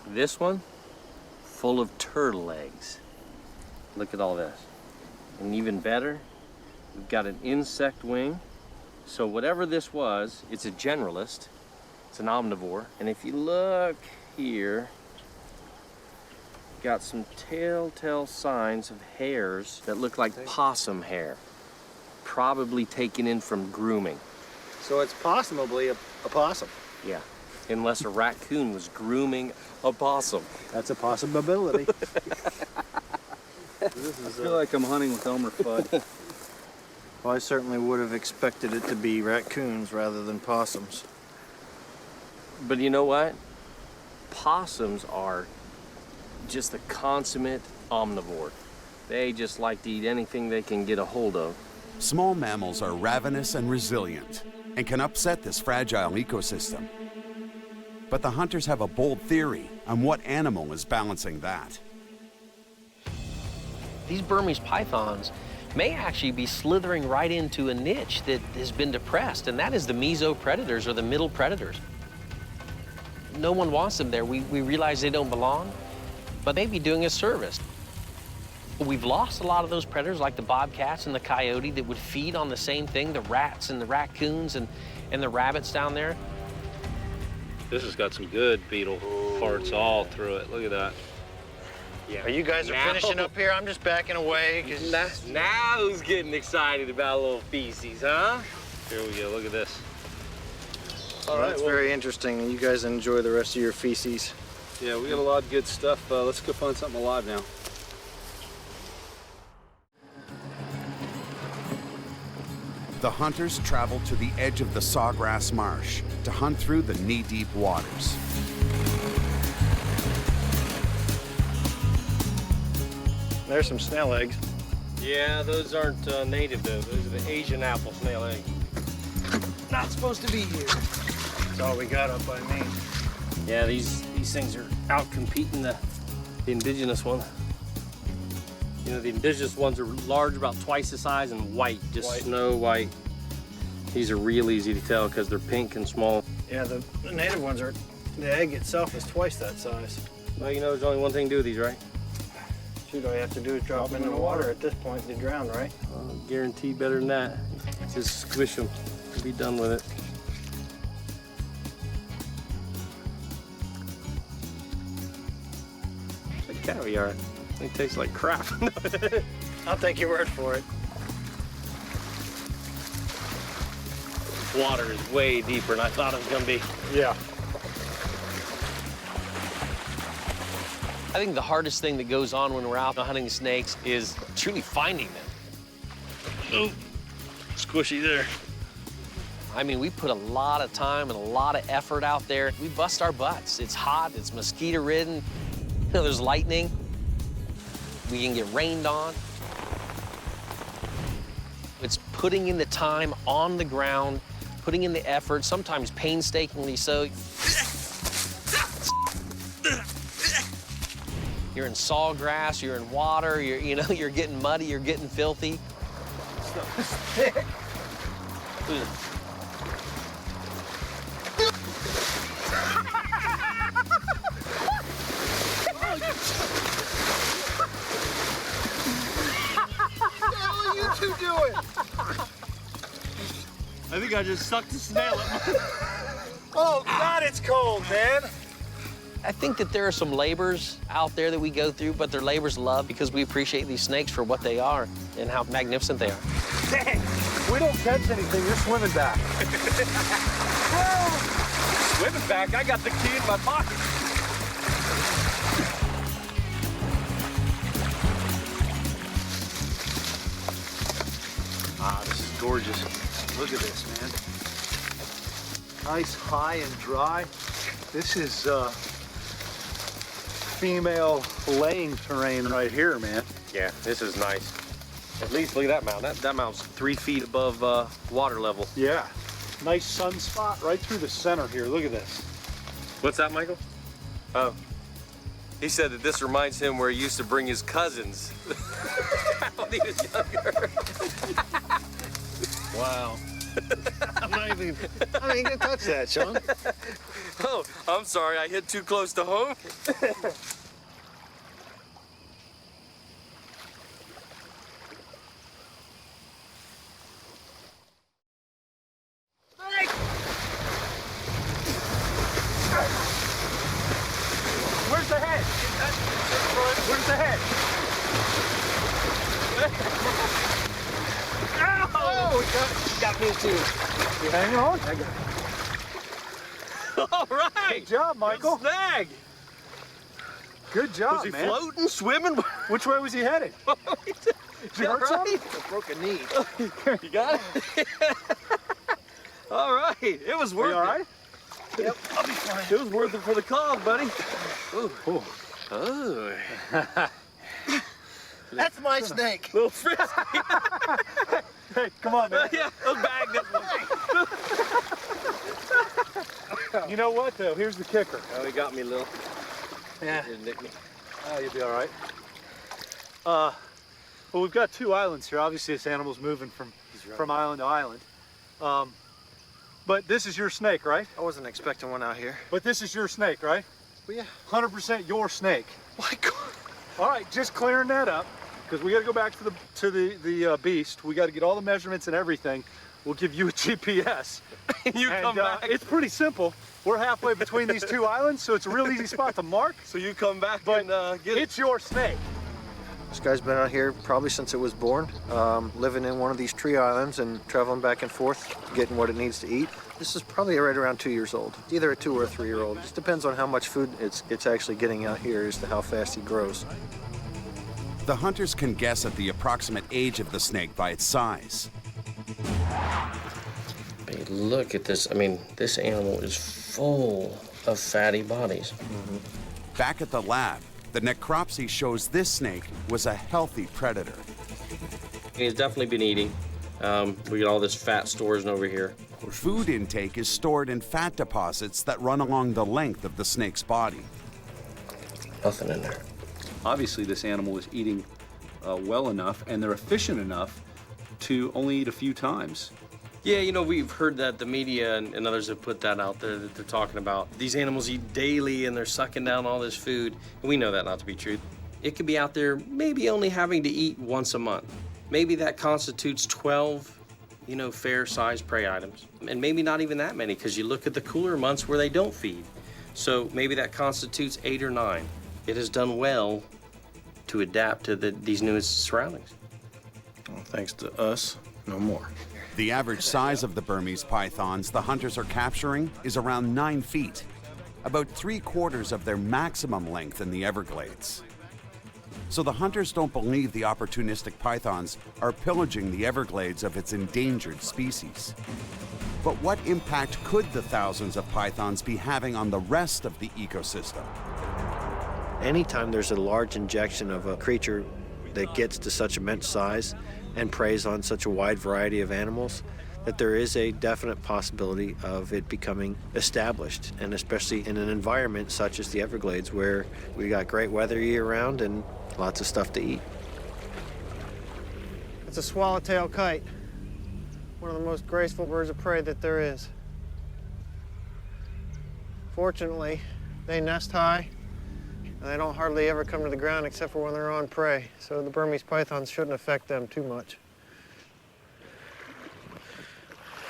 This one, full of turtle eggs. Look at all this. And even better, we've got an insect wing. So whatever this was, it's a generalist. It's an omnivore. And if you look here, got some telltale signs of hairs that look like possum hair, probably taken in from grooming. So it's possibly a possum. Yeah, unless a raccoon was grooming a possum. That's a possibility. I feel like I'm hunting with Elmer Fudd. Well, I certainly would have expected it to be raccoons rather than possums. But you know what? Possums are just the consummate omnivore. They just like to eat anything they can get a hold of. Small mammals are ravenous and resilient and can upset this fragile ecosystem. But the hunters have a bold theory on what animal is balancing that. These Burmese pythons may actually be slithering right into a niche that has been depressed, and that is the mesopredators or the middle predators. No one wants them there. We realize they don't belong, but they'd be doing a service. We've lost a lot of those predators, like the bobcats and the coyote, that would feed on the same thing, the rats and the raccoons and the rabbits down there. This has got some good beetle parts all through it. Look at that. Yeah. You guys are finishing up here? I'm just backing away. Now who's getting excited about a little feces, huh? Here we go, look at this. All right, that's very interesting, and you guys enjoy the rest of your feces. Yeah, we got a lot of good stuff. Let's go find something alive now. The hunters travel to the edge of the Sawgrass Marsh to hunt through the knee-deep waters. There's some snail eggs. Yeah, those aren't native though. Those are the Asian apple snail eggs. Not supposed to be here. That's all we got up by me. Yeah, these things are out competing the indigenous one. You know, the indigenous ones are large, about twice the size, and white, just snow white. These are real easy to tell because they're pink and small. Yeah, the native ones are, the egg itself is twice that size. Well, you know, there's only one thing to do with these, right? Shoot, all you have to do is drop them in the water at this point, they drown, right? Guaranteed better than that. Just squish them and be done with it. It's like caviar. It tastes like crap. I'll take your word for it. Water is way deeper than I thought it was gonna be. Yeah. I think the hardest thing that goes on when we're out hunting snakes is truly finding them. Oh, squishy there. I mean, we put a lot of time and a lot of effort out there. We bust our butts. It's hot, it's mosquito-ridden. You know, there's lightning. We can get rained on. It's putting in the time on the ground, putting in the effort, sometimes painstakingly so. You're in sawgrass, you're in water, you're getting muddy, you're getting filthy. Stuff is thick. What are you two doing? I think I just sucked a snail at my... Oh, God, it's cold, man. I think that there are some labors out there that we go through, but they're labors of love because we appreciate these snakes for what they are and how magnificent they are. Dang, we don't catch anything. You're swimming back. Swimming back? I got the key in my pocket. Ah, this is gorgeous. Look at this, man. Nice, high and dry. This is female laying terrain right here, man. Yeah, this is nice. At least look at that mountain. That mountain's 3 feet above water level. Yeah. Nice sunspot right through the center here. Look at this. What's that, Michael? Oh. He said that this reminds him where he used to bring his cousins when he was younger. Wow. I'm not even gonna touch that, Sean. Oh, I'm sorry. I hit too close to home. Where's the head? Got me too. Hang on. I got it. All right. Good job, Michael. Good snag. Good job, was he man. floating, swimming? Which way was he headed? Did you hurt something? I broke a knee. You got it? All right. It was worth it. You all right? Yep, I'll be fine. It was worth it for the cause, buddy. Ooh. Oh. That's my snake. Little frisky. Hey, come on, man. Yeah, let's bag this one. You know what, though? Here's the kicker. Oh, he got me, Lil. Yeah. He nicked me. Oh, you'll be all right. Well, we've got 2 islands here. Obviously, this animal's moving from island to island. But this is your snake, right? I wasn't expecting one out here. But this is your snake, right? Well, yeah. 100% your snake. My God. All right, just clearing that up, because we got to go back to the beast. We got to get all the measurements and everything. We'll give you a GPS. And you come back. It's pretty simple. We're halfway between these 2 islands, so it's a real easy spot to mark. So you come back but and get it. It's your snake. This guy's been out here probably since it was born, living in one of these tree islands and traveling back and forth, getting what it needs to eat. This is probably right around 2 years old. It's either a 2 or a 3-year-old. It just depends on how much food it's actually getting out here as to how fast he grows. The hunters can guess at the approximate age of the snake by its size. Hey, look at this. I mean, this animal is full of fatty bodies. Back at the lab, the necropsy shows this snake was a healthy predator. He's definitely been eating. We got all this fat stores over here. Food intake is stored in fat deposits that run along the length of the snake's body. Nothing in there. Obviously, this animal is eating well enough, and they're efficient enough to only eat a few times. Yeah, you know, we've heard that the media and others have put that out there, that they're talking about these animals eat daily and they're sucking down all this food. And we know that not to be true. It could be out there maybe only having to eat once a month. Maybe that constitutes 12, you know, fair-sized prey items. And maybe not even that many, because you look at the cooler months where they don't feed. So maybe that constitutes 8 or 9. It has done well to adapt to these newest surroundings. Well, thanks to us, no more. The average size of the Burmese pythons the hunters are capturing is around 9 feet, about 3/4 of their maximum length in the Everglades. So the hunters don't believe the opportunistic pythons are pillaging the Everglades of its endangered species. But what impact could the thousands of pythons be having on the rest of the ecosystem? Anytime there's a large injection of a creature that gets to such immense size and preys on such a wide variety of animals, that there is a definite possibility of it becoming established, and especially in an environment such as the Everglades, where we got great weather year-round and lots of stuff to eat. It's a swallowtail kite, one of the most graceful birds of prey that there is. Fortunately, they nest high, and they don't hardly ever come to the ground except for when they're on prey, so the Burmese pythons shouldn't affect them too much.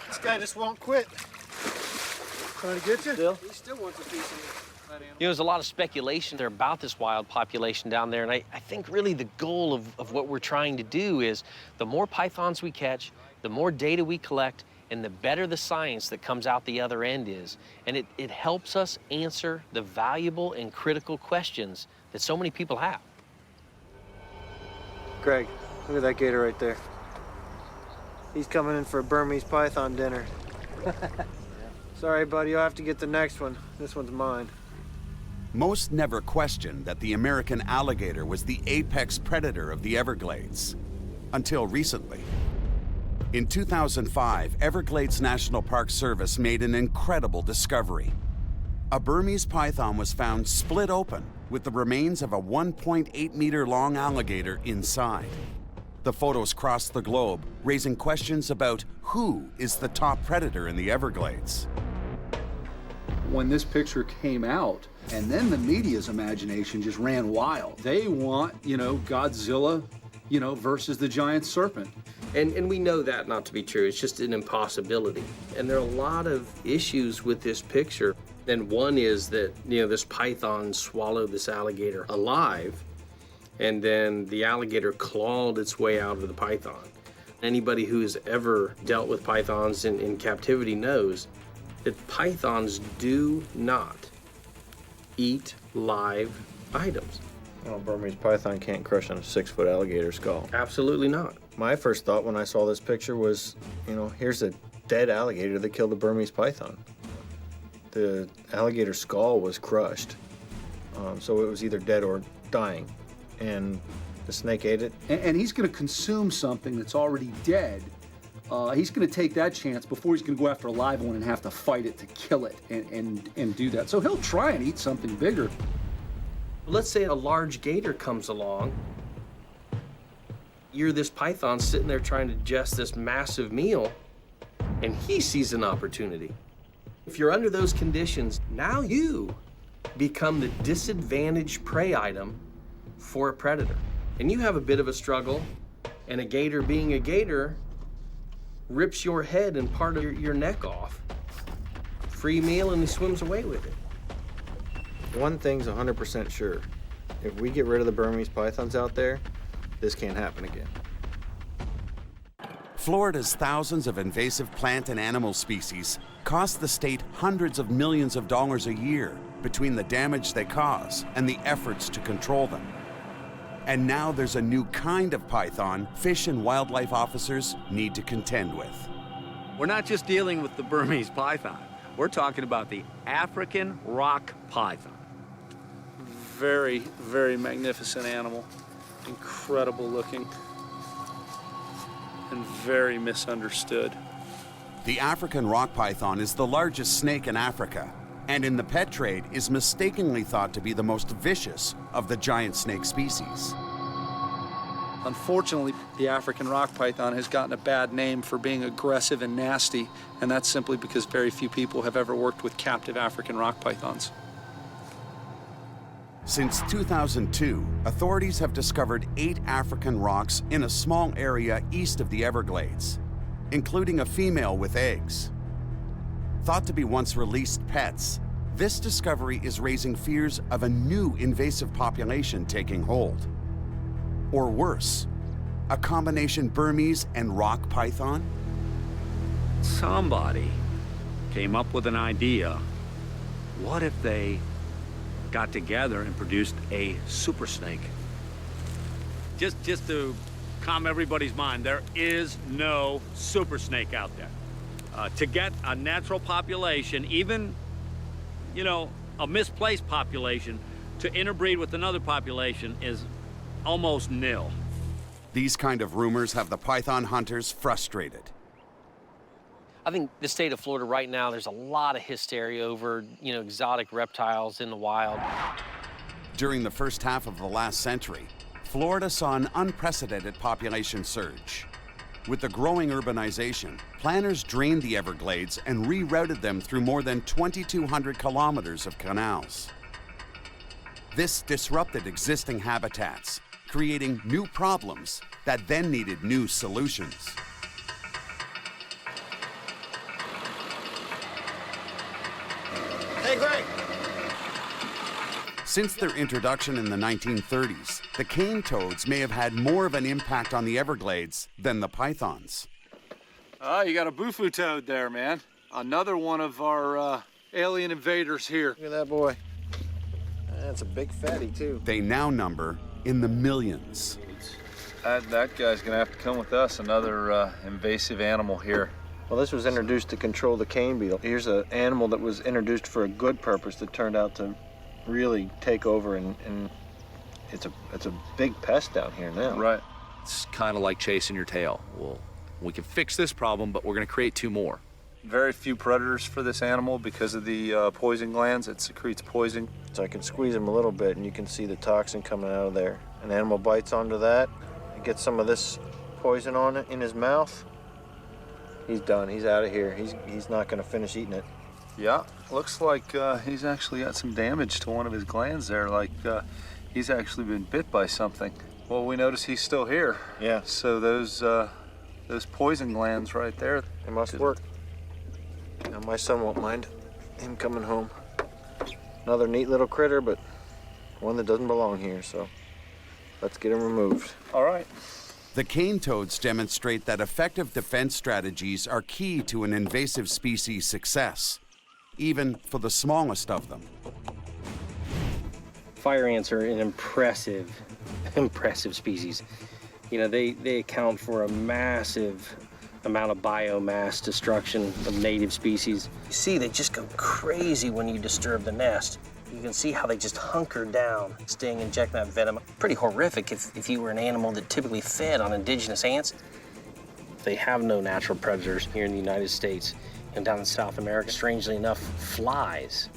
This guy just won't quit. Trying to get you? He still wants a piece of that animal. You know, there's a lot of speculation there about this wild population down there, and I think really the goal of what we're trying to do is the more pythons we catch, the more data we collect, and the better the science that comes out the other end is. And it helps us answer the valuable and critical questions that so many people have. Greg, look at that gator right there. He's coming in for a Burmese python dinner. Sorry, buddy, you'll have to get the next one. This one's mine. Most never questioned that the American alligator was the apex predator of the Everglades, until recently. In 2005, Everglades National Park Service made an incredible discovery. A Burmese python was found split open with the remains of a 1.8-meter-long alligator inside. The photos crossed the globe, raising questions about who is the top predator in the Everglades. When this picture came out, and then the media's imagination just ran wild. They want, you know, Godzilla, you know, versus the giant serpent. And we know that not to be true. It's just an impossibility. And there are a lot of issues with this picture. And one is that, you know, this python swallowed this alligator alive, and then the alligator clawed its way out of the python. Anybody who's ever dealt with pythons in captivity knows that pythons do not eat live items. Well, Burmese python can't crush on a 6-foot alligator skull. Absolutely not. My first thought when I saw this picture was, here's a dead alligator that killed a Burmese python. The alligator skull was crushed, so it was either dead or dying, and the snake ate it. And he's going to consume something that's already dead. He's going to take that chance before he's going to go after a live one and have to fight it to kill it and do that. So he'll try and eat something bigger. Let's say a large gator comes along. You're this python sitting there trying to digest this massive meal, and he sees an opportunity. If you're under those conditions, now you become the disadvantaged prey item for a predator. And you have a bit of a struggle, and a gator being a gator rips your head and part of your neck off. Free meal, and he swims away with it. One thing's 100% sure. If we get rid of the Burmese pythons out there, this can't happen again. Florida's thousands of invasive plant and animal species cost the state hundreds of millions of dollars a year between the damage they cause and the efforts to control them. And now there's a new kind of python fish and wildlife officers need to contend with. We're not just dealing with the Burmese python. We're talking about the African rock python. Very, very magnificent animal. Incredible looking. And very misunderstood. The African rock python is the largest snake in Africa, and in the pet trade is mistakenly thought to be the most vicious of the giant snake species. Unfortunately, the African rock python has gotten a bad name for being aggressive and nasty, and that's simply because very few people have ever worked with captive African rock pythons. Since 2002, authorities have discovered 8 African rocks in a small area east of the Everglades, including a female with eggs. Thought to be once released pets, this discovery is raising fears of a new invasive population taking hold. Or worse, a combination Burmese and rock python? Somebody came up with an idea. What if they got together and produced a super snake? Just to calm everybody's mind, there is no super snake out there. To get a natural population, even, a misplaced population, to interbreed with another population is almost nil. These kind of rumors have the python hunters frustrated. I think the state of Florida right now, there's a lot of hysteria over, exotic reptiles in the wild. During the first half of the last century, Florida saw an unprecedented population surge. With the growing urbanization, planners drained the Everglades and rerouted them through more than 2,200 kilometers of canals. This disrupted existing habitats, creating new problems that then needed new solutions. Hey, Greg! Since their introduction in the 1930s, the cane toads may have had more of an impact on the Everglades than the pythons. Oh, you got a bufu toad there, man. Another one of our alien invaders here. Look at that boy. That's a big fatty, too. They now number in the millions. That guy's gonna have to come with us, another invasive animal here. Well, this was introduced to control the cane beetle. Here's an animal that was introduced for a good purpose that turned out to really take over, and it's a big pest down here now. Right. It's kind of like chasing your tail. Well, we can fix this problem, but we're going to create 2 more. Very few predators for this animal because of the poison glands. It secretes poison. So I can squeeze him a little bit, and you can see the toxin coming out of there. An animal bites onto that, it gets some of this poison on it in his mouth. He's done. He's out of here. He's not going to finish eating it. Yeah, looks like he's actually got some damage to one of his glands there, like he's actually been bit by something. Well, we notice he's still here. Yeah. So those poison glands right there. They must work. Now, my son won't mind him coming home. Another neat little critter, but one that doesn't belong here, so let's get him removed. All right. The cane toads demonstrate that effective defense strategies are key to an invasive species' success, even for the smallest of them. Fire ants are an impressive species. You know, they account for a massive amount of biomass destruction of native species. You see, they just go crazy when you disturb the nest. You can see how they just hunker down, sting, inject that venom. Pretty horrific if you were an animal that typically fed on indigenous ants. They have no natural predators here in the United States and down in South America. Strangely enough, flies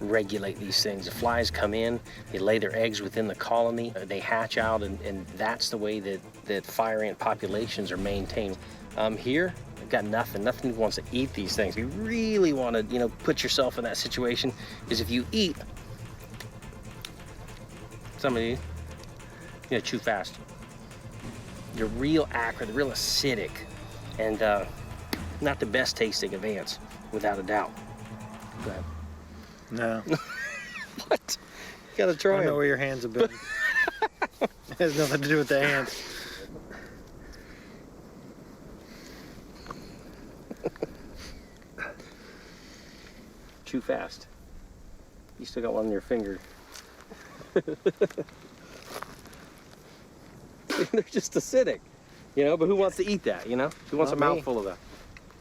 regulate these things. The flies come in, they lay their eggs within the colony, they hatch out, and that's the way that fire ant populations are maintained. Here, they've got nothing. Nothing wants to eat these things. If you really want to, you know, put yourself in that situation, is if you eat somebody, you know, chew fast. They're real acrid, they're real acidic, and not the best tasting of ants, without a doubt. Go ahead. No. What? You gotta try I don't know it. where your hands have been. It has nothing to do with the ants. Chew fast. You still got one on your finger. They're just acidic, you know, but who wants to eat that, you know? Who wants Not a me. mouthful of that?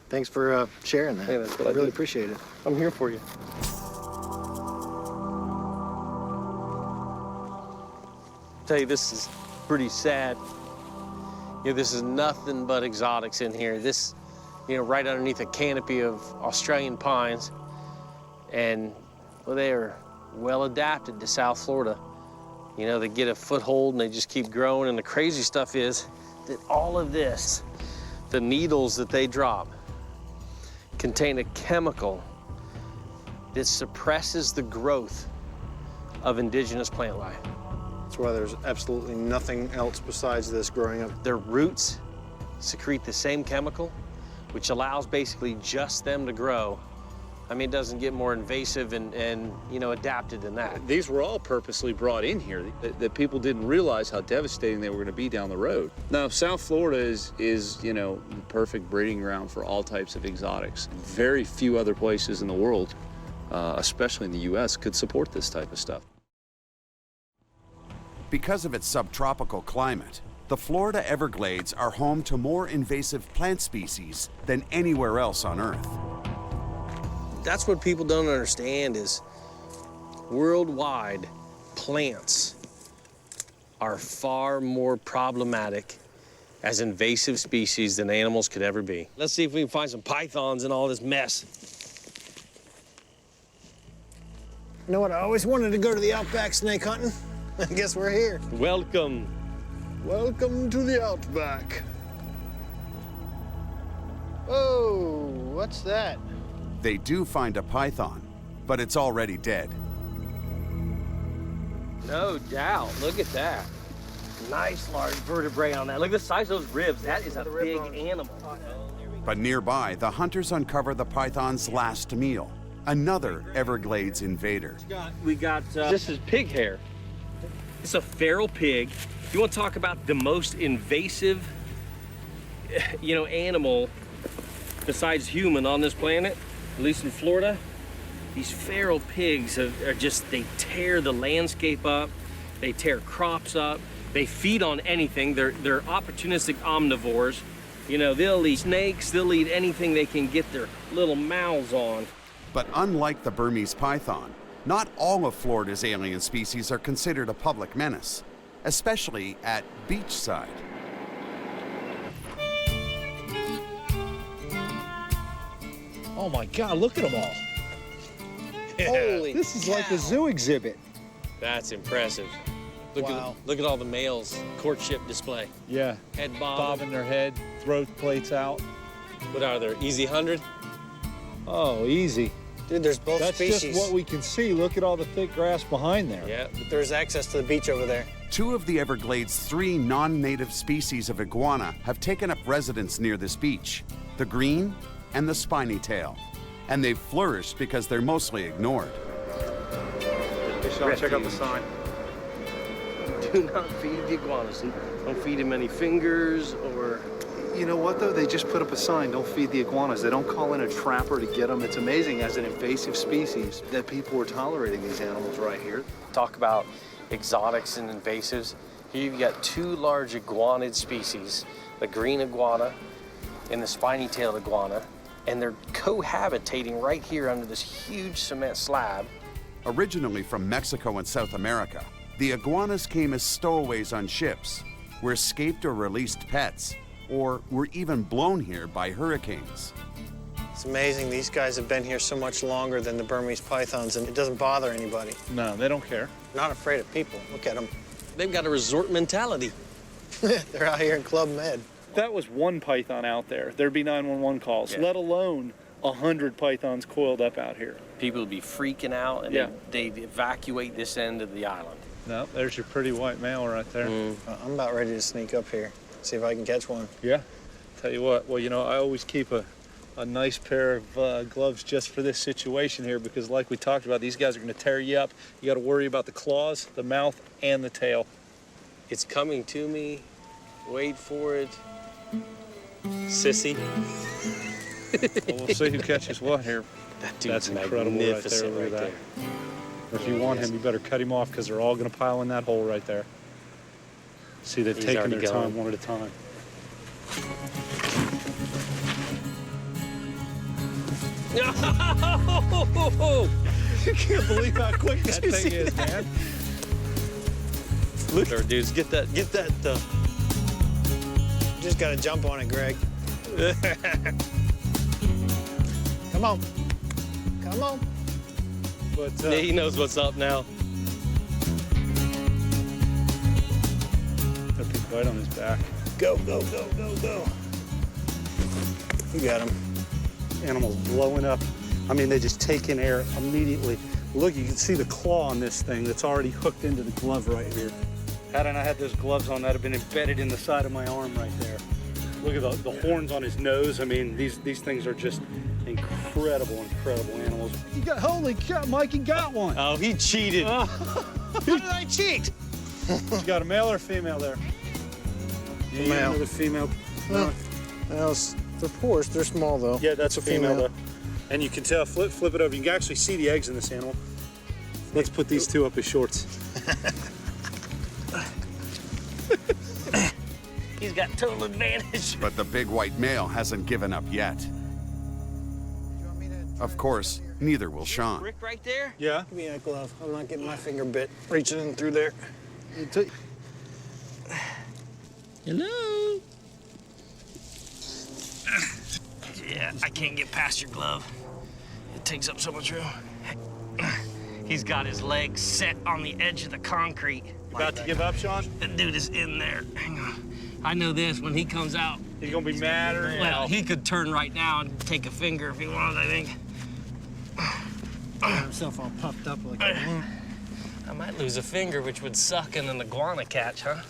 Thanks for sharing that. Hey, that's what I I really do. appreciate it. I'm here for you. Tell you, this is pretty sad. You know, this is nothing but exotics in here. This, you know, right underneath a canopy of Australian pines. And, well, they are well adapted to South Florida. You know, they get a foothold and they just keep growing. And the crazy stuff is that all of this, the needles that they drop, contain a chemical that suppresses the growth of indigenous plant life. That's why there's absolutely nothing else besides this growing up. Their roots secrete the same chemical, which allows basically just them to grow. I mean, it doesn't get more invasive and you know, adapted than that. These were all purposely brought in here, that people didn't realize how devastating they were going to be down the road. Now, South Florida is, you know, the perfect breeding ground for all types of exotics. Very few other places in the world, especially in the U.S., could support this type of stuff. Because of its subtropical climate, the Florida Everglades are home to more invasive plant species than anywhere else on Earth. That's what people don't understand is worldwide, plants are far more problematic as invasive species than animals could ever be. Let's see if we can find some pythons in all this mess. You know what? I always wanted to go to the outback snake hunting. I guess we're here. Welcome. Welcome to the outback. Oh, what's that? They do find a python, but it's already dead. No doubt. Look at that. Nice large vertebrae on that. Look at the size of those ribs. That is a big animal. But nearby, the hunters uncover the python's last meal, another Everglades invader. We got this is pig hair. It's a feral pig. You want to talk about the most invasive, you know, animal besides human on this planet, at least in Florida? These feral pigs are just, they tear the landscape up, they tear crops up, they feed on anything. They're opportunistic omnivores. You know, they'll eat snakes, they'll eat anything they can get their little mouths on. But unlike the Burmese python, not all of Florida's alien species are considered a public menace, especially at Beachside. Oh my God, look at them all. Holy This is like a zoo exhibit. That's impressive. Look at all the males, courtship display. Yeah. Head bob. Bobbing their head, throat plates out. What are there, easy 100? Oh, easy. Dude, there's both That's species. just what we can see. Look at all the thick grass behind there. Yeah. There's access to the beach over there. Two of the Everglades' 3 non-native species of iguana have taken up residence near this beach, the green and the spiny tail. And they've flourished because they're mostly ignored. Hey, Sean, check out the sign. Do not feed the iguanas. Don't feed him any fingers or... You know what, though? They just put up a sign, don't feed the iguanas. They don't call in a trapper to get them. It's amazing, as an invasive species, that people are tolerating these animals right here. Talk about exotics and invasives. Here you've got two large iguanid species, the green iguana and the spiny-tailed iguana, and they're cohabitating right here under this huge cement slab. Originally from Mexico and South America, the iguanas came as stowaways on ships, were escaped or released pets, or were even blown here by hurricanes. It's amazing these guys have been here so much longer than the Burmese pythons, and it doesn't bother anybody. No, they don't care. Not afraid of people. Look at them. They've got a resort mentality. They're out here in Club Med. That was one python out there, there'd be 911 calls, Yeah. let alone 100 pythons coiled up out here. People would be freaking out, and Yeah. they'd evacuate this end of the island. No, there's your pretty white male right there. I'm about ready to sneak up here, see if I can catch one. Yeah. Tell you what, well, you know, I always keep a nice pair of gloves just for this situation here, because like we talked about, these guys are gonna tear you up. You gotta worry about the claws, the mouth, and the tail. It's coming to me. Wait for it. Sissy. Well, we'll see who catches what here. That dude's That's incredible right there. magnificent Look at right that. there. If you want him, you better cut him off, because they're all gonna pile in that hole right there. See, they've He's taken already their time going. one at a time. You can't believe how quick that thing is, man. Look at her, dudes. Get that. Just gotta jump on it, Greg. Come on. Come on. But Yeah, he knows what's up now. Got a big bite on his back. Go, go, go, go, go. You got him. Animals blowing up. I mean, they just take in air immediately. Look, you can see the claw on this thing that's already hooked into the glove right here. Had I not had those gloves on, that'd have been embedded in the side of my arm right there. Look at the horns on his nose. I mean, these things are just incredible animals. You got, holy cow, Mikey got one. Oh, he cheated. How did I cheat? You got a male or a female there? Yeah, Male. another female. They're porous. They're small, though. Yeah, that's a female though. And you can tell, flip it over. You can actually see the eggs in this animal. Let's put these two up as shorts. He's got total advantage. But the big white male hasn't given up yet. Of course, neither will Sean. Rick right there? Yeah? Give me that glove. I'm not getting my finger bit. Reaching in through there. Hello? Yeah, I can't get past your glove. It takes up so much room. He's got his legs set on the edge of the concrete. About to give up, Sean? The dude is in there. Hang on. I know this, when he comes out. He's gonna be mad or... Well, he could turn right now and take a finger if he wanted, I think. Got himself all puffed up like a balloon. I might lose a finger, which would suck in an iguana catch, huh?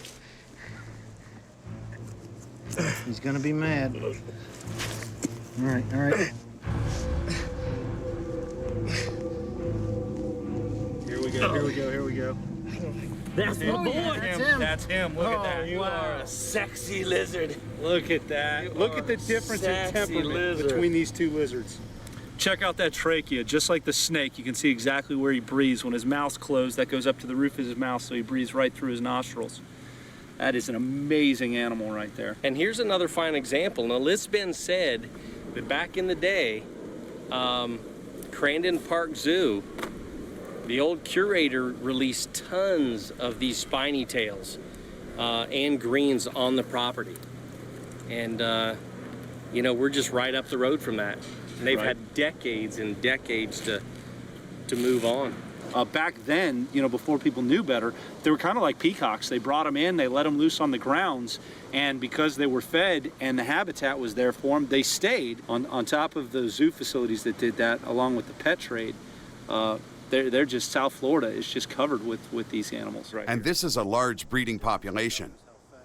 He's gonna be mad. All right, all right. Here we go, here we go, here we go. That's my boy. That's him. That's him. Look at that. You are a sexy lizard. Look at that. Look at the difference in temperament between these two lizards. Check out that trachea. Just like the snake, you can see exactly where he breathes. When his mouth's closed, that goes up to the roof of his mouth, so he breathes right through his nostrils. That is an amazing animal right there. And here's another fine example. Now, it's been said that back in the day, Crandon Park Zoo, the old curator released tons of these spiny tails and greens on the property. And, you know, we're just right up the road from that. And they've had decades and decades to move on. Back then, you know, before people knew better, they were kind of like peacocks. They brought them in, they let them loose on the grounds, and because they were fed and the habitat was there for them, they stayed. On top of the zoo facilities that did that, along with the pet trade, they're just, South Florida is just covered with these animals right And here. this is a large breeding population,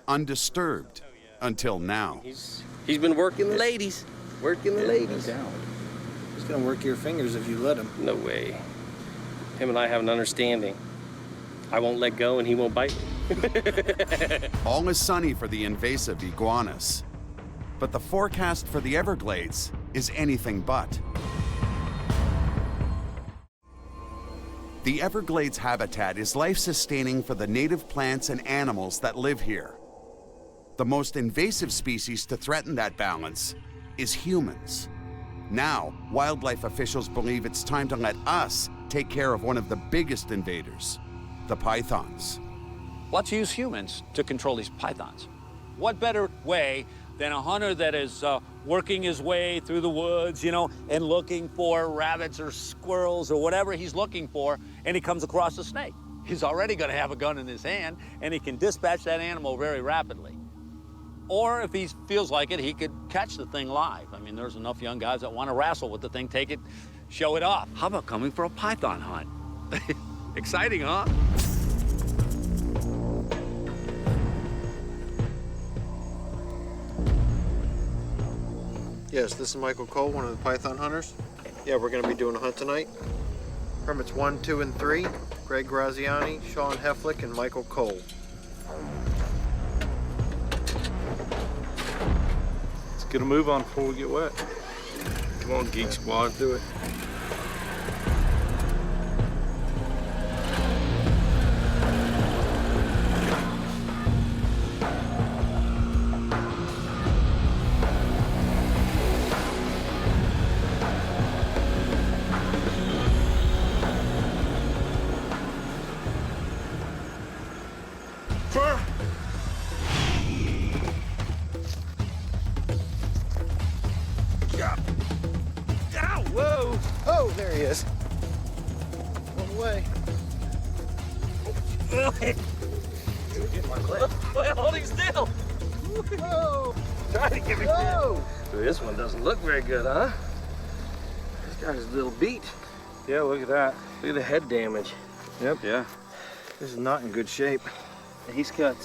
undisturbed until now. He's been working the ladies. Working the ladies. He's gonna work your fingers if you let him. No way. Him and I have an understanding. I won't let go and he won't bite me. All is sunny for the invasive iguanas. But the forecast for the Everglades is anything but. The Everglades habitat is life-sustaining for the native plants and animals that live here. The most invasive species to threaten that balance is humans. Now, wildlife officials believe it's time to let us take care of one of the biggest invaders, the pythons. Let's use humans to control these pythons. What better way than a hunter that is working his way through the woods, you know, and looking for rabbits or squirrels or whatever he's looking for, and he comes across a snake. He's already gonna have a gun in his hand, and he can dispatch that animal very rapidly. Or if he feels like it, he could catch the thing live. I mean, there's enough young guys that want to wrestle with the thing, take it, show it off. How about coming for a python hunt? Exciting, huh? Yes, this is Michael Cole, one of the python hunters. Yeah, we're going to be doing a hunt tonight. Permits 1, 2, and 3. Greg Graziani, Sean Heflick, and Michael Cole. Let's get a move on before we get wet. Come on, Geek Squad, do it. Whoa! Oh, there he is. One away. Get my clip. Well, holding still. Whoa! Trying to give me Whoa! This one doesn't look very good, huh? This guy's a little beat. Yeah, look at that. Look at the head damage. Yep. Yeah. This is not in good shape. He's got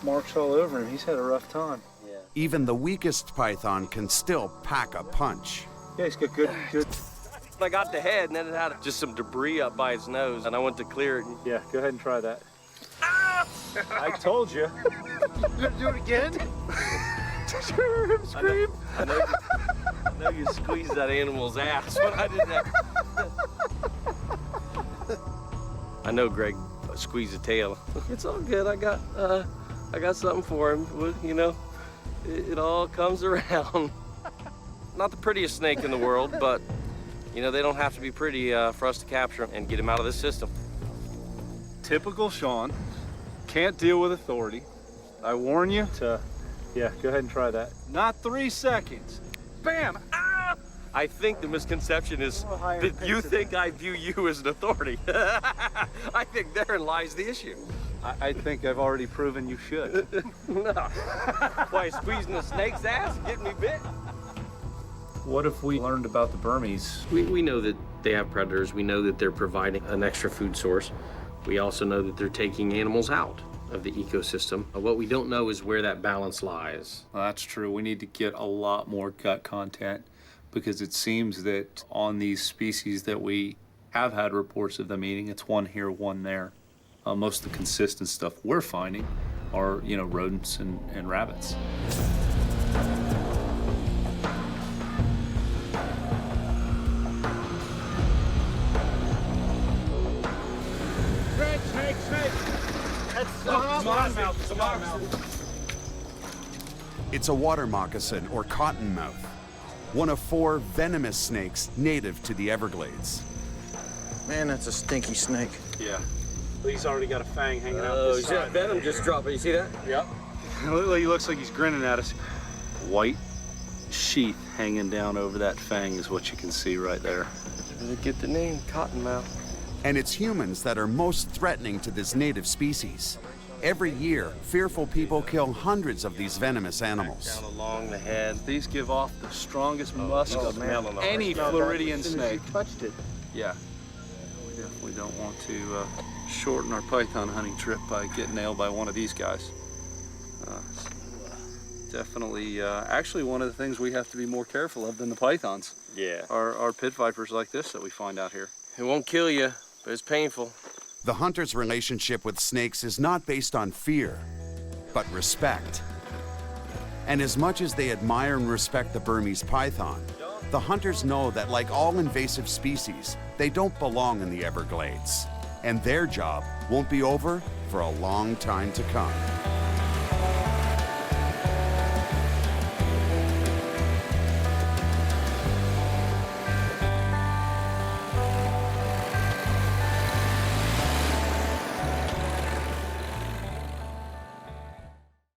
marks all over him. He's had a rough time. Yeah. Even the weakest python can still pack a punch. Yeah, he's got good. I got the head, and then it had just some debris up by its nose, and I went to clear it. Yeah, go ahead and try that. I told you. You gonna do it again? Did you hear him scream? I know you squeezed that animal's ass when I did that. I know Greg squeezed the tail. It's all good. I got something for him. You know, it all comes around. Not the prettiest snake in the world, but you know, they don't have to be pretty for us to capture them and get him out of this system. Typical Sean. Can't deal with authority. I warn you to, yeah, go ahead and try that. Not 3 seconds. Bam! Ah! I think the misconception is that you think I view you as an authority. I think therein lies the issue. I think I've already proven you should. No. Why, squeezing a snake's ass and getting me bit? What if we learned about the Burmese? We know that they have predators. We know that they're providing an extra food source. We also know that they're taking animals out of the ecosystem. What we don't know is where that balance lies. Well, that's true. We need to get a lot more gut content because it seems that on these species that we have had reports of them eating, it's one here, one there. Most of the consistent stuff we're finding are, you know, rodents and rabbits. It's a water moccasin or cottonmouth, one of 4 venomous snakes native to the Everglades. Man, that's a stinky snake. Yeah. He's already got a fang hanging out Oh, this see that side. venom just dropping? You see that? Yep. He looks like he's grinning at us. White sheath hanging down over that fang is what you can see right there. Get the name, Cottonmouth. And it's humans that are most threatening to this native species. Every year, fearful people kill hundreds of these venomous animals. Down along the head. These give off the strongest musk of any Floridian snake. Touched it. Yeah. We definitely don't want to shorten our python hunting trip by getting nailed by one of these guys. Definitely, actually one of the things we have to be more careful of than the pythons. Yeah. Are pit vipers like this that we find out here. It won't kill you, but it's painful. The hunter's relationship with snakes is not based on fear, but respect. And as much as they admire and respect the Burmese python, the hunters know that like all invasive species, they don't belong in the Everglades. And their job won't be over for a long time to come.